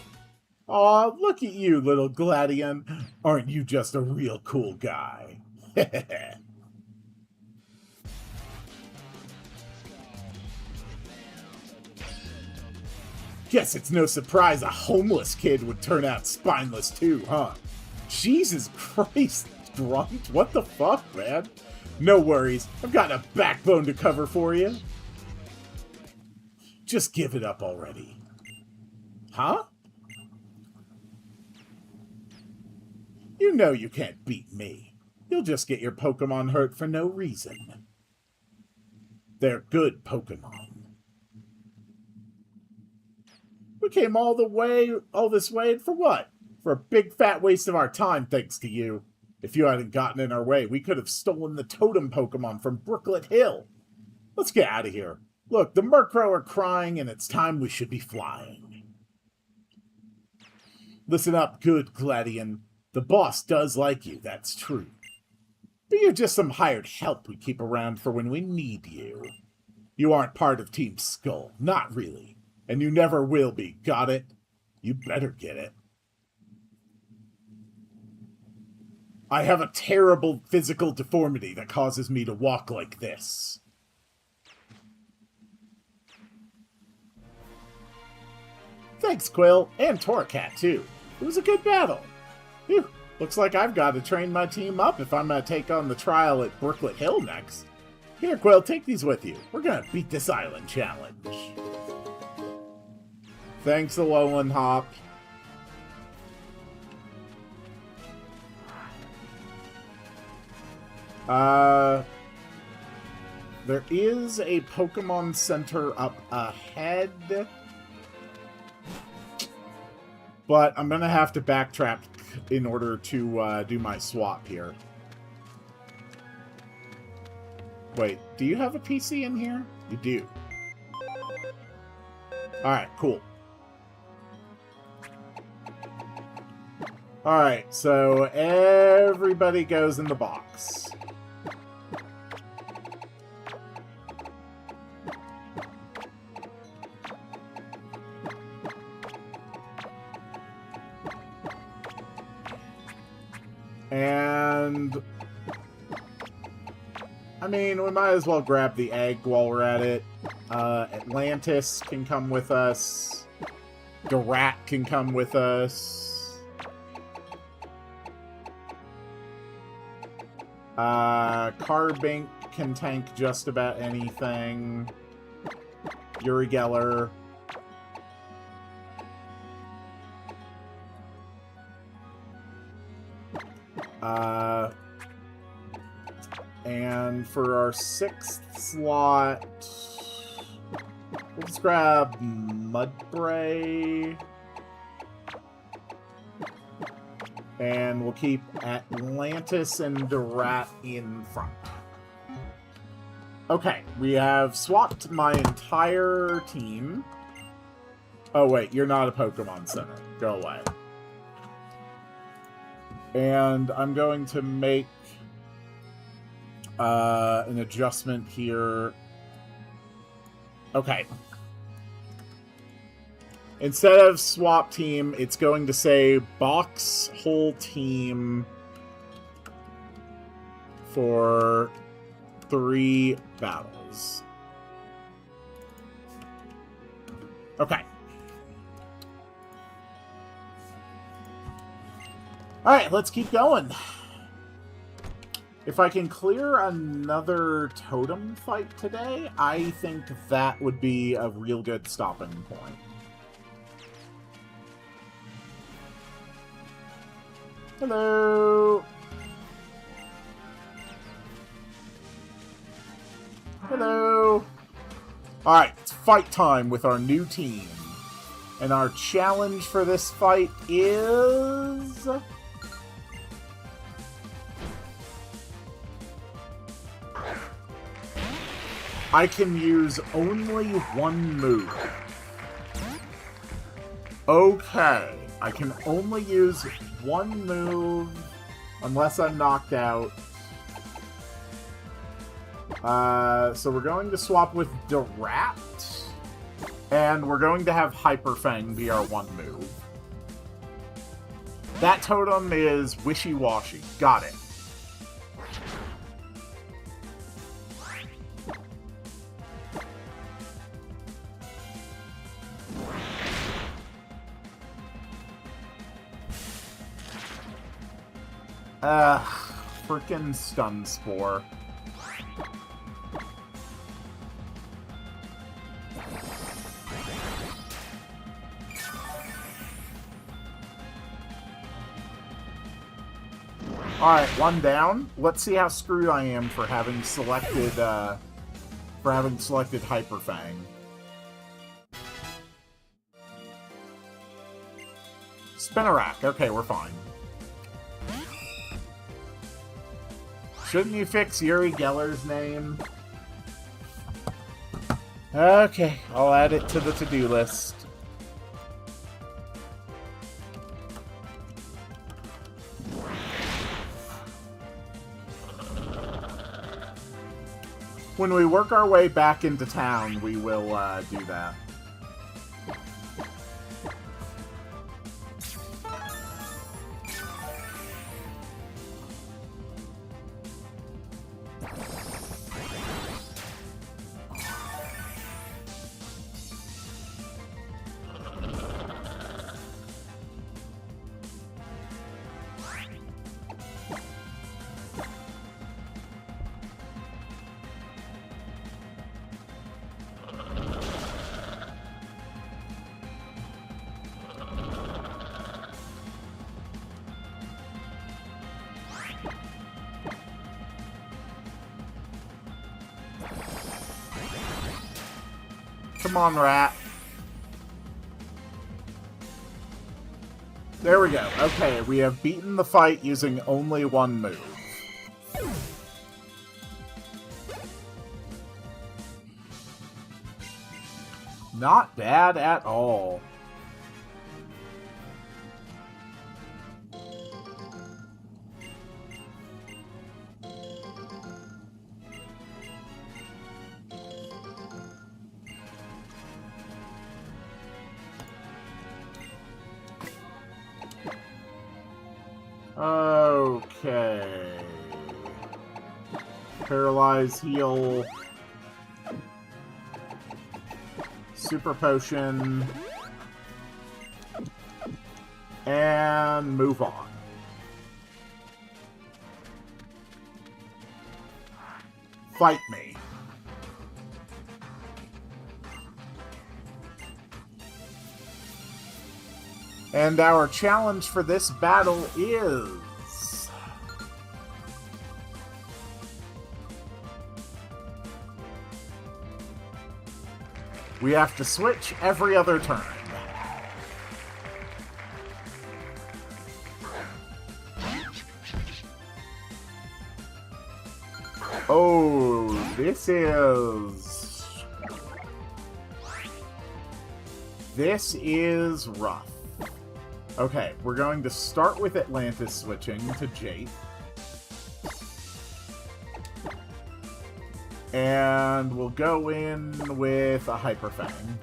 Aw, look at you, little Gladion. Aren't you just a real cool guy? Guess it's no surprise a homeless kid would turn out spineless too, huh? Jesus Christ, Grunt, what the fuck, man? No worries, I've got a backbone to cover for you. Just give it up already. Huh? You know you can't beat me. You'll just get your Pokemon hurt for no reason. They're good Pokemon. We came all this way, and for what? For a big fat waste of our time, thanks to you. If you hadn't gotten in our way, we could have stolen the totem Pokemon from Brooklet Hill. Let's get out of here. Look, the Murkrow are crying, and it's time we should be flying. Listen up, good Gladion. The boss does like you, that's true. But you're just some hired help we keep around for when we need you. You aren't part of Team Skull, not really. And you never will be, got it? You better get it. I have a terrible physical deformity that causes me to walk like this. Thanks, Quill, and Torracat, too. It was a good battle. Phew, looks like I've got to train my team up if I'm going to take on the trial at Brooklet Hill next. Here, Quill, take these with you. We're going to beat this island challenge. Thanks, Alolan Hop. There is a Pokemon Center up ahead. But I'm going to have to backtrack in order to do my swap here. Wait, do you have a PC in here? You do. Alright, cool. Alright, so everybody goes in the box. And I mean, we might as well grab the egg while we're at it. Atlantis can come with us. Garat can come with us. Carbink can tank just about anything. Uri Geller. And for our 6th slot, let's grab Mudbray. And we'll keep Atlantis and Garat in front. Okay, we have swapped my entire team. Oh wait, you're not a Pokemon Center. Go away. And I'm going to make an adjustment here. Okay. Instead of swap team, it's going to say box whole team for 3 battles. Okay. Alright, let's keep going. If I can clear another totem fight today, I think that would be a real good stopping point. Hello! Hello! Alright, it's fight time with our new team. And our challenge for this fight is... I can use only one move. Okay. I can only use one move unless I'm knocked out. So we're going to swap with Direct. And we're going to have Hyper Fang be our one move. That totem is Wishy-Washy. Got it. Frickin' Stun Spore. Alright, one down. Let's see how screwed I am for having selected, Hyper Fang. Spinarak. Okay, we're fine. Shouldn't you fix Uri Geller's name? Okay, I'll add it to the to-do list. When we work our way back into town, we will do that. Come on, rat. There we go. Okay, we have beaten the fight using only one move. Not bad at all. Okay. Paralyze, heal. Super potion. And move on. Fight me. And our challenge for this battle is... we have to switch every other turn. Oh, this is rough. Okay, we're going to start with Atlantis switching to Jade. And we'll go in with a Hyper Fang.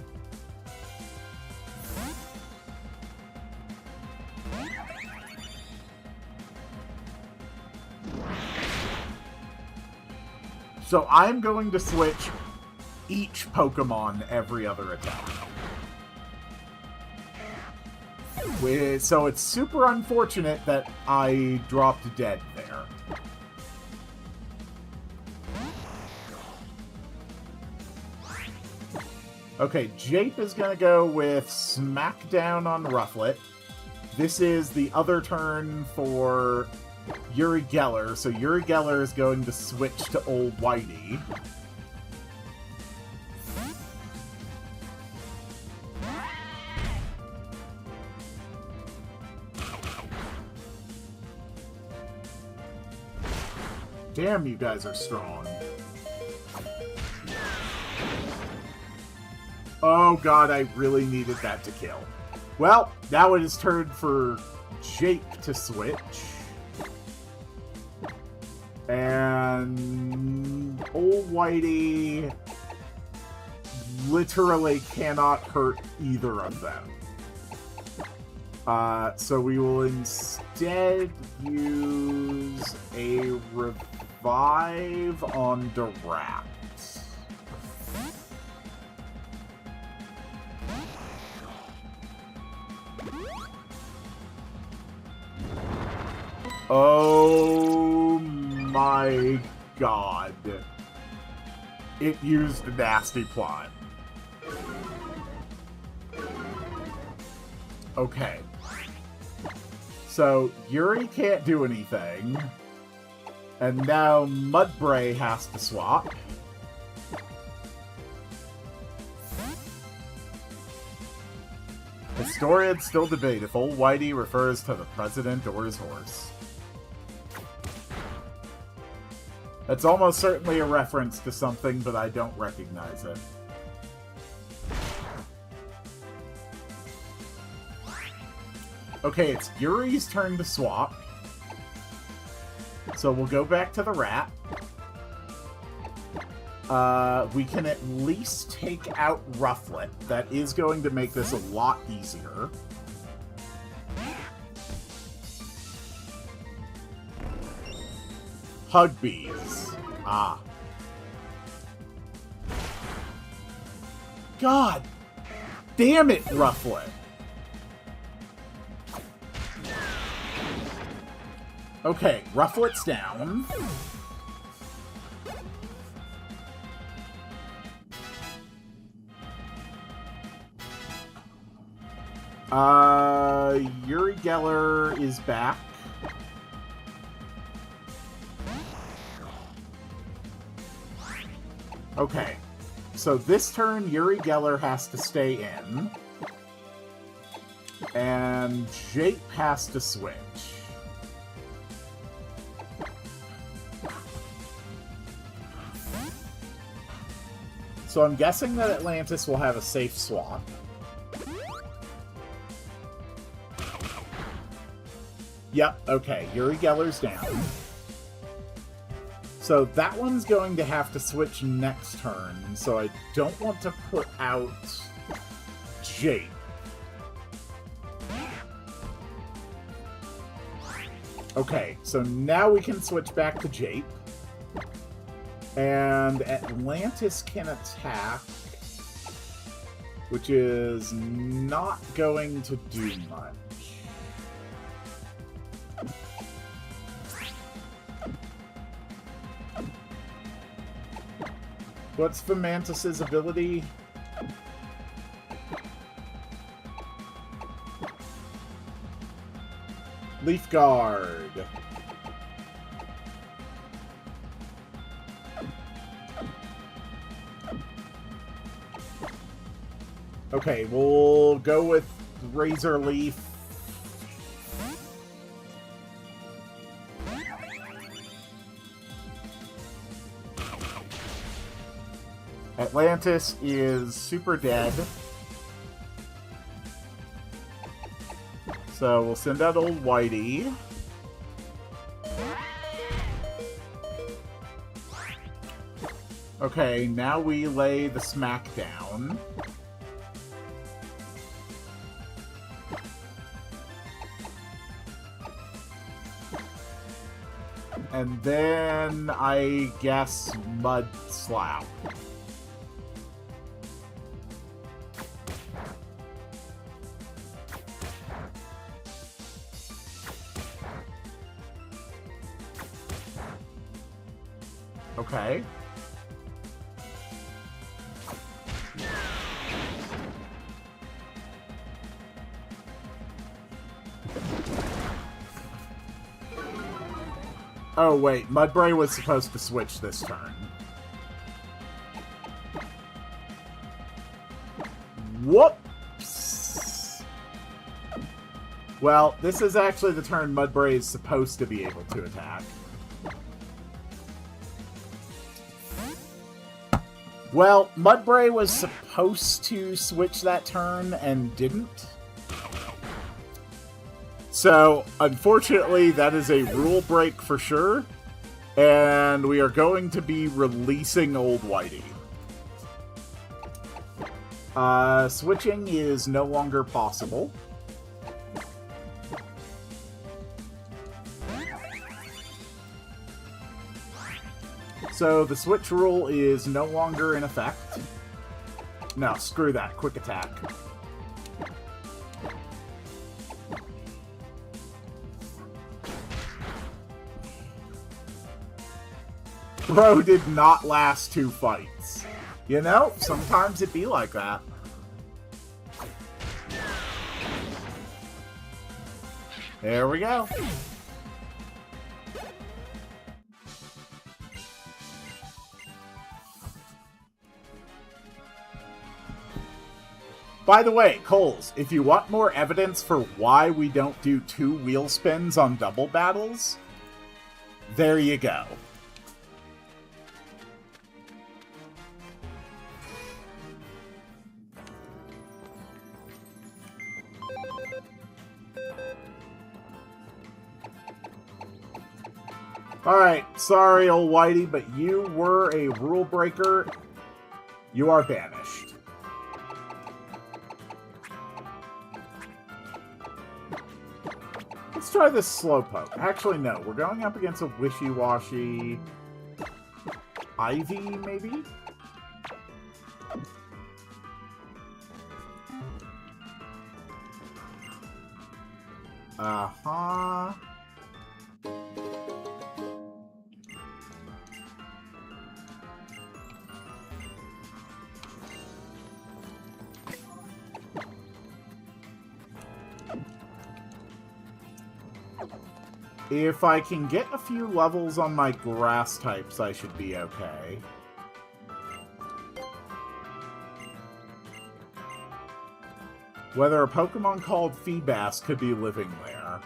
So I'm going to switch each Pokemon every other attack. So it's super unfortunate that I dropped dead there. Okay, Jape is going to go with Smackdown on Rufflet. This is the other turn for Uri Geller, so Uri Geller is going to switch to Old Whitey. Damn, you guys are strong. Oh god, I really needed that to kill. Well, now it is turn for Jake to switch. And Old Whitey literally cannot hurt either of them. So we will instead use a Revive on Direct. Oh my god. It used a nasty plot. Okay. So, Yuri can't do anything. And now Mudbray has to swap. Historians still debate if Old Whitey refers to the president or his horse. That's almost certainly a reference to something, but I don't recognize it. Okay, it's Yuri's turn to swap. So we'll go back to the rat. We can at least take out Rufflet. That is going to make this a lot easier. Hugbees. Ah. God damn it, Rufflet. Okay, Rufflet's down. Uri Geller is back. Okay, so this turn, Uri Geller has to stay in. And Jake has to switch. So I'm guessing that Atlantis will have a safe swap. Yep, okay, Uri Geller's down. So that one's going to have to switch next turn, so I don't want to put out Jake. Okay, so now we can switch back to Jake. And Atlantis can attack, which is not going to do much. What's Fomantis's ability? Leaf Guard. Okay, we'll go with Razor Leaf. Atlantis is super dead. So we'll send out old Whitey. Okay, now we lay the smack down. And then, I guess, Mud Slap. Okay. Oh, wait. Mudbray was supposed to switch this turn. Whoops! Well, this is actually the turn Mudbray is supposed to be able to attack. Well, Mudbray was supposed to switch that turn and didn't. So, unfortunately, that is a rule break for sure. And we are going to be releasing Old Whitey. Switching is no longer possible. So, the switch rule is no longer in effect. No, screw that. Quick attack. Bro did not last 2 fights. You know, sometimes it be like that. There we go. By the way, Coles, if you want more evidence for why we don't do 2 wheel spins on double battles, there you go. Alright, sorry, old Whitey, but you were a rule breaker. You are banished. Let's try this Slowpoke. Actually, no. We're going up against a wishy-washy Ivy, maybe? Uh-huh. If I can get a few levels on my grass types, I should be okay. Whether a Pokemon called Feebas could be living there.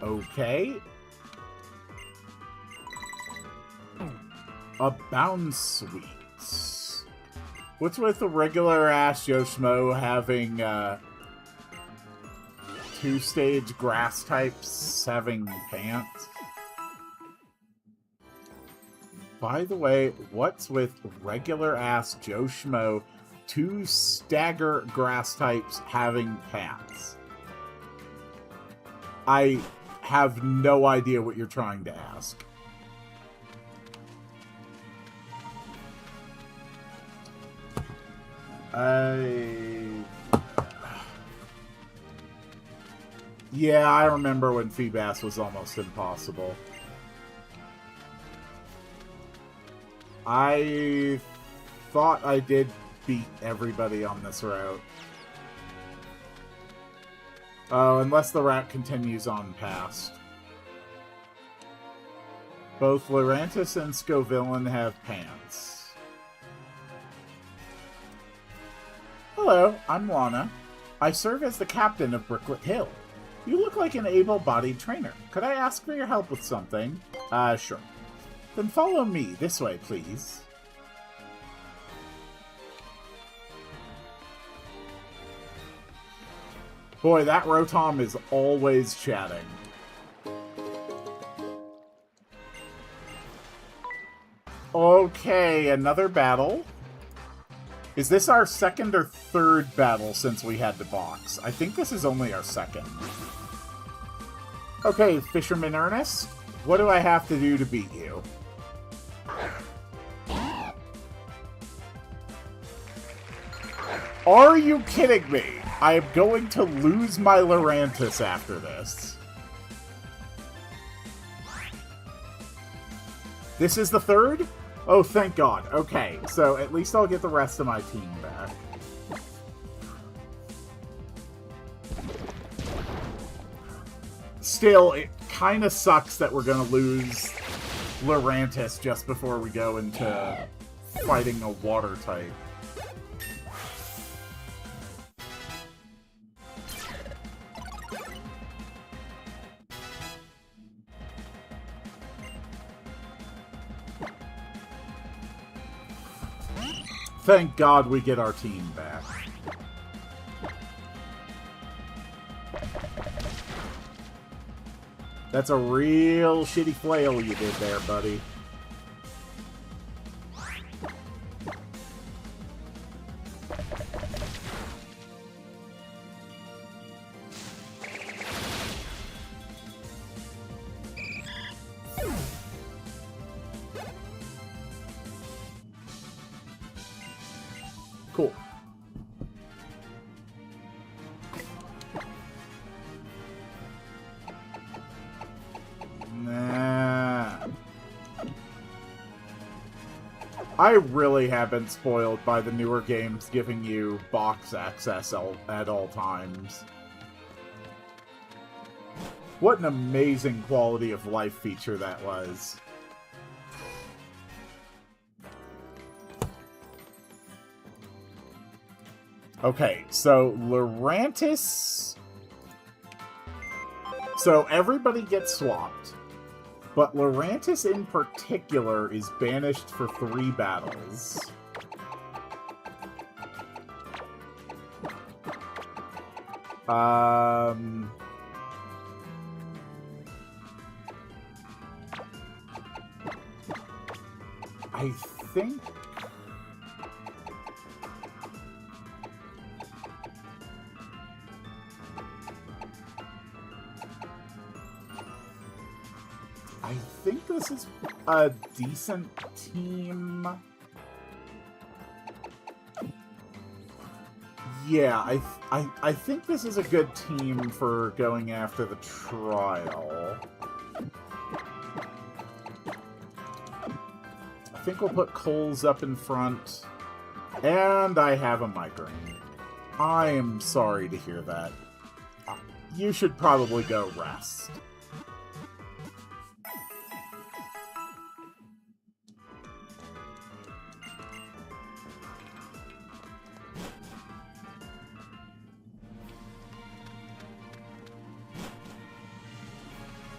Okay. A Bound Sweet. What's with the regular-ass Yoshimo having, 2-stage grass types having pants? By the way, what's with regular-ass Yoshimo 2-stagger grass types having pants? I have no idea what you're trying to ask. Yeah, I remember when Feebas was almost impossible. I thought I did beat everybody on this route. Oh, unless the route continues on past. Both Lurantis and Scovillain have pants. Hello, I'm Lana. I serve as the captain of Bricklet Hill. You look like an able-bodied trainer. Could I ask for your help with something? Sure. Then follow me this way, please. Boy, that Rotom is always chatting. Okay, another battle. Is this our second or third battle since we had to box? I think this is only our second. Okay, Fisherman Ernest, what do I have to do to beat you? Are you kidding me? I am going to lose my Lurantis after this. This is the third? Oh, thank God. Okay, so at least I'll get the rest of my team back. Still, it kind of sucks that we're going to lose Lurantis just before we go into fighting a water type. Thank God we get our team back. That's a real shitty flail you did there, buddy. Cool. Nah. I really have been spoiled by the newer games giving you box access at all times. What an amazing quality of life feature that was. Okay, so Lurantis... So everybody gets swapped, but Lurantis in particular is banished for 3 battles. I think... I think this is a decent team. Yeah, I think this is a good team for going after the trial. I think we'll put Coles up in front. And I have a migraine. I am sorry to hear that. You should probably go rest.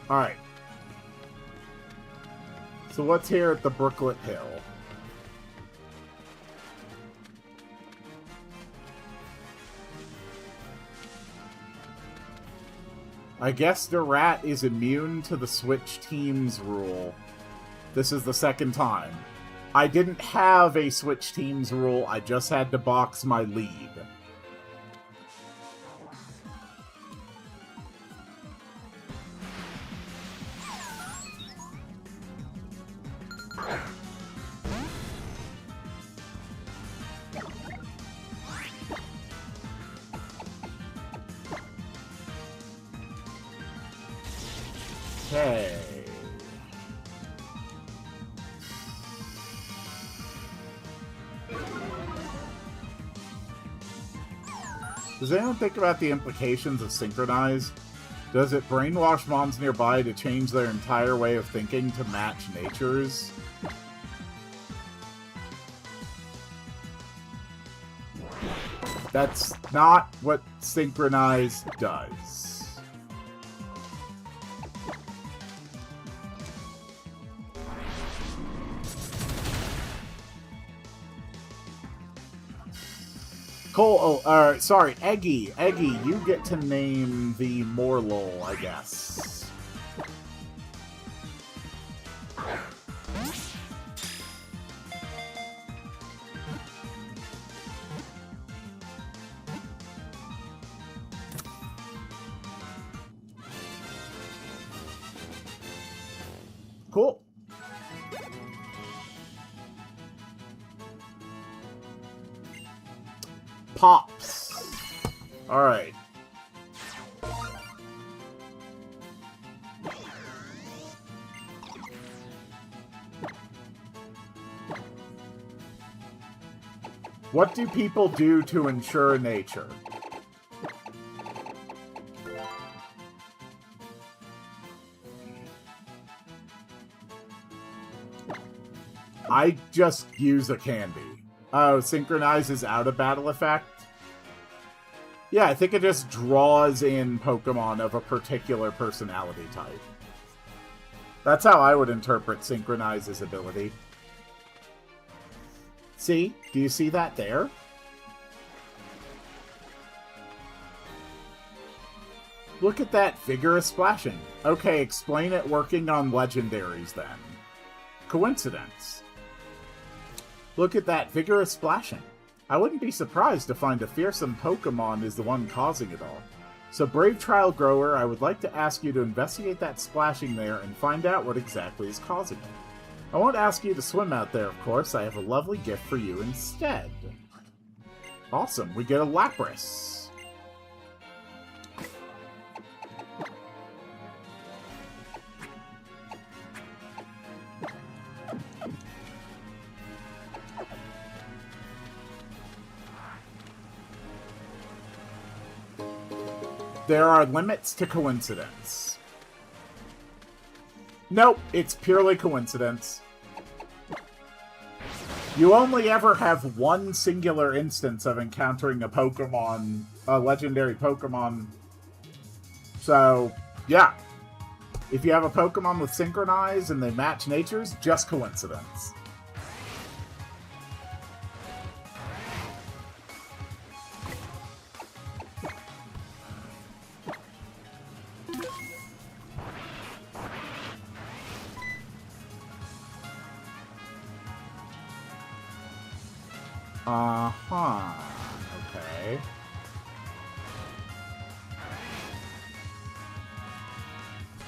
Alright. So what's here at the Brooklet Hill? I guess the rat is immune to the switch teams rule. This is the second time. I didn't have a switch teams rule, I just had to box my lead. Okay. Does anyone think about the implications of Synchronize? Does it brainwash moms nearby to change their entire way of thinking to match nature's? That's not what Synchronize does. Cole, sorry, Eggy. Eggy, you get to name the Morlul, I guess. Cool. Pops. Alright. What do people do to ensure nature? I just use a candy. Oh, synchronizes out of battle effect? Yeah, I think it just draws in Pokemon of a particular personality type. That's how I would interpret Synchronize's ability. See? Do you see that there? Look at that vigorous splashing. Okay, explain it working on legendaries then. Coincidence. Look at that vigorous splashing. I wouldn't be surprised to find a fearsome Pokemon is the one causing it all. So, Brave Trial Grower, I would like to ask you to investigate that splashing there and find out what exactly is causing it. I won't ask you to swim out there, of course. I have a lovely gift for you instead. Awesome, we get a Lapras. There are limits to coincidence. Nope, it's purely coincidence. You only ever have one singular instance of encountering a Pokemon, a legendary Pokemon. So, yeah. If you have a Pokemon with Synchronize and they match natures, just coincidence. Uh-huh. Okay.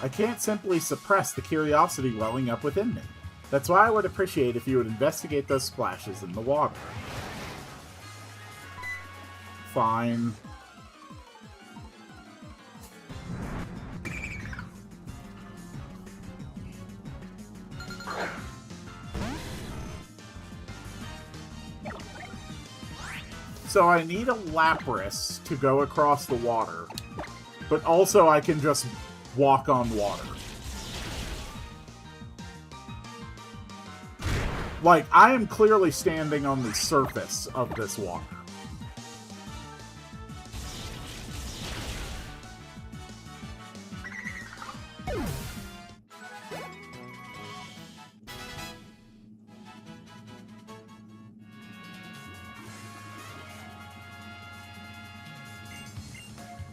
I can't simply suppress the curiosity welling up within me. That's why I would appreciate if you would investigate those splashes in the water. Fine. So I need a Lapras to go across the water, but also I can just walk on water. Like, I am clearly standing on the surface of this water.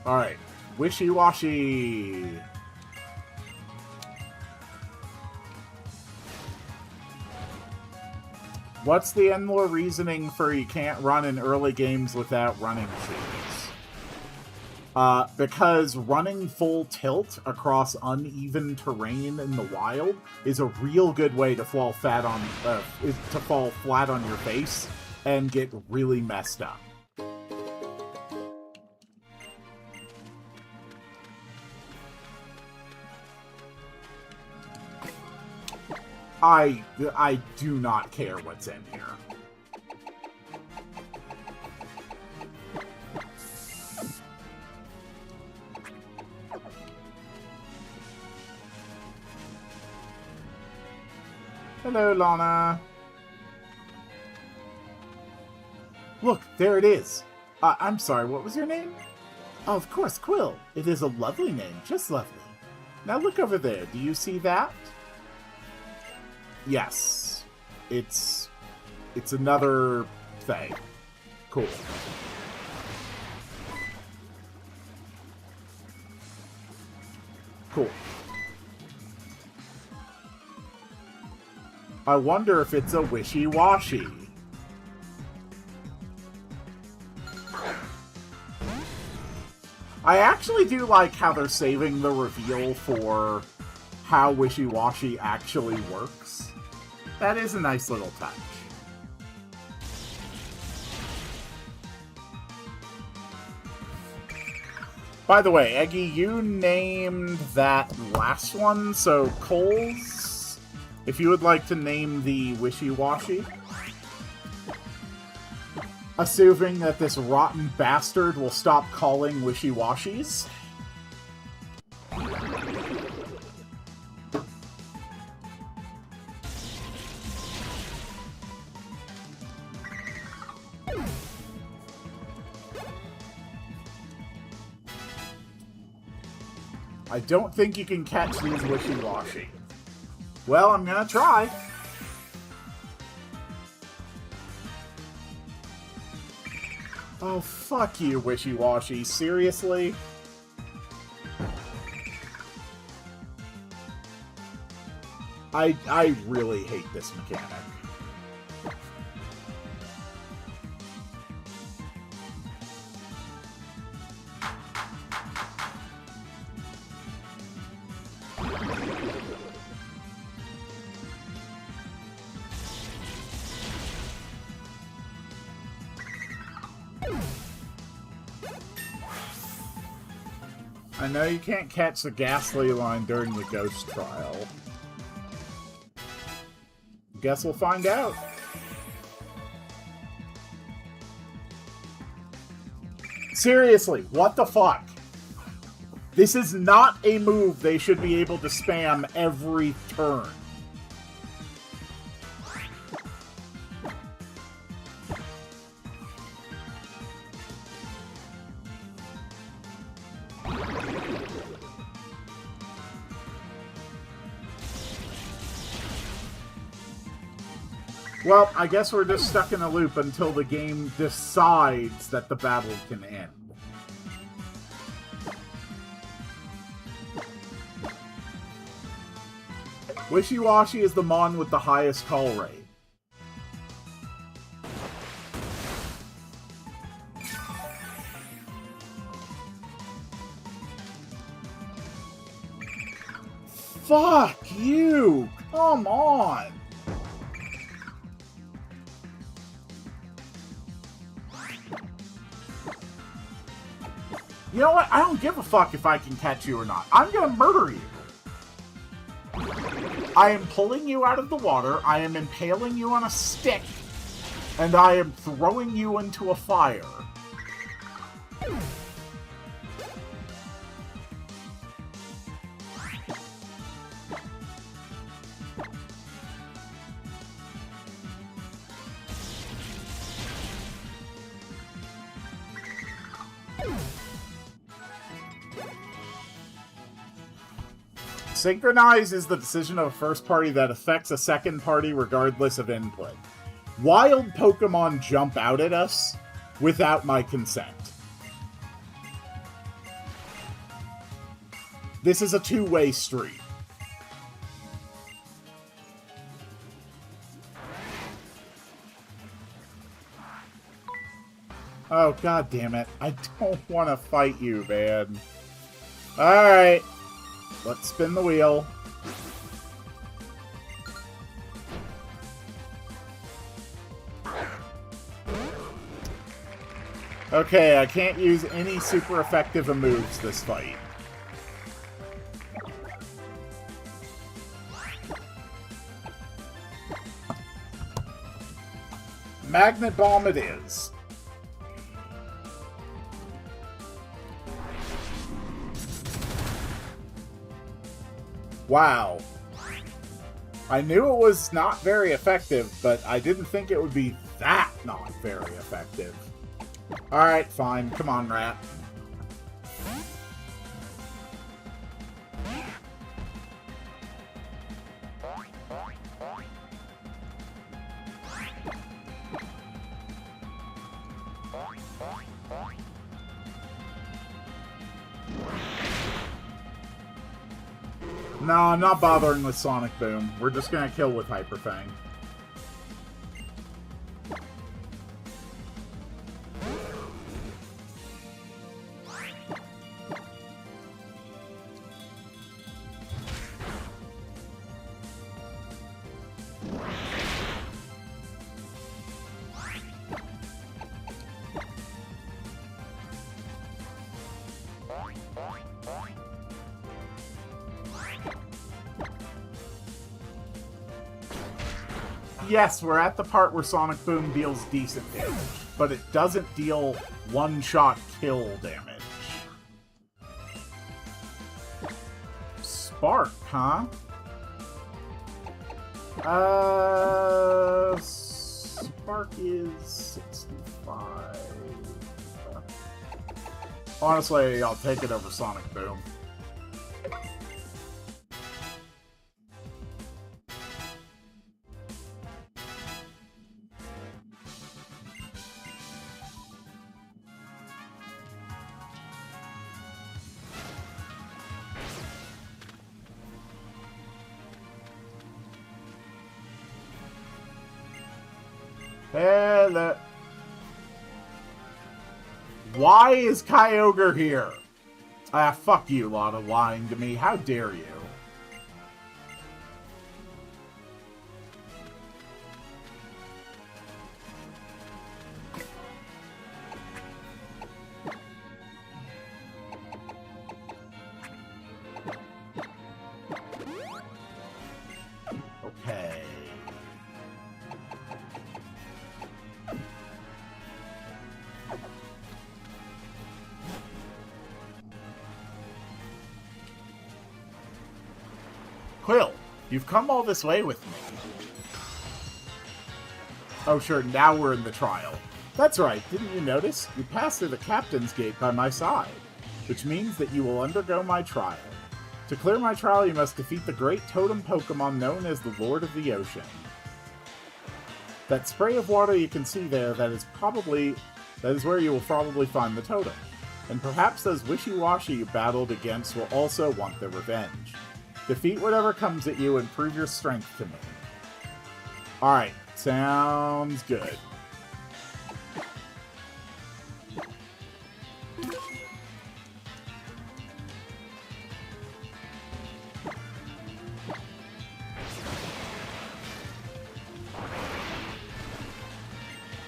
Alright, wishy-washy. What's the Enlor reasoning for you can't run in early games without running shoes? Because running full tilt across uneven terrain in the wild is a real good way to fall flat on your face and get really messed up. I do not care what's in here. Hello, Lana. Look, there it is. I'm sorry, what was your name? Oh, of course, Quill. It is a lovely name, just lovely. Now look over there. Do you see that? Yes. It's another thing. Cool. Cool. I wonder if it's a wishy-washy. I actually do like how they're saving the reveal for how wishy-washy actually works. That is a nice little touch. By the way, Eggy, you named that last one, so Coles, if you would like to name the wishy-washy. Assuming that this rotten bastard will stop calling wishy-washies. I don't think you can catch these wishy-washy. Well, I'm gonna try. Oh, fuck you, wishy-washy. Seriously? I really hate this mechanic. I know you can't catch the Ghastly line during the Ghost Trial. Guess we'll find out. Seriously, what the fuck? This is not a move they should be able to spam every turn. Well, I guess we're just stuck in a loop until the game decides that the battle can end. Wishy-washy is the Mon with the highest call rate. Fuck you! Come on! You know what? I don't give a fuck if I can catch you or not. I'm gonna murder you. I am pulling you out of the water, I am impaling you on a stick, and I am throwing you into a fire. Synchronize is the decision of a first party that affects a second party regardless of input. Wild Pokemon jump out at us without my consent. This is a two-way street. Oh, god damn it. I don't want to fight you, man. Alright. Let's spin the wheel. Okay, I can't use any super effective moves this fight. Magnet Bomb it is. Wow. I knew it was not very effective, but I didn't think it would be that not very effective. Alright, fine. Come on, rat. No, I'm not bothering with Sonic Boom. We're just gonna kill with Hyper Fang. Yes, we're at the part where Sonic Boom deals decent damage, but it doesn't deal one-shot kill damage. Spark, huh? Spark is 65. Honestly, I'll take it over Sonic Boom. Hello. Why is Kyogre here? Ah, fuck you, Lotta, lying to me. How dare you? Okay. Quill, you've come all this way with me. Oh sure, now we're in the trial. That's right, didn't you notice? You passed through the captain's gate by my side, which means that you will undergo my trial. To clear my trial, you must defeat the great totem Pokemon known as the Lord of the Ocean. That spray of water you can see there, that is where you will probably find the totem. And perhaps those wishy-washy you battled against will also want their revenge. Defeat whatever comes at you and prove your strength to me. Alright, sounds good.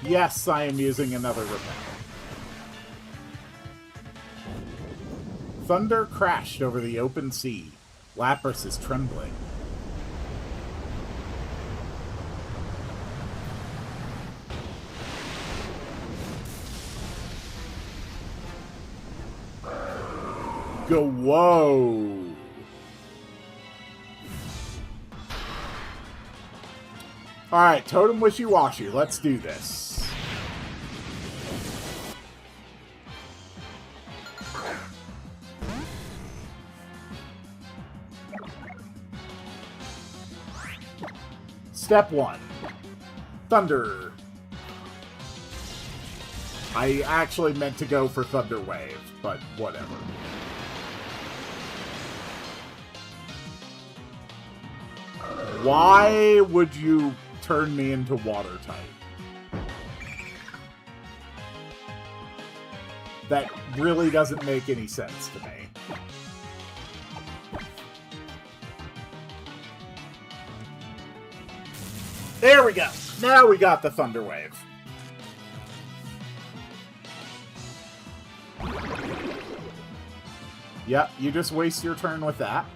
Yes, I am using another repel. Thunder crashed over the open sea. Lapras is trembling. Go, whoa! Alright, Totem Wishy-Washy, let's do this. Step 1. Thunder. I actually meant to go for Thunder Wave, but whatever. Why would you turn me into water type? That really doesn't make any sense to me. There we go. Now we got the Thunder Wave. Yep, you just waste your turn with that.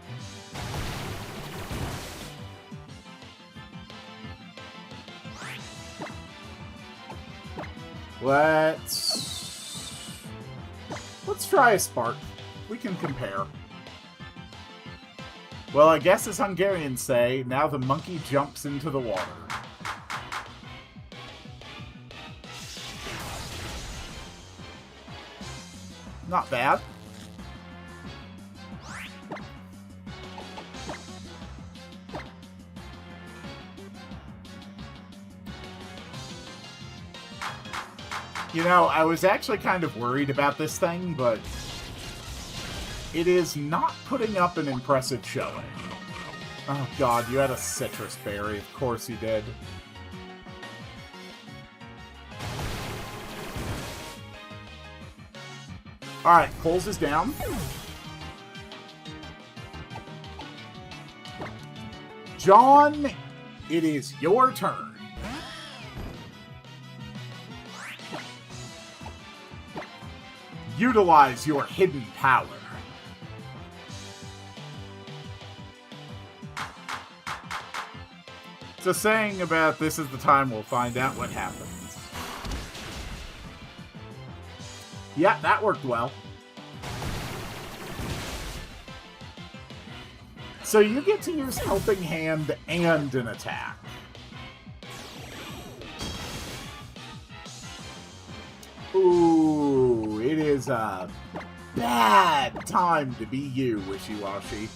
Let's try a Spark. We can compare. Well, I guess as Hungarians say, now the monkey jumps into the water. Not bad. You know, I was actually kind of worried about this thing, but It is not putting up an impressive showing. Oh god, you had a citrus berry. Of course you did. Alright, pulls is down. John, it is your turn. Utilize your hidden power. It's a saying about this is the time we'll find out what happens. Yeah, that worked well. So you get to use Helping Hand and an attack. Ooh, it is a bad time to be you, Wishy-Washy.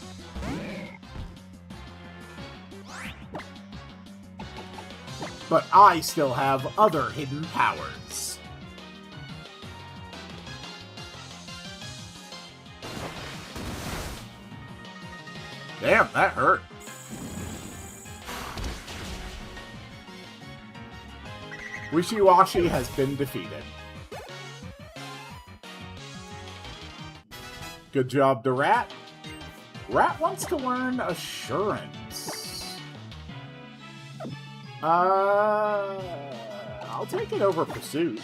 But I still have other hidden powers. Damn, that hurt. Wishy-Washy has been defeated. Good job to Rat. Rat wants to learn Assurance. I'll take it over Pursuit.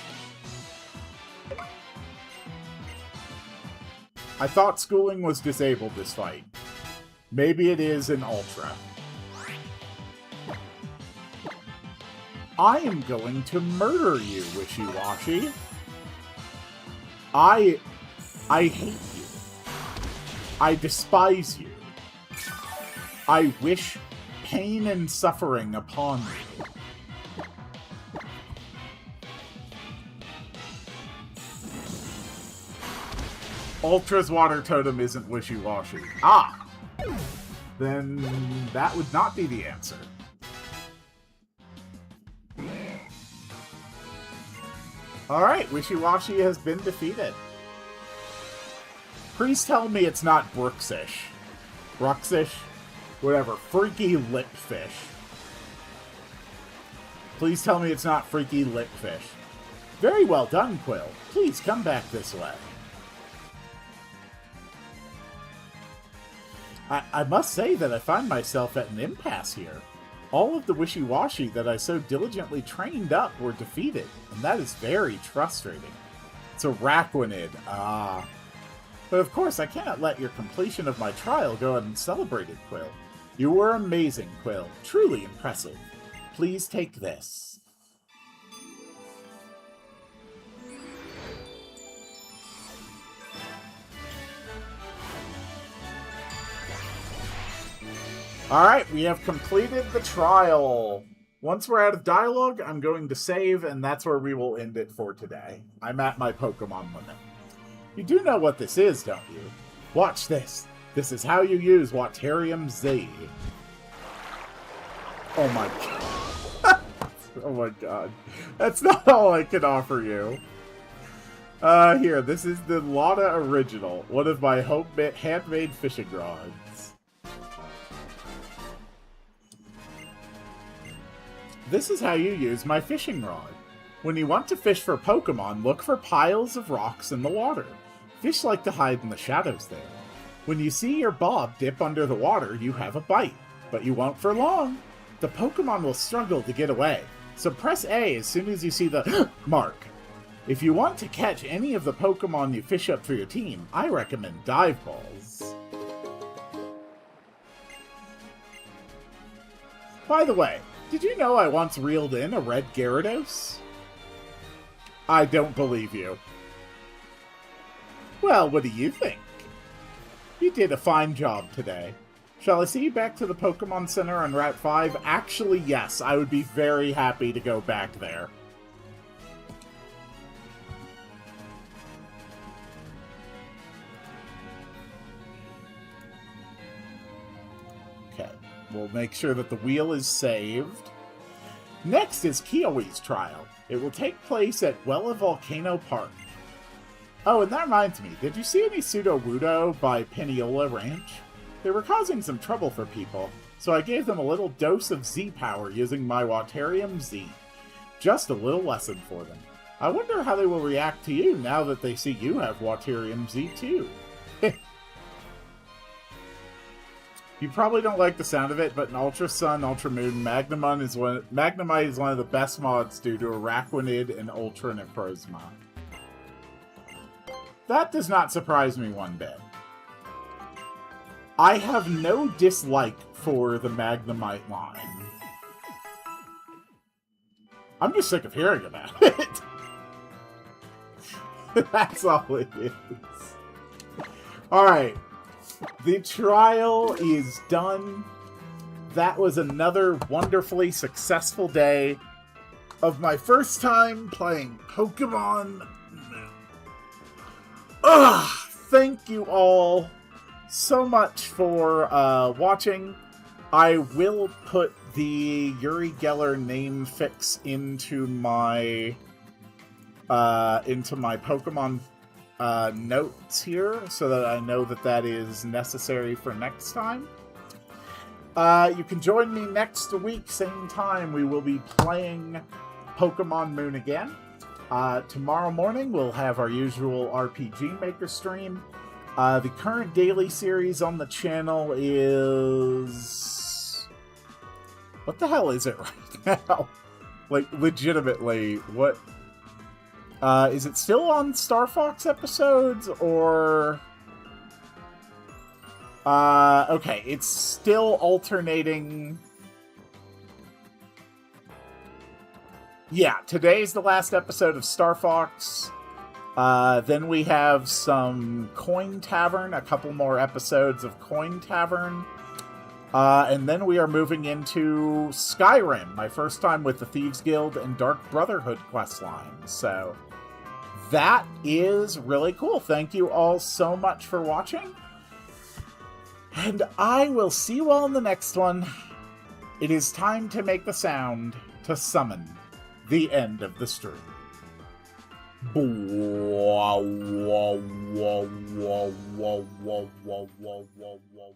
I thought schooling was disabled this fight. Maybe it is in Ultra. I am going to murder you, Wishy-Washy. I hate you. I despise you. I wish pain and suffering upon you. Ultra's water totem isn't Wishy-Washy. Ah! Then that would not be the answer. Alright, Wishy-Washy has been defeated. Please tell me it's not Brooksish. Bruxish? Whatever. Freaky Lipfish. Please tell me it's not Freaky Lipfish. Very well done, Quill. Please come back this way. I must say that I find myself at an impasse here. All of the Wishy-Washy that I so diligently trained up were defeated, and that is very frustrating. It's a Raquinid, ah. But of course, I cannot let your completion of my trial go uncelebrated, Quill. You were amazing, Quill. Truly impressive. Please take this. Alright, we have completed the trial. Once we're out of dialogue, I'm going to save, and that's where we will end it for today. I'm at my Pokemon limit. You do know what this is, don't you? Watch this. This is how you use Waterium Z. Oh my god. Oh my god. That's not all I can offer you. Here, this is the Lada Original, one of my handmade fishing rods. This is how you use my fishing rod. When you want to fish for Pokemon, look for piles of rocks in the water. Fish like to hide in the shadows there. When you see your bob dip under the water, you have a bite. But you won't for long. The Pokemon will struggle to get away. So press A as soon as you see the mark. If you want to catch any of the Pokemon you fish up for your team, I recommend Dive Balls. By the way, did you know I once reeled in a red Gyarados? I don't believe you. Well, what do you think? You did a fine job today. Shall I see you back to the Pokemon Center on Route 5? Actually, yes. I would be very happy to go back there. Okay. We'll make sure that the wheel is saved. Next is Kiwi's trial. It will take place at Wella Volcano Park. Oh, and that reminds me, did you see any Pseudo-Wudo by Pineola Ranch? They were causing some trouble for people, so I gave them a little dose of Z-power using my Waterium Z. Just a little lesson for them. I wonder how they will react to you now that they see you have Waterium Z too. You probably don't like the sound of it, but in Ultra Sun, Ultra Moon, Magnemite is one of the best mods due to Araquanid and Ultra Necrozma. That does not surprise me one bit. I have no dislike for the Magnemite line. I'm just sick of hearing about it. That's all it is. Alright. The trial is done. That was another wonderfully successful day of my first time playing Pokemon. Ugh! Thank you all so much for watching. I will put the Uri Geller name fix into my Pokemon notes here, so that I know that that is necessary for next time. You can join me next week, same time. We will be playing Pokemon Moon again. Tomorrow morning, we'll have our usual RPG Maker stream. The current daily series on the channel is... What the hell is it right now? Like, legitimately, what... is it still on Star Fox episodes, or... okay, it's still alternating... Yeah, today's the last episode of Star Fox. Then we have some Coin Tavern, a couple more episodes of Coin Tavern. And then we are moving into Skyrim, my first time with the Thieves Guild and Dark Brotherhood questline. So that is really cool. Thank you all so much for watching. And I will see you all in the next one. It is time to make the sound to summon the end of the stream. Wow, wow, wow, wow, wow, wow, wow, wow, wow, wow.